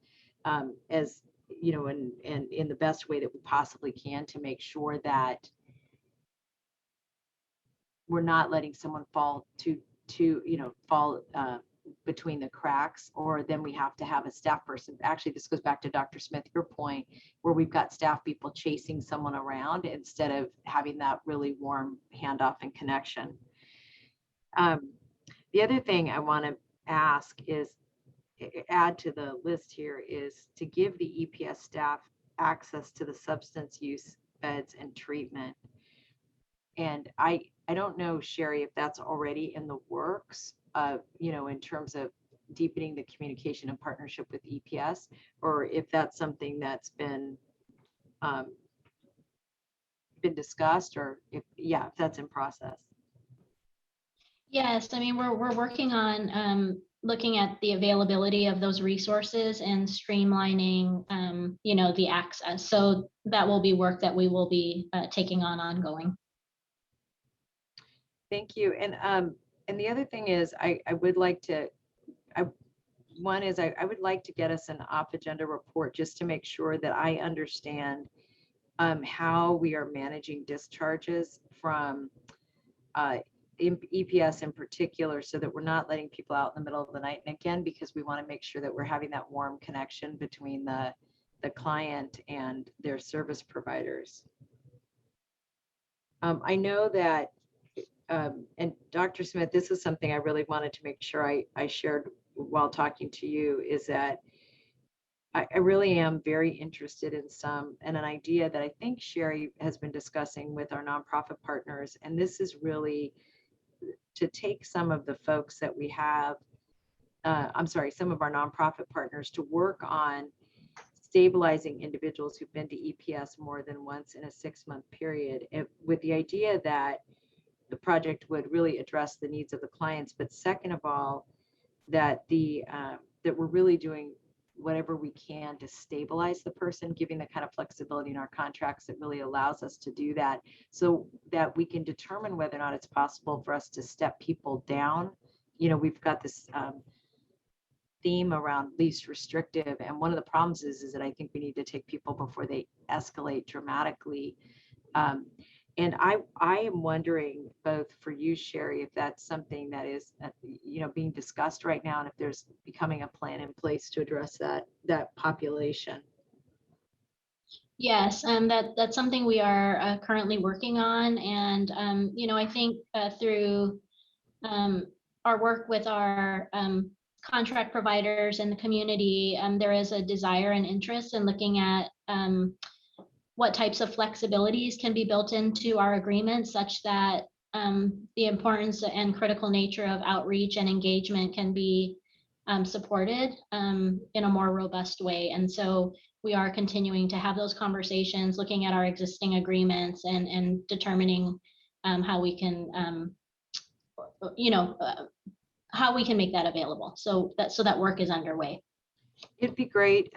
as you know, and in the best way that we possibly can, to make sure that we're not letting someone fall between the cracks, or then we have to have a staff person. Actually, this goes back to Dr. Smith, your point, where we've got staff people chasing someone around instead of having that really warm handoff and connection. The other thing I want to ask is, add to the list here, is to give the EPS staff access to the substance use beds and treatment. And I don't know, Sherry, if that's already in the works, you know, in terms of deepening the communication and partnership with EPS, or if that's something that's been discussed, or if that's in process. Yes, I mean, we're working on looking at the availability of those resources and streamlining, you know, the access. So that will be work that we will be taking on ongoing. Thank you. And the other thing is, I would like to, I would like to get us an off-agenda report just to make sure that I understand how we are managing discharges from EPS in particular, so that we're not letting people out in the middle of the night. And again, because we want to make sure that we're having that warm connection between the client and their service providers. I know that, and Dr. Smith, this is something I really wanted to make sure I shared while talking to you, is that I really am very interested in an idea that I think Sherry has been discussing with our nonprofit partners. And this is really to take some of the folks that we have, some of our nonprofit partners, to work on stabilizing individuals who've been to EPS more than once in a 6-month period, with the idea that the project would really address the needs of the clients, but second of all, that that we're really doing whatever we can to stabilize the person, giving the kind of flexibility in our contracts that really allows us to do that, so that we can determine whether or not it's possible for us to step people down. You know, we've got this theme around least restrictive, and one of the problems is that I think we need to take people before they escalate dramatically. And I am wondering, both for you, Sherry, if that's something that is, you know, being discussed right now, and if there's becoming a plan in place to address that population. Yes, that's something we are currently working on. And, you know, I think through our work with our contract providers and the community, there is a desire and interest in looking at what types of flexibilities can be built into our agreements, such that the importance and critical nature of outreach and engagement can be supported in a more robust way. And so we are continuing to have those conversations, looking at our existing agreements and determining how we can, how we can make that available. So that work is underway. It'd be great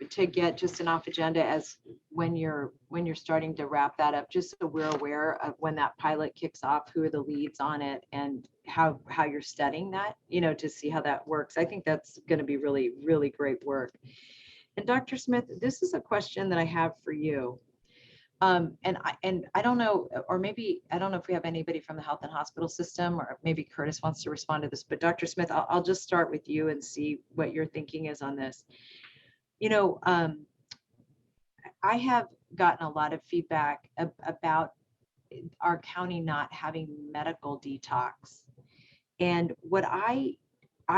to get just an off agenda as when you're starting to wrap that up, just so we're aware of when that pilot kicks off, who are the leads on it, and how you're studying that, to see how that works. I think that's going to be really, really great work. And Dr. Smith, this is a question that I have for you. And I don't know, or maybe, I don't know if we have anybody from the health and hospital system, or maybe Curtis wants to respond to this, but Dr. Smith, I'll just start with you and see what your thinking is on this. I have gotten a lot of feedback about our county not having medical detox. And what I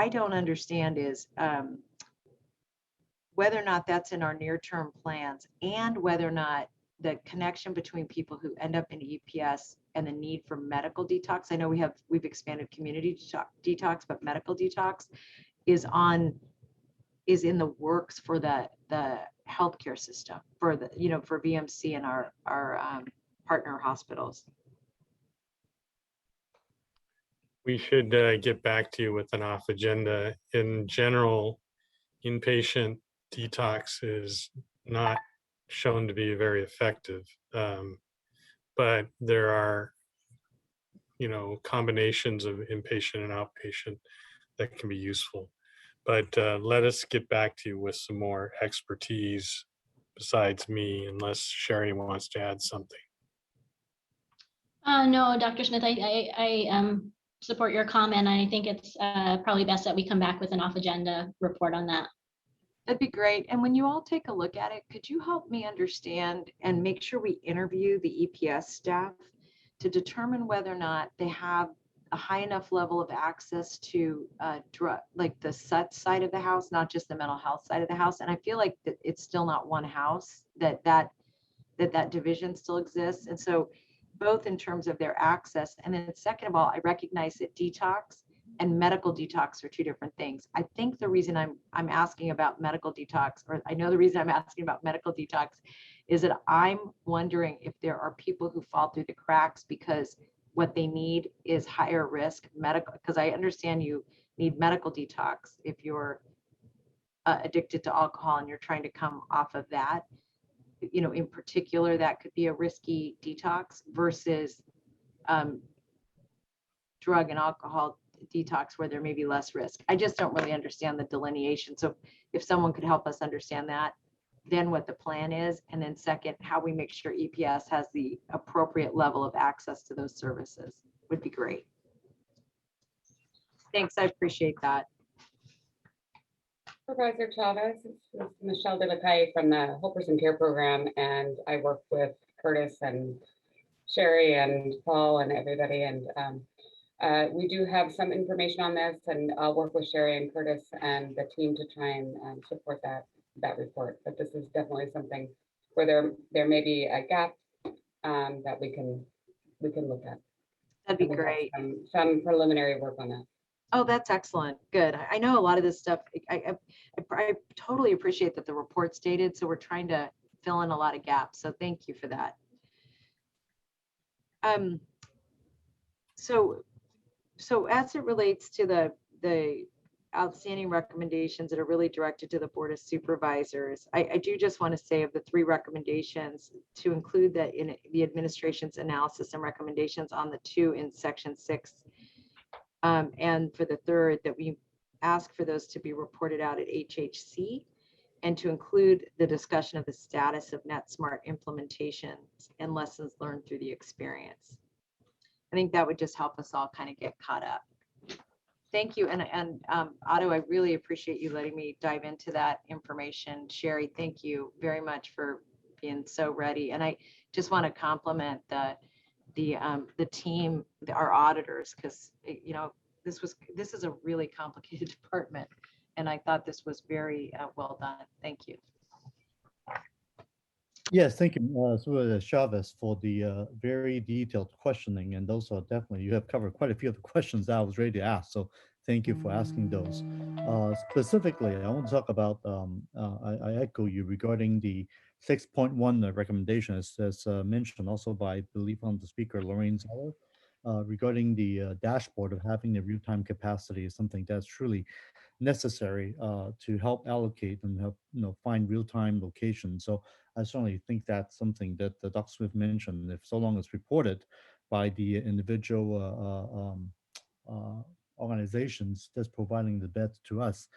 don't understand is whether or not that's in our near-term plans, and whether or not the connection between people who end up in EPS and the need for medical detox. I know we've expanded community detox, but medical detox is in the works for the healthcare system, for for VMC and our partner hospitals. We should get back to you with an off agenda. In general, inpatient detox is not shown to be very effective, but there are, combinations of inpatient and outpatient that can be useful. But let us get back to you with some more expertise besides me, unless Sherry wants to add something. No, Dr. Smith, I support your comment. I think it's probably best that we come back with an off-agenda report on that. That'd be great. And when you all take a look at it, could you help me understand and make sure we interview the EPS staff to determine whether or not they have a high enough level of access to drug, like the SUT side of the house, not just the mental health side of the house. And I feel like that it's still not one house, that division still exists. And so both in terms of their access, and then second of all, I recognize that detox and medical detox are two different things. I think the reason I'm asking about medical detox, or I know the reason I'm asking about medical detox, is that I'm wondering if there are people who fall through the cracks because what they need is higher risk medical, because I understand you need medical detox if you're addicted to alcohol and you're trying to come off of that. In particular, that could be a risky detox versus drug and alcohol detox where there may be less risk. I just don't really understand the delineation. So if someone could help us understand that, then what the plan is, and then second, how we make sure EPS has the appropriate level of access to those services would be great. Thanks, I appreciate that. Supervisor Chavez, this is Michelle De La Calle from the Whole Person Care Program, and I work with Curtis and Sherry and Paul and everybody, and we do have some information on this, and I'll work with Sherry and Curtis and the team to try and support that report. But this is definitely something where there may be a gap that we can look at. That'd be great. Some preliminary work on that. Oh, that's excellent. Good. I know a lot of this stuff. I totally appreciate that the report's dated, so we're trying to fill in a lot of gaps. So thank you for that. So as it relates to the outstanding recommendations that are really directed to the Board of Supervisors, I do just want to say of the 3 recommendations, to include that in the administration's analysis and recommendations on the 2 in section 6. And for the 3rd, that we ask for those to be reported out at HHC, and to include the discussion of the status of NetSmart implementations and lessons learned through the experience. I think that would just help us all kind of get caught up. Thank you. And Otto, I really appreciate you letting me dive into that information. Sherry, thank you very much for being so ready. And I just want to compliment the team, our auditors, because this is a really complicated department, and I thought this was very well done. Thank you. Yes, thank you, Supervisor Chavez, for the very detailed questioning, and those are definitely, you have covered quite a few of the questions that I was ready to ask. So Thank you for asking those. Specifically, I want to talk about, I echo you regarding the 6.1 recommendation, as mentioned also by, I believe, on the speaker, Lorraine Zeller, regarding the dashboard of having the real-time capacity is something that's truly necessary to help allocate and help find real-time locations. So I certainly think that's something that Dr. Smith mentioned. If so long as reported by the individual organizations that's providing the beds to us,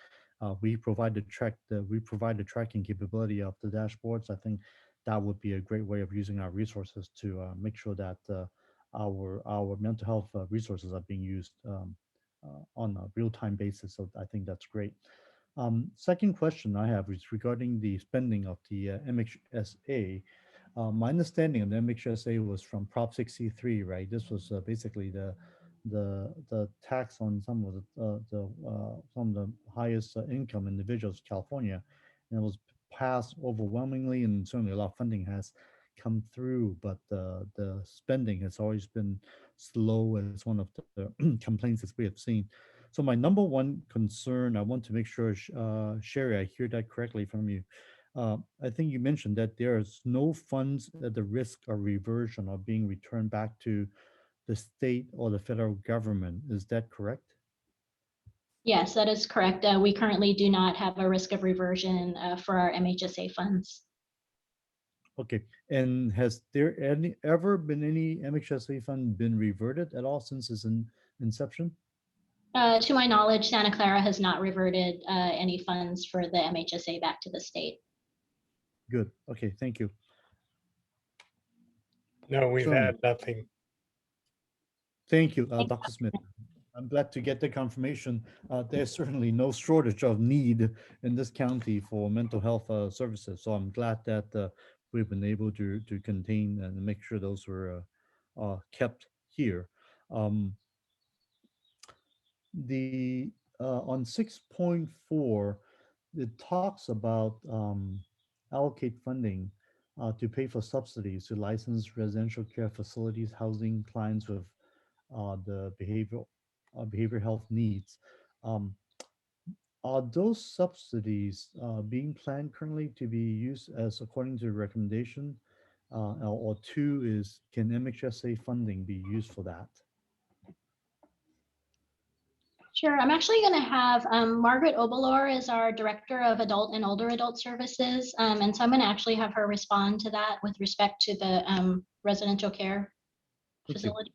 we provide the tracking capability of the dashboards. I think that would be a great way of using our resources to make sure that our mental health resources are being used on a real-time basis. So I think that's great. Second question I have is regarding the spending of the MHSA. My understanding of the MHSA was from Prop 63, right? This was basically the tax on some of the highest income individuals in California, and it was passed overwhelmingly, and certainly a lot of funding has come through, but the spending has always been slow as one of the complaints that we have seen. So my number one concern, I want to make sure, Sherry, I hear that correctly from you. I think you mentioned that there's no funds at the risk of reversion or being returned back to the state or the federal government. Is that correct? Yes, that is correct. We currently do not have a risk of reversion for our MHSA funds. Okay, and has there ever been any MHSA fund been reverted at all since its inception? To my knowledge, Santa Clara has not reverted any funds for the MHSA back to the state. Good. Okay, thank you. No, we've Certainly. had nothing. Thank you, Dr. Smith. I'm glad to get the confirmation. There's certainly no shortage of need in this county for mental health services. So I'm glad that we've been able to contain and make sure those were kept here. The on 6.4, it talks about allocate funding to pay for subsidies to licensed residential care facilities housing clients with the behavioral health needs. Are those subsidies being planned currently to be used as according to the recommendation? Or two is, can MHSA funding be used for that? Sure. I'm actually going to have Margaret Obalor is our Director of Adult and Older Adult Services. And so I'm going to actually have her respond to that with respect to the residential care facility.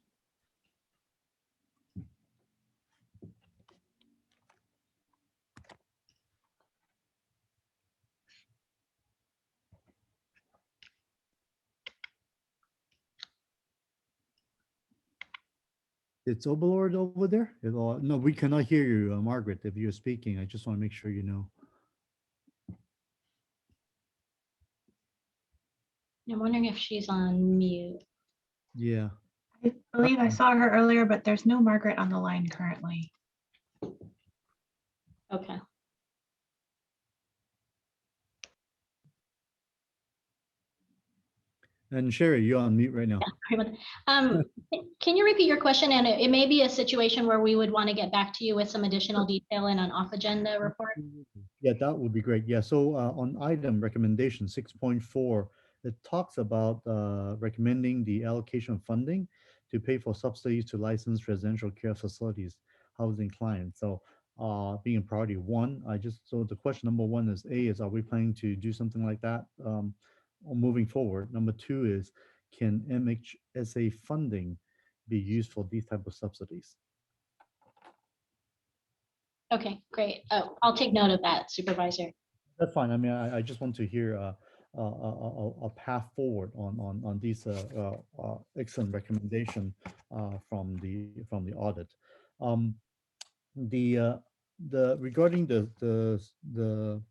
It's Obalord over there? No, we cannot hear you, Margaret, if you're speaking. I just want to make sure you know. I'm wondering if she's on mute. Yeah. I believe I saw her earlier, but there's no Margaret on the line currently. Okay. And Sherry, you're on mute right now. Can you repeat your question? And it may be a situation where we would want to get back to you with some additional detail in an off agenda report. Yeah, that would be great. Yeah, so on item recommendation 6.4, it talks about recommending the allocation of funding to pay for subsidies to licensed residential care facilities housing clients. So being a priority one, so the question number one is are we planning to do something like that moving forward? Number two is, can MHSA funding be used for these type of subsidies? Okay, great. I'll take note of that, Supervisor. That's fine. I mean, I just want to hear a path forward on these excellent recommendation from the audit. Regarding the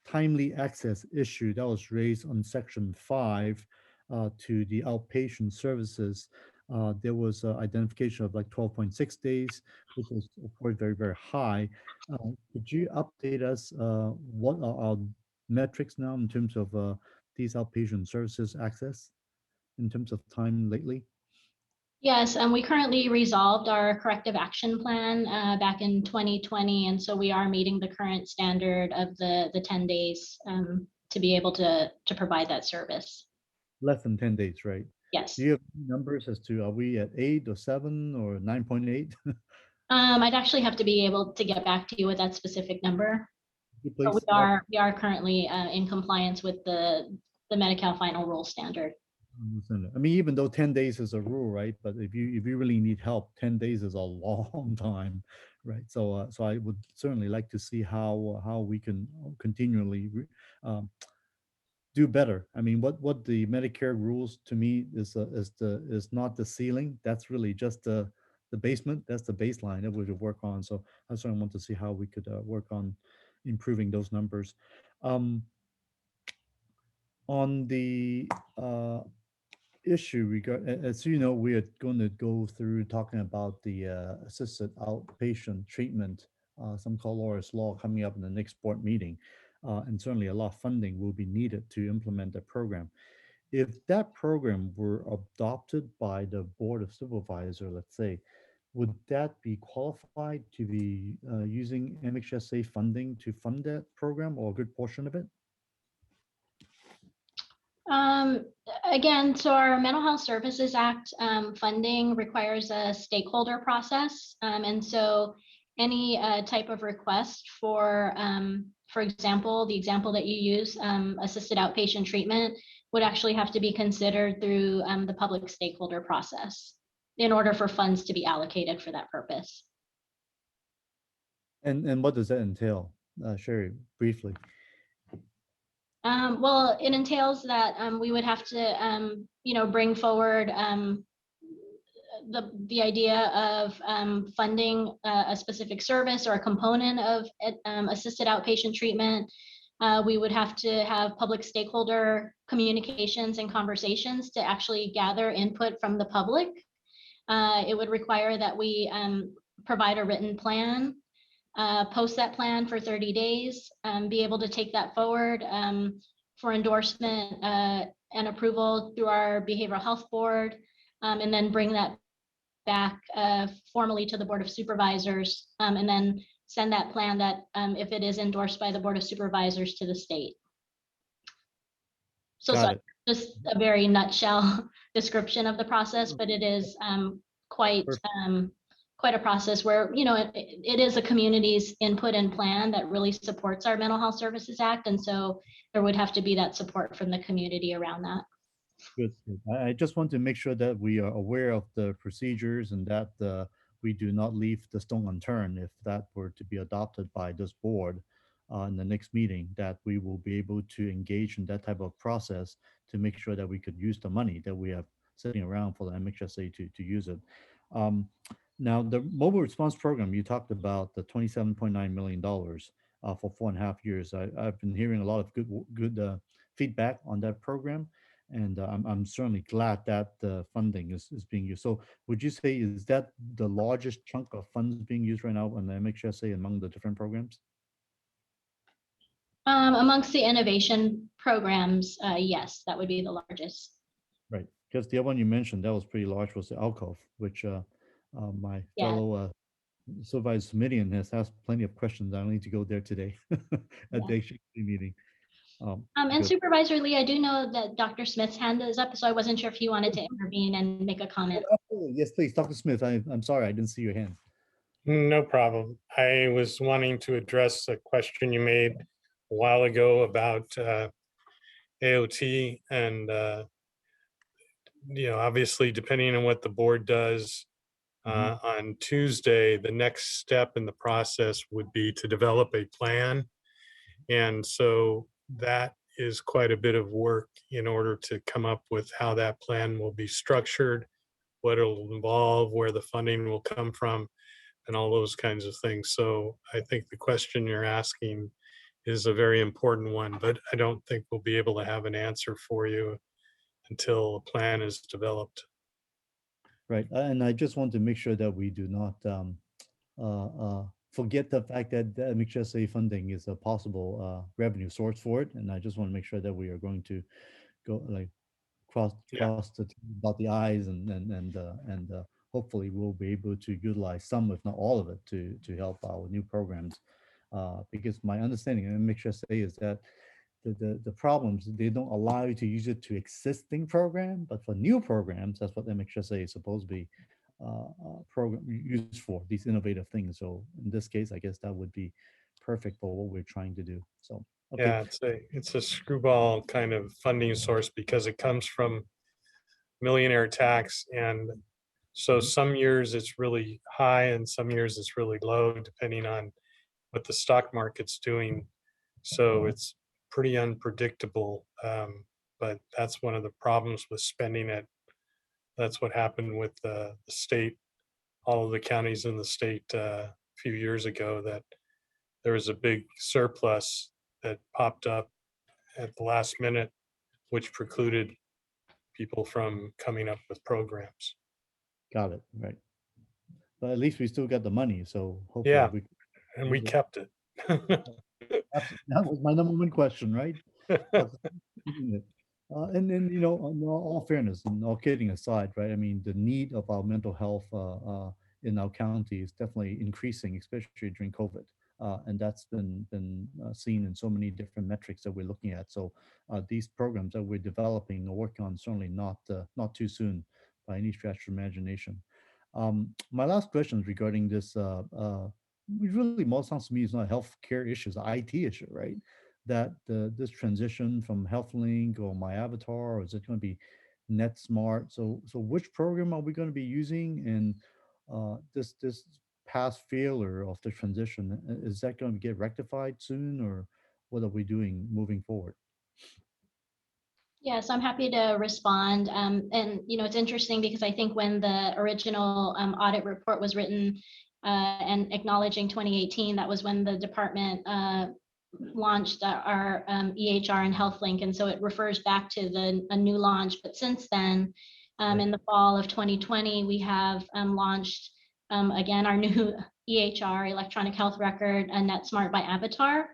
timely access issue that was raised on section 5 to the outpatient services, there was identification of like 12.6 days, which is of course very, very high. Could you update us what are our metrics now in terms of these outpatient services access in terms of time lately? Yes, and we currently resolved our corrective action plan back in 2020, and so we are meeting the current standard of the 10 days to be able to provide that service. Less than 10 days, right? Yes. Do you have numbers as to, are we at 8 or 7 or 9.8? I'd actually have to be able to get back to you with that specific number. But Please. we are currently in compliance with the Medi-Cal final rule standard. I mean, even though 10 days is a rule, right? But if you really need help, 10 days is a long time, right? So so I would certainly like to see how we can continually do better. I mean, what the Medicare rules to me is not the ceiling. That's really just the basement. That's the baseline that we should work on. So I certainly want to see how we could work on improving those numbers. On the issue as you know, we are going to go through talking about the assisted outpatient treatment, some call Laura's Law, coming up in the next board meeting. And certainly a lot of funding will be needed to implement that program. If that program were adopted by the Board of Supervisors, let's say, would that be qualified to be using MHSA funding to fund that program or a good portion of it? Again, so our Mental Health Services Act funding requires a stakeholder process. And so any type of request for example, the example that you use, assisted outpatient treatment, would actually have to be considered through the public stakeholder process in order for funds to be allocated for that purpose. And what does that entail? Sherry, briefly. Well, it entails that we would have to, bring forward the idea of funding a specific service or a component of assisted outpatient treatment. We would have to have public stakeholder communications and conversations to actually gather input from the public. It would require that we provide a written plan, post that plan for 30 days, be able to take that forward for endorsement and approval through our behavioral health board, and then bring that back formally to the Board of Supervisors, and then send that plan that if it is endorsed by the Board of Supervisors to the state. So just a very nutshell description of the process, but it is quite a process where, it is a community's input and plan that really supports our Mental Health Services Act. And so there would have to be that support from the community around that. Good. I just want to make sure that we are aware of the procedures and that we do not leave the stone unturned if that were to be adopted by this board in the next meeting, that we will be able to engage in that type of process to make sure that we could use the money that we have sitting around for the MHSA to use it. Now, the mobile response program, you talked about the $27.9 million for 4.5 years. I've been hearing a lot of good feedback on that program. And I'm certainly glad that the funding is being used. So would you say, is that the largest chunk of funds being used right now on the MHSA among the different programs? Amongst the innovation programs, yes, that would be the largest. Right, because the other one you mentioned that was pretty large was the ALCOV, which my fellow Supervisor Smithian has asked plenty of questions. I don't need to go there today at the HHC meeting. And Supervisor Lee, I do know that Dr. Smith's hand is up, so I wasn't sure if you wanted to intervene and make a comment. Absolutely. Yes, please, Dr. Smith. I'm sorry, I didn't see your hand. No problem. I was wanting to address a question you made a while ago about AOT, and obviously, depending on what the board does on Tuesday, the next step in the process would be to develop a plan, and so that is quite a bit of work in order to come up with how that plan will be structured, what it'll involve, where the funding will come from, and all those kinds of things. So I think the question you're asking is a very important one, but I don't think we'll be able to have an answer for you until a plan is developed. Right, and I just want to make sure that we do not forget the fact that the MHSA funding is a possible revenue source for it. And I just want to make sure that we are going to go cross about the i's and hopefully we'll be able to utilize some, if not all of it, to help our new programs. Because my understanding and make sure I say is that the problems, they don't allow you to use it to existing program, but for new programs, that's what MHSA is supposed to be program used for, these innovative things. So in this case, I guess that would be perfect for what we're trying to do. So okay. Yeah, it's a screwball kind of funding source because it comes from millionaire tax, and so some years it's really high and some years it's really low depending on what the stock market's doing. So it's pretty unpredictable, but that's one of the problems with spending it. That's what happened with the state, all of the counties in the state a few years ago, that there was a big surplus that popped up at the last minute, which precluded people from coming up with programs. Got it. Right. But at least we still got the money. So hopefully Yeah, and we kept it. that was my number one question, right? And then, in all fairness and all kidding aside, right? I mean, the need of our mental health in our county is definitely increasing, especially during COVID. And that's been seen in so many different metrics that we're looking at. So these programs that we're developing or working on, certainly not too soon by any stretch of imagination. My last question is regarding this, which really most sounds to me is not a healthcare issue, it's an IT issue, right? That this transition from HealthLink or My Avatar, or is it going to be NetSmart? So which program are we going to be using? And this past failure of the transition, is that going to get rectified soon, or what are we doing moving forward? Yes, I'm happy to respond. And it's interesting because I think when the original audit report was written and acknowledging 2018, that was when the department launched our EHR and HealthLink, and so it refers back to a new launch. But since then, in the fall of 2020, we have launched again our new EHR, electronic health record, and NetSmart by Avatar.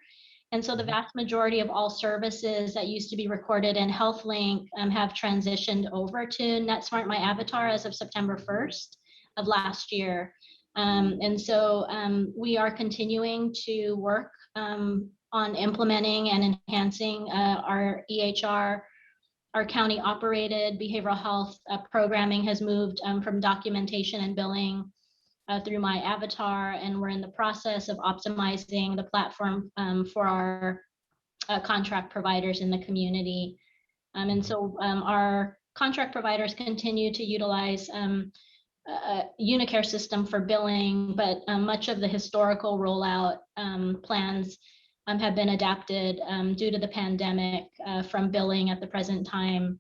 And so the vast majority of all services that used to be recorded in HealthLink have transitioned over to NetSmart My Avatar as of September 1st of last year. And so we are continuing to work on implementing and enhancing our EHR. Our county operated behavioral health programming has moved from documentation and billing through My Avatar, and we're in the process of optimizing the platform for our contract providers in the community. And so our contract providers continue to utilize Unicare system for billing, but much of the historical rollout plans have been adapted due to the pandemic from billing at the present time.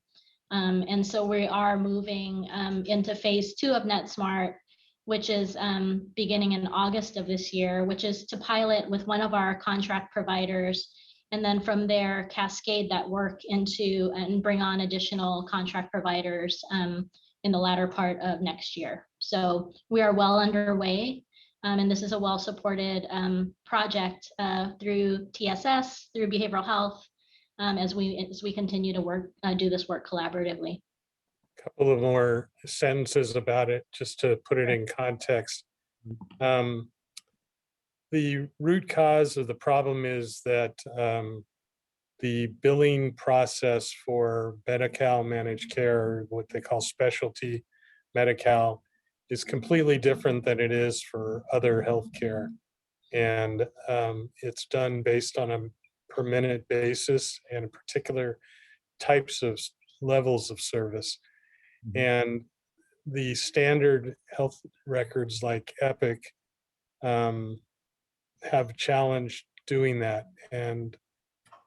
And so we are moving into phase 2 of NetSmart, which is beginning in August of this year, which is to pilot with one of our contract providers, and then from there cascade that work into and bring on additional contract providers in the latter part of next year. So we are well underway, and this is a well-supported project through TSS, through behavioral health, as we continue to work, do this work collaboratively. Couple of more sentences about it, just to put it in context. The root cause of the problem is that the billing process for Medi-Cal managed care, what they call specialty Medi-Cal, is completely different than it is for other healthcare. And it's done based on a per minute basis and particular types of levels of service. And the standard health records like Epic have challenged doing that. And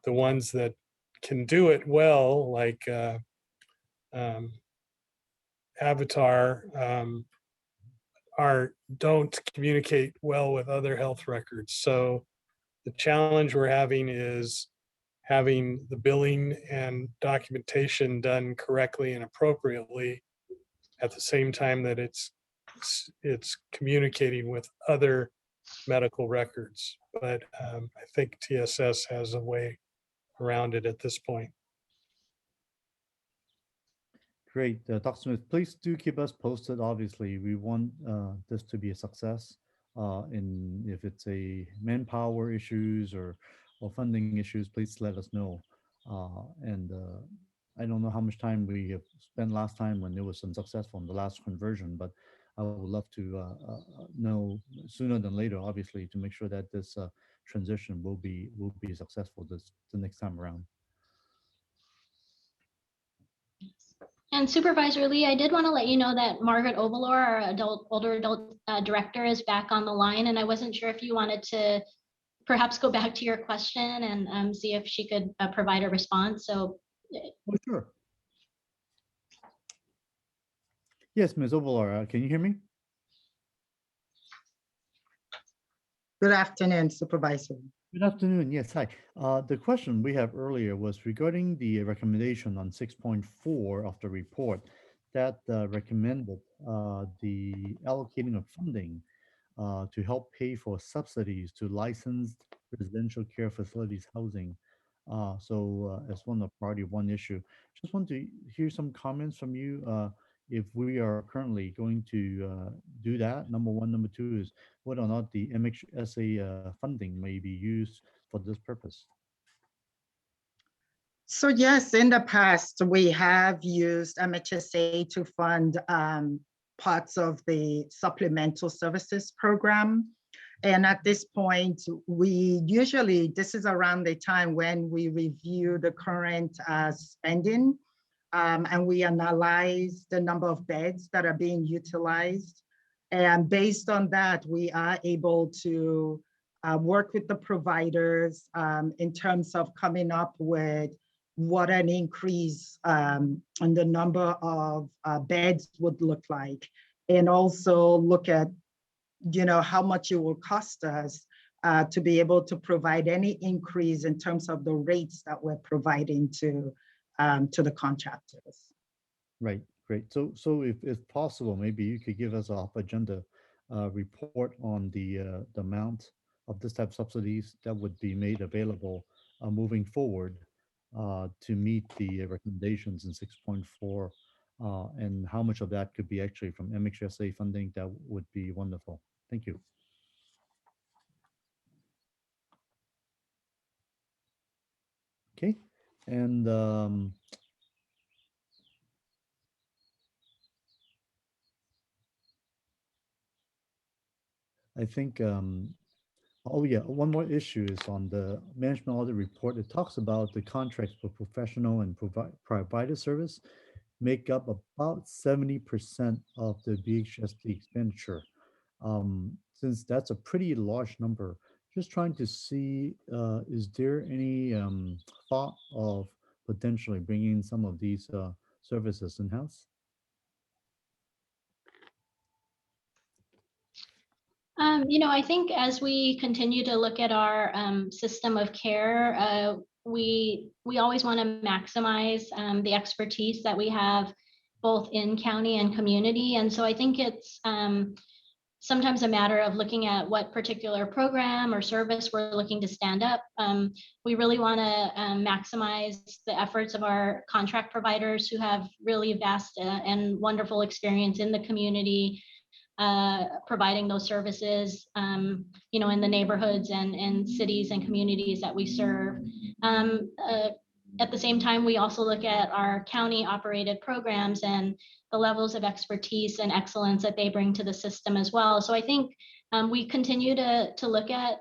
the ones that can do it well, like Avatar, don't communicate well with other health records. So the challenge we're having is having the billing and documentation done correctly and appropriately at the same time that it's communicating with other medical records. But I think TSS has a way around it at this point. Great. Dr. Smith, please do keep us posted. Obviously, we want this to be a success. And if it's a manpower issues or funding issues, please let us know. And I don't know how much time we have spent last time when it was unsuccessful in the last conversion, but I would love to know sooner than later, obviously, to make sure that this transition will be successful the next time around. And Supervisor Lee, I did want to let you know that Margaret Ovalor, our older adult director, is back on the line, and I wasn't sure if you wanted to perhaps go back to your question and see if she could provide a response. So, Oh, sure. Yes, Ms. Ovalor, can you hear me? Good afternoon, Supervisor. Good afternoon. Yes, hi. The question we have earlier was regarding the recommendation on 6.4 of the report that recommended the allocating of funding to help pay for subsidies to licensed residential care facilities housing. As one of priority one issue, just want to hear some comments from you if we are currently going to do that. Number one. Number two is whether or not the MHSA funding may be used for this purpose. So yes, in the past, we have used MHSA to fund parts of the supplemental services program. And at this point, this is around the time when we review the current spending and we analyze the number of beds that are being utilized. And based on that, we are able to work with the providers in terms of coming up with what an increase on the number of beds would look like, and also look at, how much it will cost us to be able to provide any increase in terms of the rates that we're providing to the contractors. Right, great. So if possible, maybe you could give us a agenda report on the amount of this type of subsidies that would be made available moving forward to meet the recommendations in 6.4 and how much of that could be actually from MHSA funding. That would be wonderful. Thank you. Okay, and I think, oh yeah, one more issue is on the management audit report. It talks about the contracts for professional and provider service make up about 70% of the BHST expenditure. Since that's a pretty large number, just trying to see, is there any thought of potentially bringing some of these services in-house? I think as we continue to look at our system of care, we always want to maximize the expertise that we have both in county and community. And so I think it's sometimes a matter of looking at what particular program or service we're looking to stand up. We really want to maximize the efforts of our contract providers who have really vast and wonderful experience in the community, providing those services, in the neighborhoods and cities and communities that we serve. At the same time, we also look at our county operated programs and the levels of expertise and excellence that they bring to the system as well. So I think we continue to look at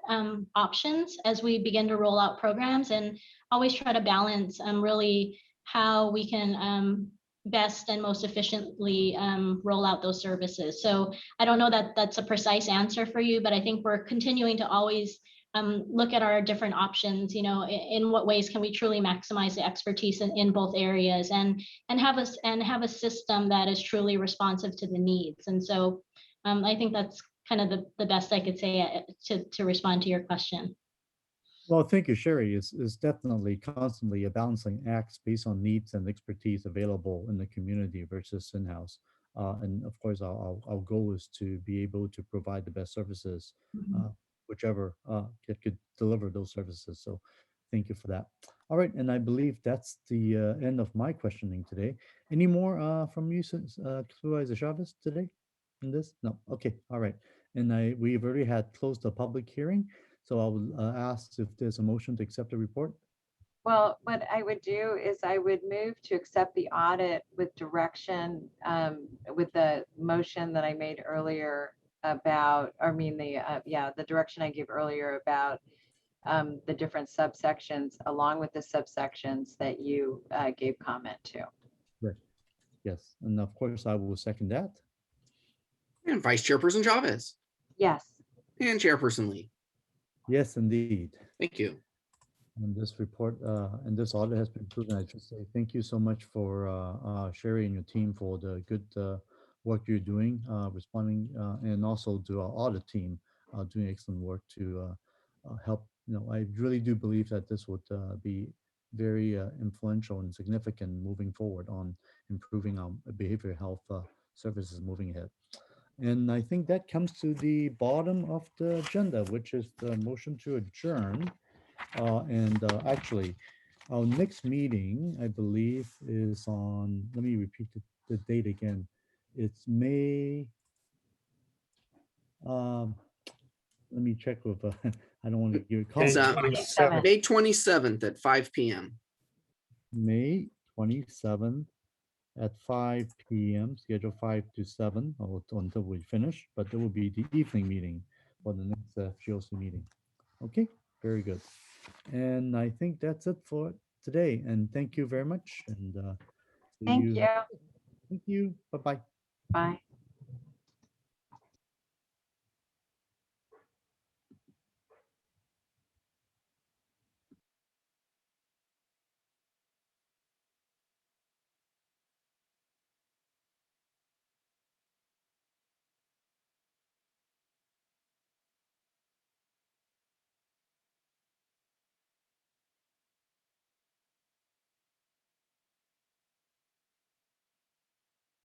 options as we begin to roll out programs, and always try to balance really how we can best and most efficiently roll out those services. So I don't know that that's a precise answer for you, but I think we're continuing to always look at our different options, in what ways can we truly maximize the expertise in both areas and have a system that is truly responsive to the needs. And so I think that's kind of the best I could say to respond to your question. Well, thank you, Sherry. Is definitely constantly a balancing act based on needs and expertise available in the community versus in-house. And of course, our goal is to be able to provide the best services, whichever could deliver those services. So thank you for that. All right, and I believe that's the end of my questioning today. Any more from you, Supervisor Chavez, today in this? No, okay, all right. And we've already had closed the public hearing, so I will ask if there's a motion to accept the report. Well, what I would do is I would move to accept the audit with direction, with the motion that I made earlier about, the direction I gave earlier about the different subsections, along with the subsections that you gave comment to. Right. Yes, and of course I will second that. And Vice Chairperson Chavez. Yes. And Chairperson Lee. Yes, indeed. Thank you. And this report and this audit has been proven. I should say thank you so much for Sherry and your team for the good work you're doing, responding, and also to our audit team doing excellent work to help. I really do believe that this would be very influential and significant moving forward on improving our behavioral health services moving ahead. And I think that comes to the bottom of the agenda, which is the motion to adjourn. Actually, our next meeting, I believe, is on, let me repeat the date again. It's May, let me check with, I don't want to give It's it. May 27th at 5 p.m. May 27th at 5 p.m., schedule 5 to 7 until we finish, but there will be the evening meeting for the next GOC meeting. Okay, very good. And I think that's it for today. And thank you very much. And Thank you. Thank you. Bye-bye. Bye.